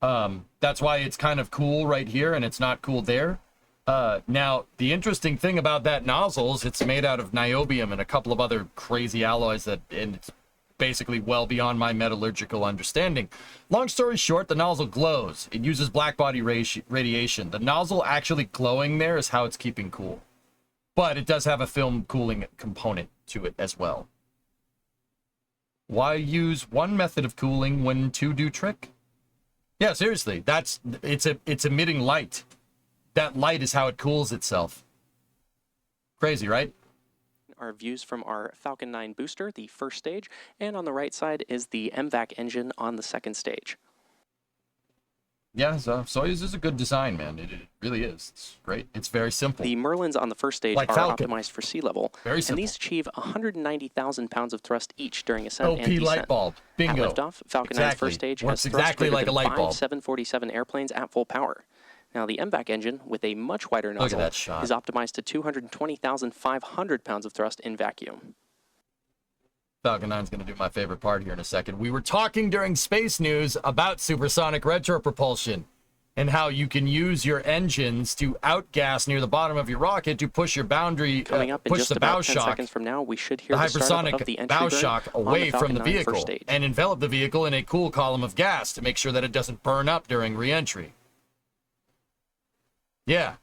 That's why it's kind of cool right here and it's not cool there. Now, the interesting thing about that nozzle is it's made out of niobium and a couple of other crazy alloys and it's basically well beyond my metallurgical understanding. Long story short, the nozzle glows. It uses black body radiation. The nozzle actually glowing there is how it's keeping cool. But it does have a film cooling component to it as well. Why use one method of cooling when two do trick? Yeah, seriously, it's emitting light. That light is how it cools itself. Crazy, right? Our views from our Falcon 9 booster, the first stage, and on the right side is the MVAC engine on the second stage. Yeah, so Soyuz is a good design, man. It really is. It's great. It's very simple. The Merlins on the first stage Like are Falcon. optimized for sea level, Very simple. and these achieve 190,000 pounds of thrust each during ascent OP and descent. light bulb. Bingo. At liftoff, Falcon 9's first stage Works has thrust exactly greater like a than light 5 bulb. 747 airplanes at full power. Now, the MVAC engine, with a much wider Look at nozzle, that shot. is optimized to 220,500 pounds of thrust in vacuum. Falcon 9's going to do my favorite part here in a second. We were talking during Space News about supersonic retropropulsion and how you can use your engines to outgas near the bottom of your rocket to push your boundary, Coming up in push just the bow about 10 shock, seconds from now, we should hear the the startup hypersonic of the entry bow burn shock on away the from Falcon the 9 vehicle first stage. and envelop the vehicle in a cool column of gas to make sure that it doesn't burn up during re-entry. Yeah.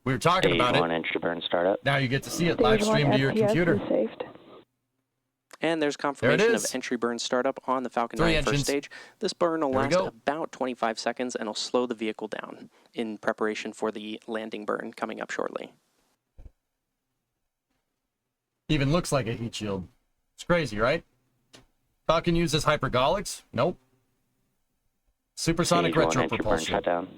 We were talking Stage about 1 it. entry burn startup. Now you get to see it Stage live 1 streamed to your FPS computer. is saved. And there's confirmation of is. entry burn startup on the Falcon 3 9 first engines. stage. This burn will There we last go. about 25 seconds and will slow the vehicle down in preparation for the landing burn coming up shortly. Even looks like a heat shield. It's crazy, right? Falcon uses hypergolics? Nope. Supersonic Stage 1 entry burn retropropulsion. shutdown.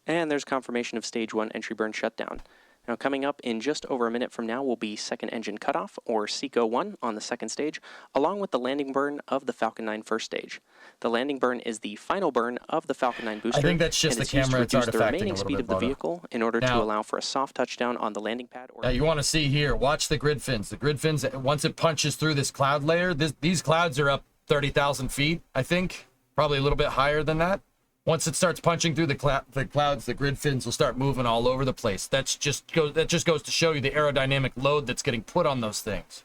And there's confirmation of stage 1 entry burn shutdown. Now, coming up in just over a minute from now will be second engine cutoff, or SECO 1 on the second stage, along with the landing burn of the Falcon 9 first stage. The landing burn is the final burn of the Falcon 9 booster. I think that's just and the it's used camera. to It's reduce the artifacting remaining a little speed bit, of the Loda. vehicle in order to Now- allow for a soft touchdown on the landing pad. Or Yeah, you want to see here. Watch the grid fins. The grid fins, once it punches through this cloud layer, these clouds are up 30,000 feet, I think. Probably a little bit higher than that. Once it starts punching through the clouds, the grid fins will start moving all over the place. That just goes to show you the aerodynamic load that's getting put on those things.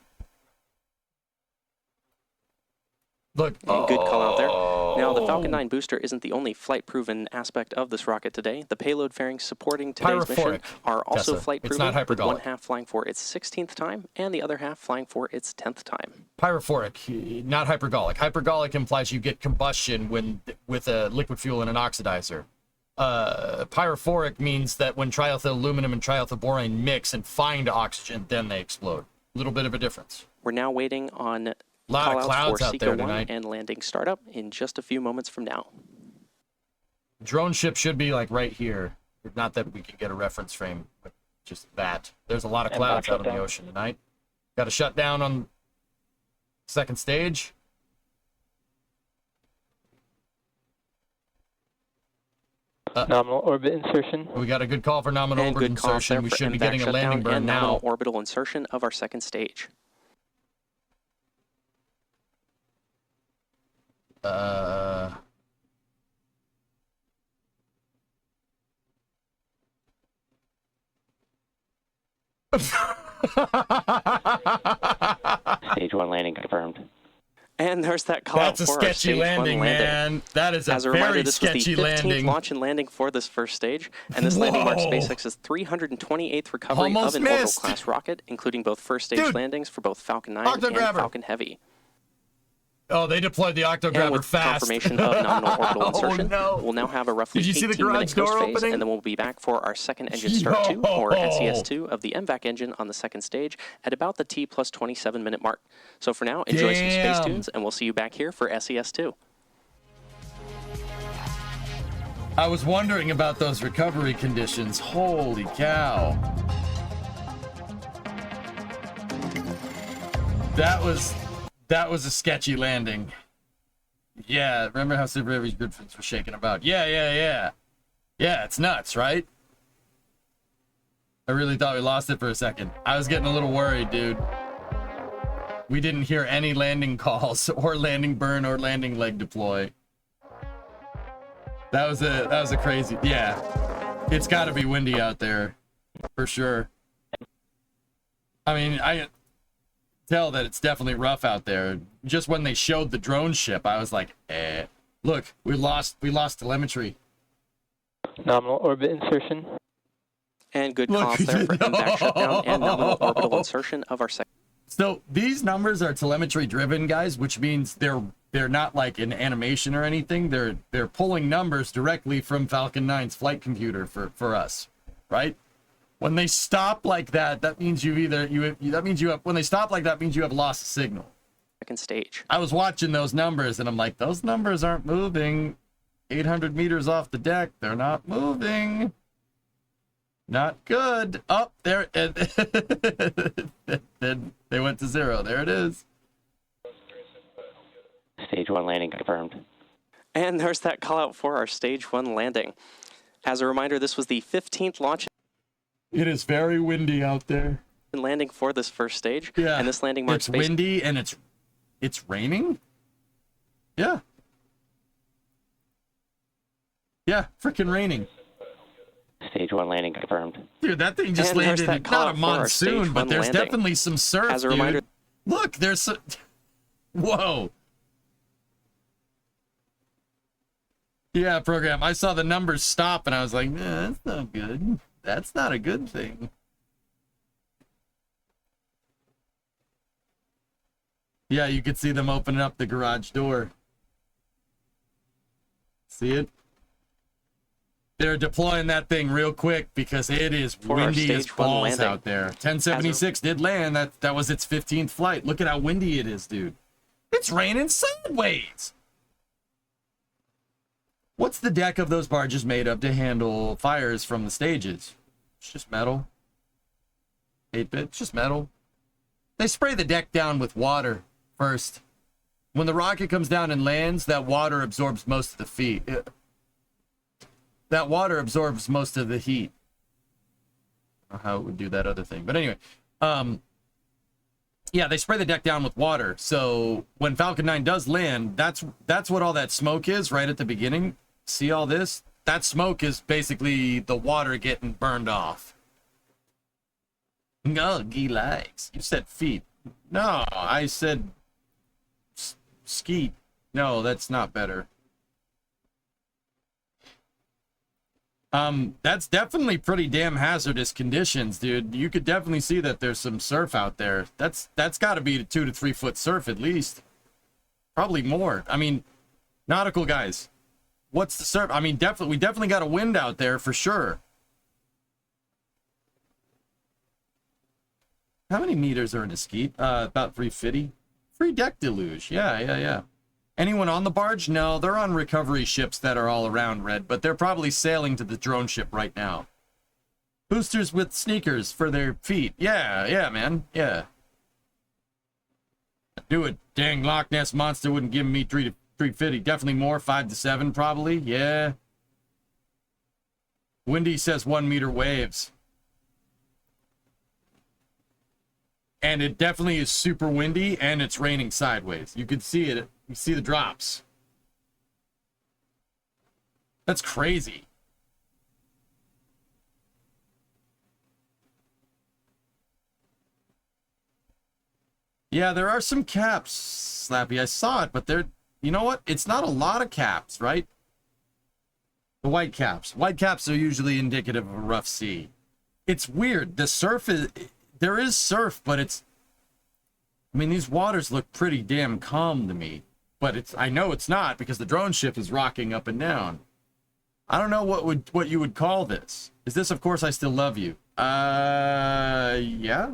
Look, Good call out there. Now, the Falcon 9 booster isn't the only flight-proven aspect of this rocket today. The payload fairings supporting today's mission Pyrophoric, are also Tessa. It's flight-proven, not with one hypergolic. half flying for its 16th time and the other half flying for its 10th time. Pyrophoric, not hypergolic. Hypergolic implies you get combustion with a liquid fuel and an oxidizer. Pyrophoric means that when triethyl aluminum and triethyl borane mix and find oxygen, then they explode. A little bit of a difference. We're now waiting on Lot of callouts clouds for out SECO there 1 tonight. and landing startup in just a few moments from now. Drone ship should be like right here. Not that we can get a reference frame, but just that. There's a lot of And clouds back out on the down. ocean tonight. Got to shut down on second stage. Nominal orbit insertion. We got a good call for nominal And orbit good calls there insertion. We for should be MVAC getting a landing shutdown burn and nominal now. orbital insertion of our second stage. Stage 1 landing confirmed. And there's that call That's a for our sketchy stage 1 landing, man. That is a As a reminder, very this was the sketchy 15th landing. launch and landing for this first stage, and this landing marks Whoa. SpaceX's 328th recovery Almost of an missed. orbital-class rocket, including both first stage Dude. landings for both Falcon 9 and Octograbber. Falcon Heavy. Oh, they deployed the And Octograbber with fast. confirmation of nominal orbital insertion, Oh, no. we'll now have a roughly Did you see the 18-minute garage door coast phase, opening? and then we'll be back for our second engine start 2, or Yo. SES2, of the MVAC engine on the second stage at about the T plus 27-minute mark. So for now, enjoy some space Damn. tunes, and we'll see you back here for SES2. I was wondering about those recovery conditions. Holy cow. That was a sketchy landing. Yeah, remember how Super Heavy's Griffins were shaking about? Yeah. Yeah, it's nuts, right? I really thought we lost it for a second. I was getting a little worried, dude. We didn't hear any landing calls or landing burn or landing leg deploy. That was a crazy, yeah. It's got to be windy out there, for sure. I mean, I tell that it's definitely rough out there. Just when they showed the drone ship, I was like, eh. Look, we lost telemetry. Nominal orbit insertion. And good call there for MVAC shutdown and nominal orbital insertion of our second. So these numbers are telemetry driven, guys, which means they're not like an animation or anything. They're pulling numbers directly from Falcon 9's flight computer for us, right? When they stop like that, that means when they stop like that means you have lost a signal. Second stage. I was watching those numbers and I'm like, those numbers aren't moving. 800 meters off the deck, they're not moving. Not good. Oh, there. Then they went to 0. There it is. Stage 1 landing confirmed. And there's that call out for our Stage 1 landing. As a reminder, this was the 15th launch. It is very windy out there. Landing for this first stage. Yeah. And this landing marks It's windy and it's raining? Yeah. Yeah, freaking raining. Stage 1 landing confirmed. Dude, that thing just landed, not a monsoon, but there's definitely some surf, As a reminder, dude. Look, there's some... Whoa. Yeah, program. I saw the numbers stop and I was like, nah, that's not good. That's not a good thing. Yeah, you could see them opening up the garage door. See it? They're deploying that thing real quick because it is windy as balls out there. 1076 did land. That was its 15th flight. Look at how windy it is, dude. It's raining sideways. What's the deck of those barges made of to handle fires from the stages? It's just metal. 8-bit, it's just metal. They spray the deck down with water first. When the rocket comes down and lands, that water absorbs most of the heat. That water absorbs most of the heat. I don't know how it would do that other thing. But anyway, yeah, they spray the deck down with water. So when Falcon 9 does land, that's what all that smoke is right at the beginning. See all this? That smoke is basically the water getting burned off. No, he likes. You said feet. No, I said skeet. No, that's not better. That's definitely pretty damn hazardous conditions, dude. You could definitely see that there's some surf out there. That's got to be a 2 to 3 foot surf at least. Probably more. I mean, nautical guys, what's the surf? I mean, we definitely got a wind out there for sure. How many meters are in a skeet? About 350. Free deck deluge. Yeah. Anyone on the barge? No, they're on recovery ships that are all around, Red, but they're probably sailing to the drone ship right now. Boosters with sneakers for their feet. Yeah, man. Yeah. Do it. Dang, Loch Ness Monster wouldn't give me 3 to 350. Definitely more. 5 to 7, probably. Yeah. Windy says 1 meter waves. And it definitely is super windy, and it's raining sideways. You can see it. You see the drops. That's crazy. Yeah, there are some caps, Slappy. I saw it, but they're... You know what? It's not a lot of caps, right? The white caps. White caps are usually indicative of a rough sea. It's weird. The surf is... There is surf, but it's... I mean, these waters look pretty damn calm to me. But it's... I know it's not, because the drone ship is rocking up and down. I don't know what you would call this. Is this, Of Course I Still Love You? Yeah.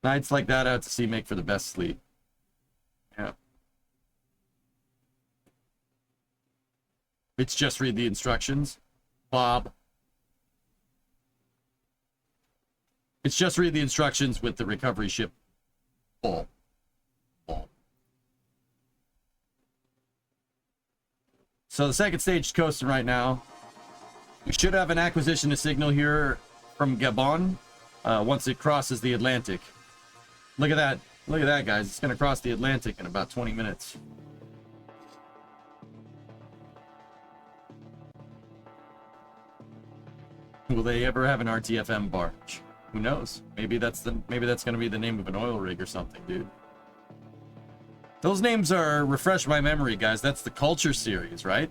Nights like that out to sea make for the best sleep. Yeah. It's just read the instructions. Bob. It's just read the instructions with the recovery ship full. So the second stage is coasting right now. We should have an acquisition of signal here from Gabon once it crosses the Atlantic. Look at that. Look at that, guys. It's going to cross the Atlantic in about 20 minutes. Will they ever have an RTFM barge? Who knows? Maybe that's going to be the name of an oil rig or something, dude. Those names are refresh my memory, guys. That's the Culture series, right?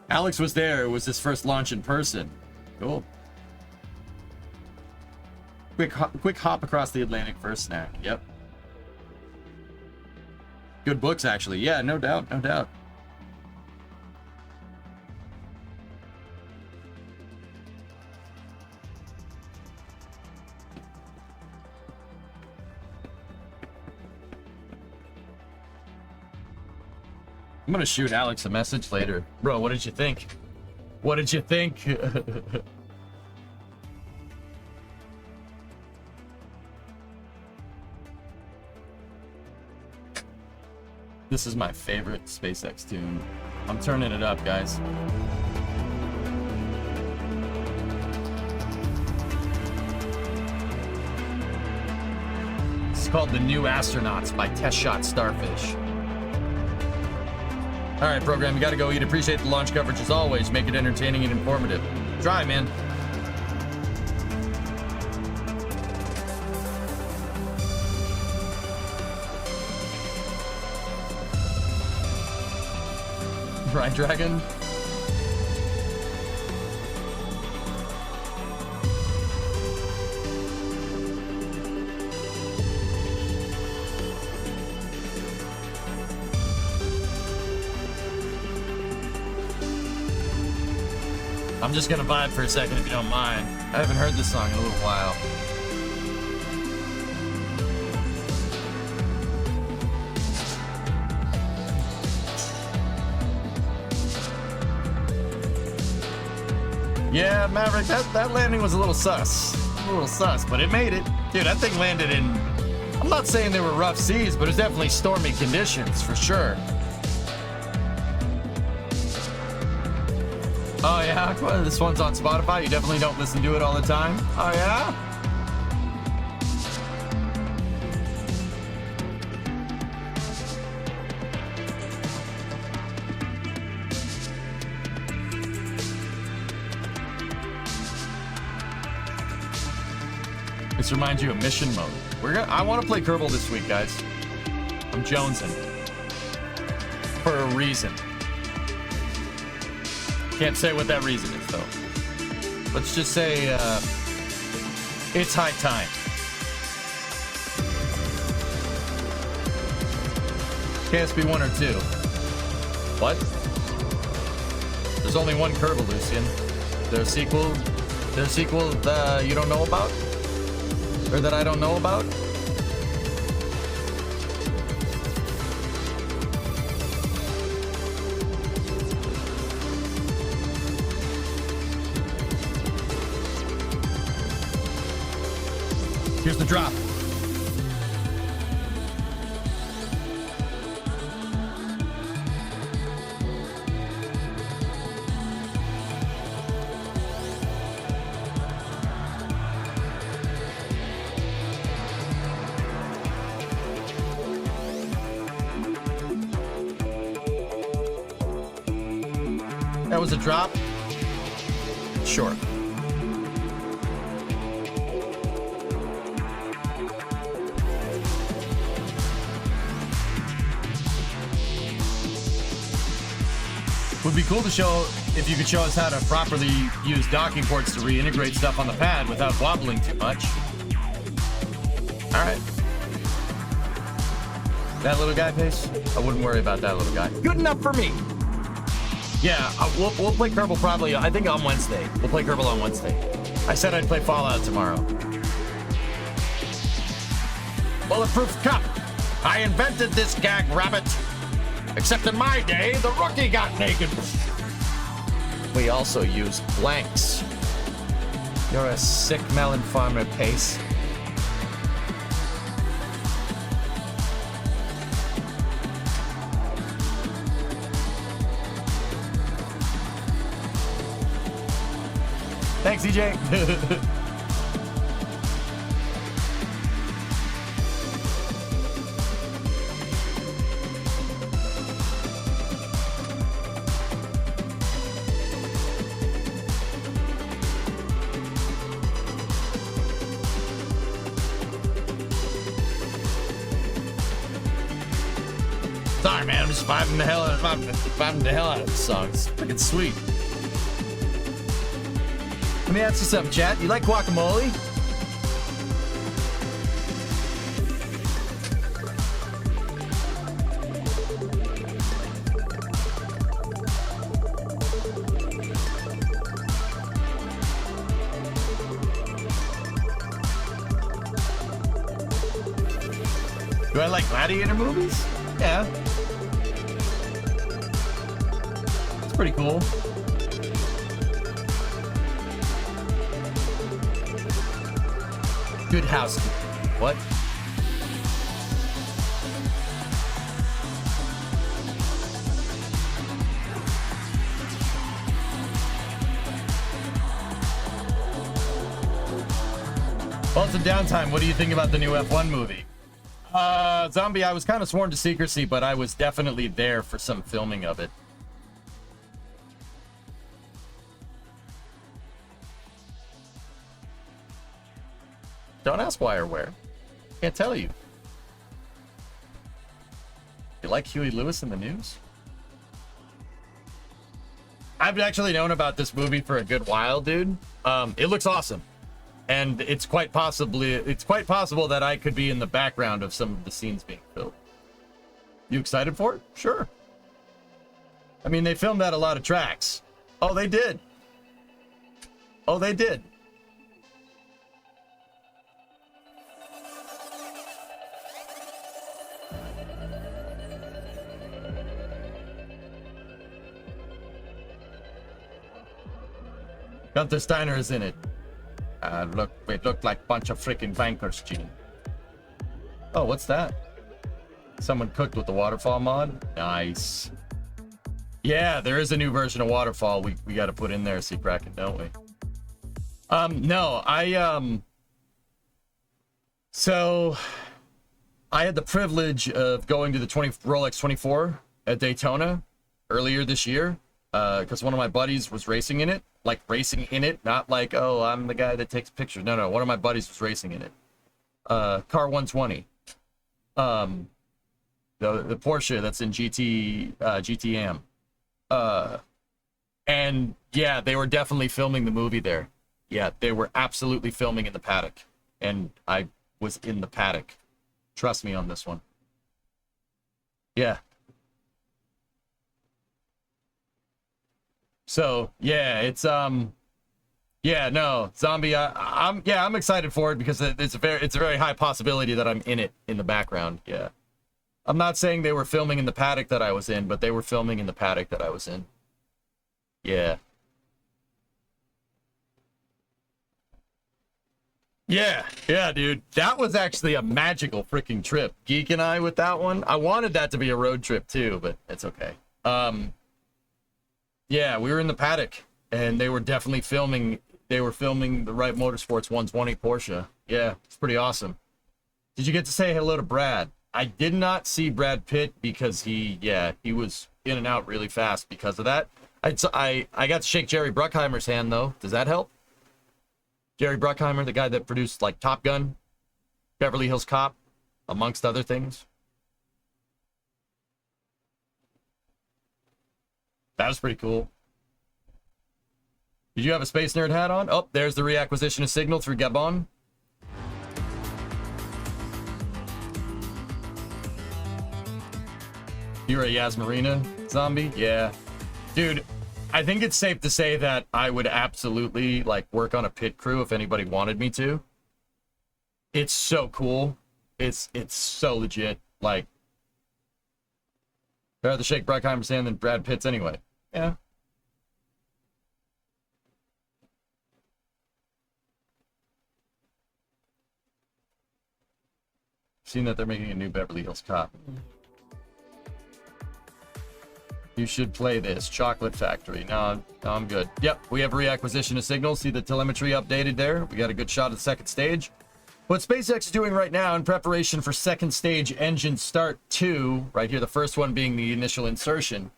Alex was there. It was his first launch in person. Cool. Quick hop across the Atlantic for a snack. Yep. Good books, actually. Yeah, no doubt, no doubt. I'm gonna shoot Alex a message later. Bro, what did you think? What did you think? This is my favorite SpaceX tune. I'm turning it up, guys. It's called The New Astronauts by Test Shot Starfish. All right, program, you gotta go eat. Appreciate the launch coverage as always. Make it entertaining and informative. Try, man. Right, Dragon? I'm just gonna vibe for a second if you don't mind. I haven't heard this song in a little while. Yeah, Maverick, that landing was a little sus. But it made it. Dude, that thing landed in... I'm not saying there were rough seas, but it was definitely stormy conditions, for sure. Oh, yeah? This one's on Spotify? You definitely don't listen to it all the time? Oh, yeah? This reminds you of mission mode. I want to play Kerbal this week, guys. I'm jonesing. For a reason. Can't say what that reason is, though. Let's just say, it's high time. Can't be one or two. What? There's only one Kerbal, Lucian. There's a sequel you don't know about? Or that I don't know about? Here's the drop. That was a drop? Sure. Would be cool to show if you could show us how to properly use docking ports to reintegrate stuff on the pad without wobbling too much. All right. That little guy, Pace? I wouldn't worry about that little guy. Good enough for me. Yeah, we'll play Kerbal probably, I think on Wednesday. We'll play Kerbal on Wednesday. I said I'd play Fallout tomorrow. Bulletproof cup. I invented this gag, rabbit. Except in my day, the rookie got naked. We also used blanks. You're a sick melon farmer, Pace. Thanks, EJ. Sorry, man. I'm just vibing the hell out of this song. It's freaking sweet. Let me ask you something, chat. You like guacamole? Do I like gladiator movies? Yeah. It's pretty cool. Good housekeeping. What? Well, some downtime. What do you think about the new F1 movie? Zombie, I was kind of sworn to secrecy, but I was definitely there for some filming of it. Don't ask why or where. Can't tell you. You like Huey Lewis in the news? I've actually known about this movie for a good while, dude. It looks awesome. And it's quite possible that I could be in the background of some of the scenes being filmed. You excited for it? Sure. I mean, they filmed out a lot of tracks. Oh, they did. Oh, they did. Gunther Steiner is in it. Look, we look like a bunch of freaking bankers, Gene. Oh, what's that? Someone cooked with the waterfall mod? Nice. Yeah, there is a new version of waterfall we got to put in there, see Kraken, don't we? No, so I had the privilege of going to the Rolex 24 at Daytona earlier this year because one of my buddies was racing in it. Like racing in it, not like, oh, I'm the guy that takes pictures. No, one of my buddies was racing in it. Car 120. The Porsche that's in GTM. And yeah, they were definitely filming the movie there. Yeah, they were absolutely filming in the paddock. And I was in the paddock. Trust me on this one. Yeah. So yeah, it's yeah, no, Zombie. I'm excited for it because it's a very high possibility that I'm in it in the background. Yeah, I'm not saying they were filming in the paddock that I was in, but they were filming in the paddock that I was in. Yeah. Yeah, dude. That was actually a magical freaking trip. Geek and I with that one. I wanted that to be a road trip too, but it's okay. Yeah, we were in the paddock, and they were definitely filming. They were filming the Wright Motorsports 120 Porsche. Yeah, it's pretty awesome. Did you get to say hello to Brad? I did not see Brad Pitt because he was in and out really fast because of that. I got to shake Jerry Bruckheimer's hand though. Does that help? Jerry Bruckheimer, the guy that produced like Top Gun, Beverly Hills Cop, amongst other things. That was pretty cool. Did you have a Space Nerd hat on? Oh, there's the reacquisition of signal through Gabon. You're a Yasmarina zombie? Yeah. Dude, I think it's safe to say that I would absolutely like work on a pit crew if anybody wanted me to. It's so cool. It's so legit. Like, I'd rather shake Bruckheimer's hand than Brad Pitt's anyway. Yeah. Seen that they're making a new Beverly Hills Cop. You should play this. Chocolate Factory. No, I'm good. Yep, we have reacquisition of signals. See the telemetry updated there? We got a good shot at the second stage. What SpaceX is doing right now in preparation for second stage engine start 2, right here, the first one being the initial insertion,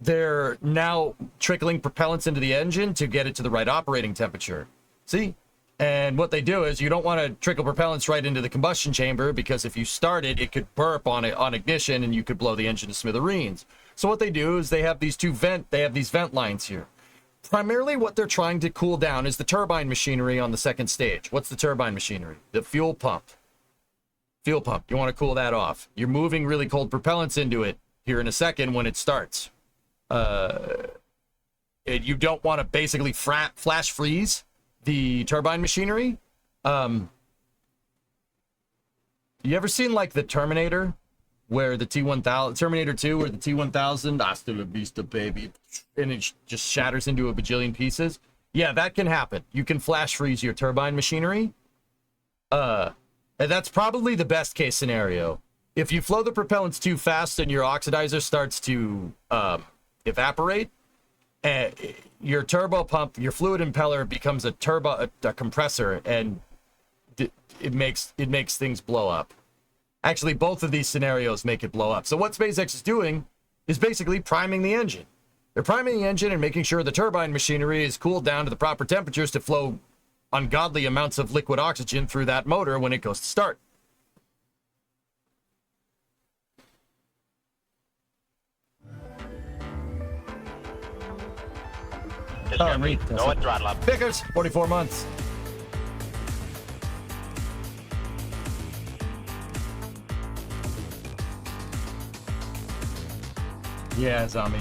they're now trickling propellants into the engine to get it to the right operating temperature. See? And what they do is you don't want to trickle propellants right into the combustion chamber, because if you start it, it could burp on ignition and you could blow the engine to smithereens. So what they do is they have these vent lines here. Primarily what they're trying to cool down is the turbine machinery on the second stage. What's the turbine machinery? The fuel pump. Fuel pump. You want to cool that off. You're moving really cold propellants into it here in a second when it starts. You don't want to basically flash freeze the turbine machinery. You ever seen like the Terminator, where the T-1000, Terminator 2, where the T-1000, hasta la vista, baby, and it just shatters into a bajillion pieces? Yeah, that can happen. You can flash freeze your turbine machinery. And that's probably the best case scenario. If you flow the propellants too fast and your oxidizer starts to evaporate, your turbo pump, your fluid impeller becomes a compressor, and it makes things blow up. Actually, both of these scenarios make it blow up. So what SpaceX is doing is basically priming the engine. They're priming the engine and making sure the turbine machinery is cooled down to the proper temperatures to flow ungodly amounts of liquid oxygen through that motor when it goes to start. Discovery, go at throttle up. Vickers, 44 months. Yeah, Zombie.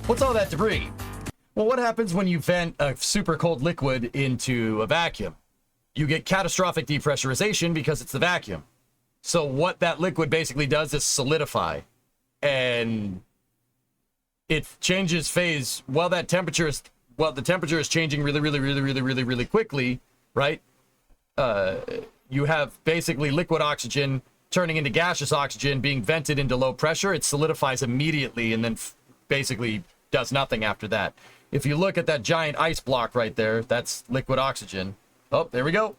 What's all that debris? Well, what happens when you vent a super cold liquid into a vacuum? You get catastrophic depressurization because it's the vacuum. So what that liquid basically does is solidify. And it changes phase while the temperature is changing really quickly, right? You have basically liquid oxygen turning into gaseous oxygen being vented into low pressure. It solidifies immediately and then basically does nothing after that. If you look at that giant ice block right there, that's liquid oxygen. Oh, there we go.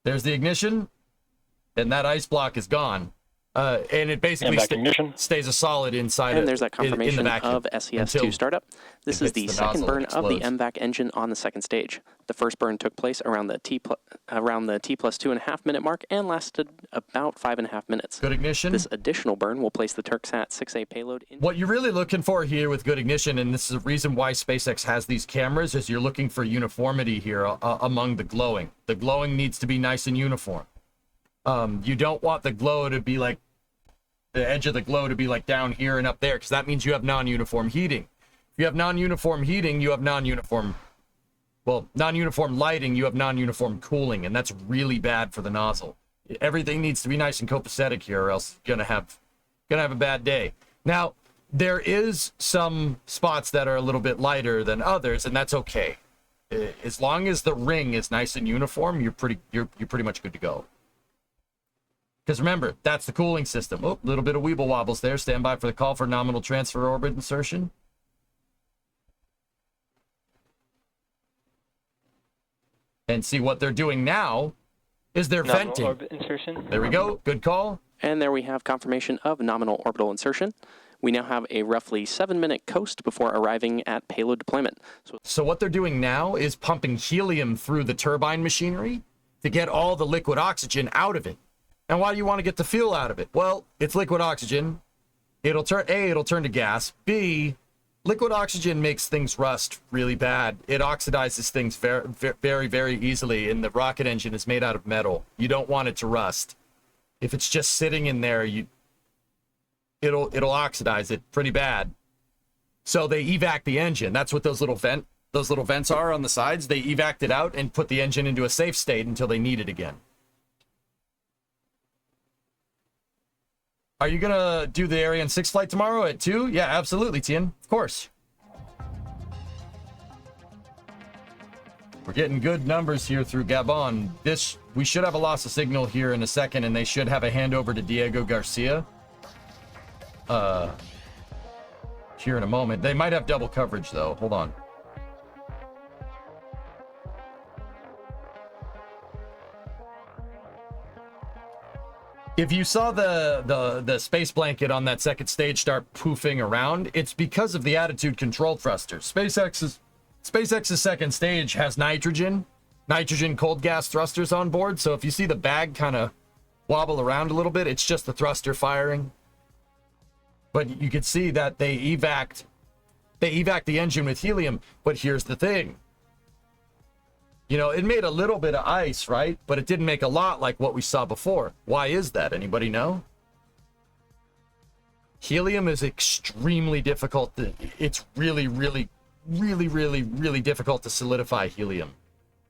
There's the ignition, and that ice block is gone. And it basically stays a solid inside. And there's that confirmation of SES-2 startup. This is the second burn of the MVAC engine on the second stage. The first burn took place around the T plus 2.5 minute mark and lasted about 5.5 minutes. Good ignition. This additional burn will place the TurkSat 6A payload in. What you're really looking for here with good ignition, and this is the reason why SpaceX has these cameras, is you're looking for uniformity here among the glowing. The glowing needs to be nice and uniform. You don't want the glow to be like, the edge of the glow to be like down here and up there, because that means you have non-uniform heating. If you have non-uniform heating, you have non-uniform lighting, you have non-uniform cooling, and that's really bad for the nozzle. Everything needs to be nice and copacetic here, or else you're gonna have a bad day. Now, there is some spots that are a little bit lighter than others, and that's okay. As long as the ring is nice and uniform, you're pretty much good to go. Because remember, that's the cooling system. Oh, a little bit of weeble wobbles there. Stand by for the call for nominal transfer orbit insertion. And see what they're doing now is they're nominal venting. Orbit insertion. There we go. Good call. And there we have confirmation of nominal orbital insertion. We now have a roughly 7-minute coast before arriving at payload deployment. So what they're doing now is pumping helium through the turbine machinery to get all the liquid oxygen out of it. And why do you want to get the fuel out of it? Well, it's liquid oxygen. It'll turn to gas. B, liquid oxygen makes things rust really bad. It oxidizes things very, very easily, and the rocket engine is made out of metal. You don't want it to rust. If it's just sitting in there, it'll oxidize it pretty bad. So they evac the engine. That's what those little vents are on the sides. They evac it out and put the engine into a safe state until they need it again. Are you going to do the Ariane 6 flight tomorrow at 2? Yeah, absolutely, Tien. Of course. We're getting good numbers here through Gabon. We should have a loss of signal here in a second, and they should have a handover to Diego Garcia. Here in a moment. They might have double coverage, though. Hold on. If you saw the space blanket on that second stage start poofing around, it's because of the attitude control thrusters. SpaceX's second stage has nitrogen cold gas thrusters on board. So if you see the bag kind of wobble around a little bit, it's just the thruster firing. But you can see that they evac the engine with helium. But here's the thing. You know, it made a little bit of ice, right? But it didn't make a lot like what we saw before. Why is that? Anybody know? Helium is extremely difficult. It's really difficult to solidify helium.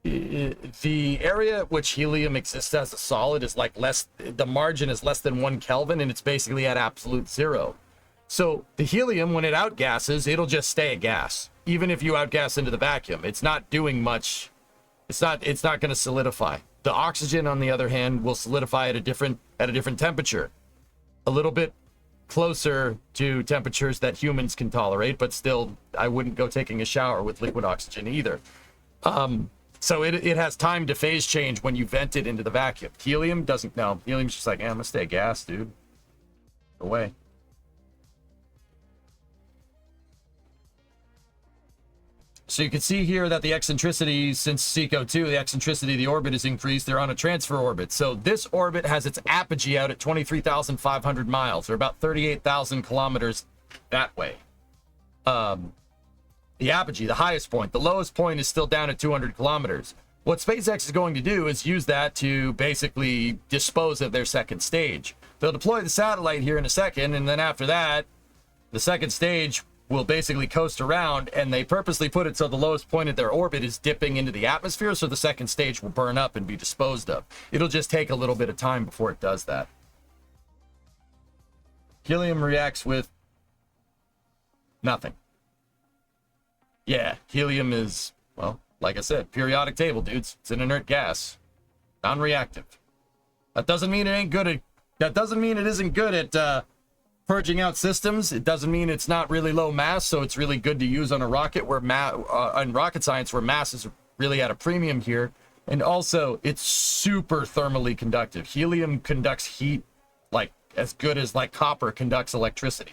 The area at which helium exists as a solid is like the margin is less than 1 Kelvin, and it's basically at absolute zero. So the helium, when it outgasses, it'll just stay a gas. Even if you outgas into the vacuum, it's not doing much. It's not going to solidify. The oxygen, on the other hand, will solidify at a different temperature, a little bit closer to temperatures that humans can tolerate, but still, I wouldn't go taking a shower with liquid oxygen either. So it has time to phase change when you vent it into the vacuum. Helium doesn't. No, helium's just like, I'm gonna stay gas, dude. Go away. So you can see here that the eccentricity, since SECO 2, the eccentricity of the orbit is increased. They're on a transfer orbit. So this orbit has its apogee out at 23,500 miles, or about 38,000 kilometers that way. The apogee, the highest point. The lowest point is still down at 200 kilometers. What SpaceX is going to do is use that to basically dispose of their second stage. They'll deploy the satellite here in a second, and then after that, the second stage will basically coast around, and they purposely put it so the lowest point of their orbit is dipping into the atmosphere, so the second stage will burn up and be disposed of. It'll just take a little bit of time before it does that. Helium reacts with nothing. Yeah, helium is, well, like I said, periodic table, dudes. It's an inert gas, non-reactive. That doesn't mean it ain't good at. That doesn't mean it isn't good at purging out systems. It doesn't mean it's not really low mass, so it's really good to use on a rocket where in rocket science where mass is really at a premium here. And also, it's super thermally conductive. Helium conducts heat like as good as like copper conducts electricity.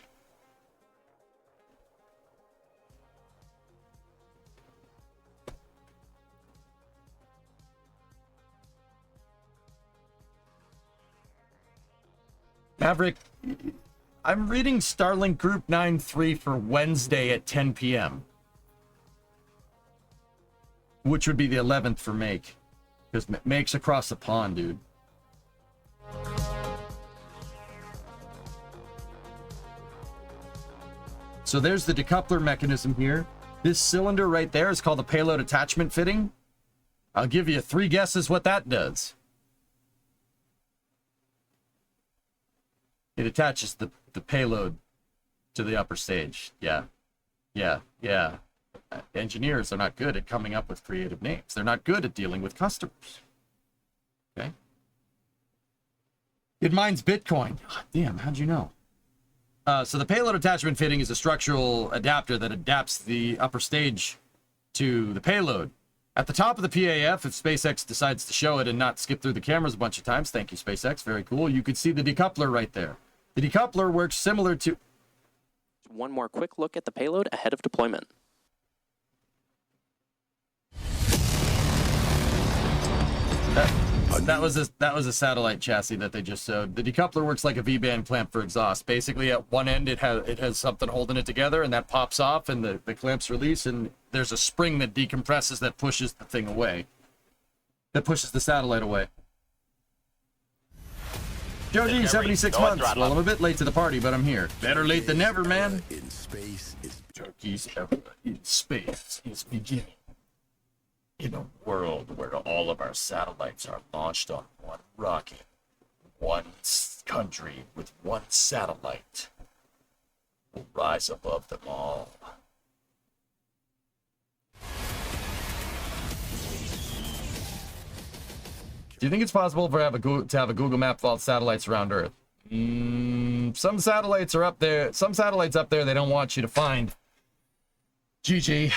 Maverick, I'm reading Starlink Group 9.3 for Wednesday at 10 p.m. Which would be the 11th for Make. Because Make's across the pond, dude. So there's the decoupler mechanism here. This cylinder right there is called the payload attachment fitting. I'll give you 3 guesses what that does. It attaches the payload to the upper stage. Yeah. Engineers are not good at coming up with creative names. They're not good at dealing with customers. Okay. It mines Bitcoin. Oh, damn, how'd you know? So the payload attachment fitting is a structural adapter that adapts the upper stage to the payload. At the top of the PAF, if SpaceX decides to show it and not skip through the cameras a bunch of times, thank you, SpaceX, very cool, you could see the decoupler right there. The decoupler works similar to... One more quick look at the payload ahead of deployment. That was a satellite chassis that they just showed. The decoupler works like a V-band clamp for exhaust. Basically, at one end, it has something holding it together, and that pops off, and the clamps release, and there's a spring that decompresses that pushes the thing away. That pushes the satellite away. Joji, 76 months. Well, I'm a bit late to the party, but I'm here. Better late than never, man. In space is Turkey's ever in space is beginning. In a world where all of our satellites are launched on one rocket, one country with one satellite will rise above them all. Do you think it's possible to have a Google map of all satellites around Earth? Some satellites are up there. Some satellites up there they don't want you to find. GG.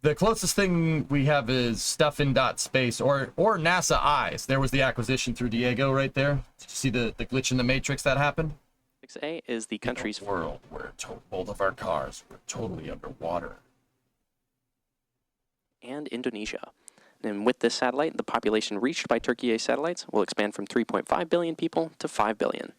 The closest thing we have is stuff in .space or NASA Eyes. There was the acquisition through Diego right there. Did you see the glitch in the matrix that happened? 6A is the country's world where both of our cars were totally underwater. And Indonesia. And with this satellite, the population reached by Turkey A satellites will expand from 3.5 billion people to 5 billion.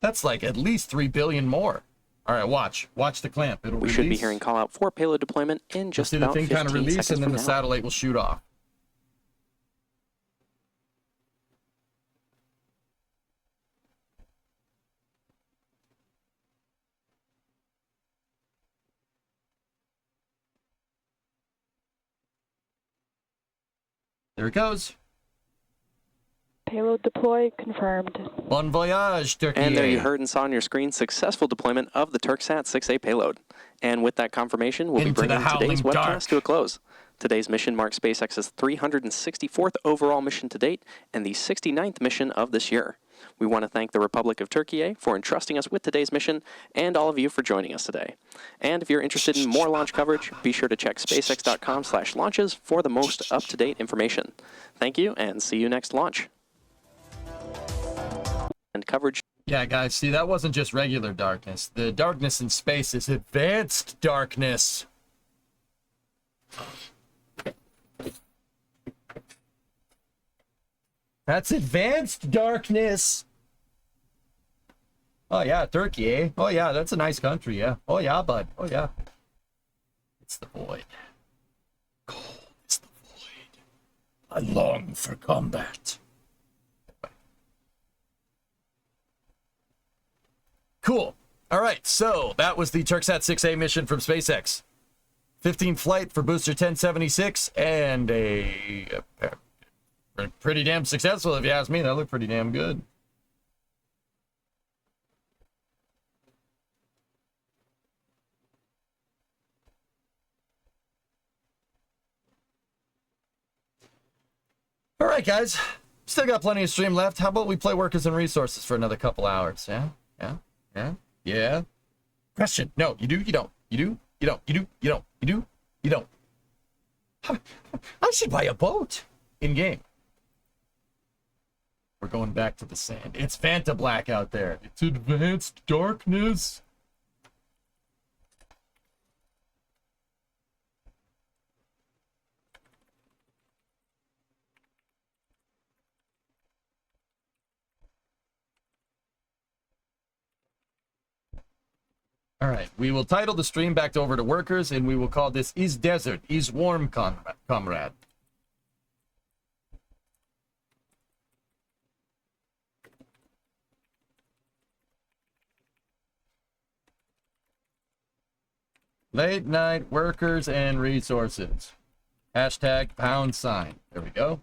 That's like at least 3 billion more. All right, watch the clamp. It'll we release. Should be hearing call out for payload deployment in just about 15 seconds. The thing kind of release, and then the satellite will shoot off. There it goes. Payload deploy confirmed. Bon voyage, Turkey. And there you heard and saw on your screen successful deployment of the TurkSat 6A payload. And with that confirmation, we'll be bringing today's webcast to a close. Today's mission marks SpaceX's 364th overall mission to date and the 69th mission of this year. We want to thank the Republic of Turkey for entrusting us with today's mission and all of you for joining us today. And if you're interested in more launch coverage, be sure to check spacex.com/launches for the most up-to-date information. Thank you and see you next launch. And coverage. Yeah, guys, see, that wasn't just regular darkness. The darkness in space is advanced darkness. That's advanced darkness. Oh, yeah, Turkey, eh? Oh, yeah, that's a nice country, yeah. Oh, yeah, bud. Oh, yeah. It's the void. Cold is the void. I long for combat. Cool. All right, so that was the TurkSat 6A mission from SpaceX. 15th flight for booster 1076 and a pretty damn successful, if you ask me. That looked pretty damn good. All right, guys. Still got plenty of stream left. How about we play Workers and Resources for another couple hours? Yeah. Question. No, you do, you don't. You do, you don't. You do, you don't. You do, you don't. I should buy a boat in-game. We're going back to the sand. It's Fanta Black out there. It's advanced darkness. All right, we will title the stream back over to Workers, and we will call this Is Desert, Is Warm, Comrade. Late night Workers and Resources. Hashtag #. There we go.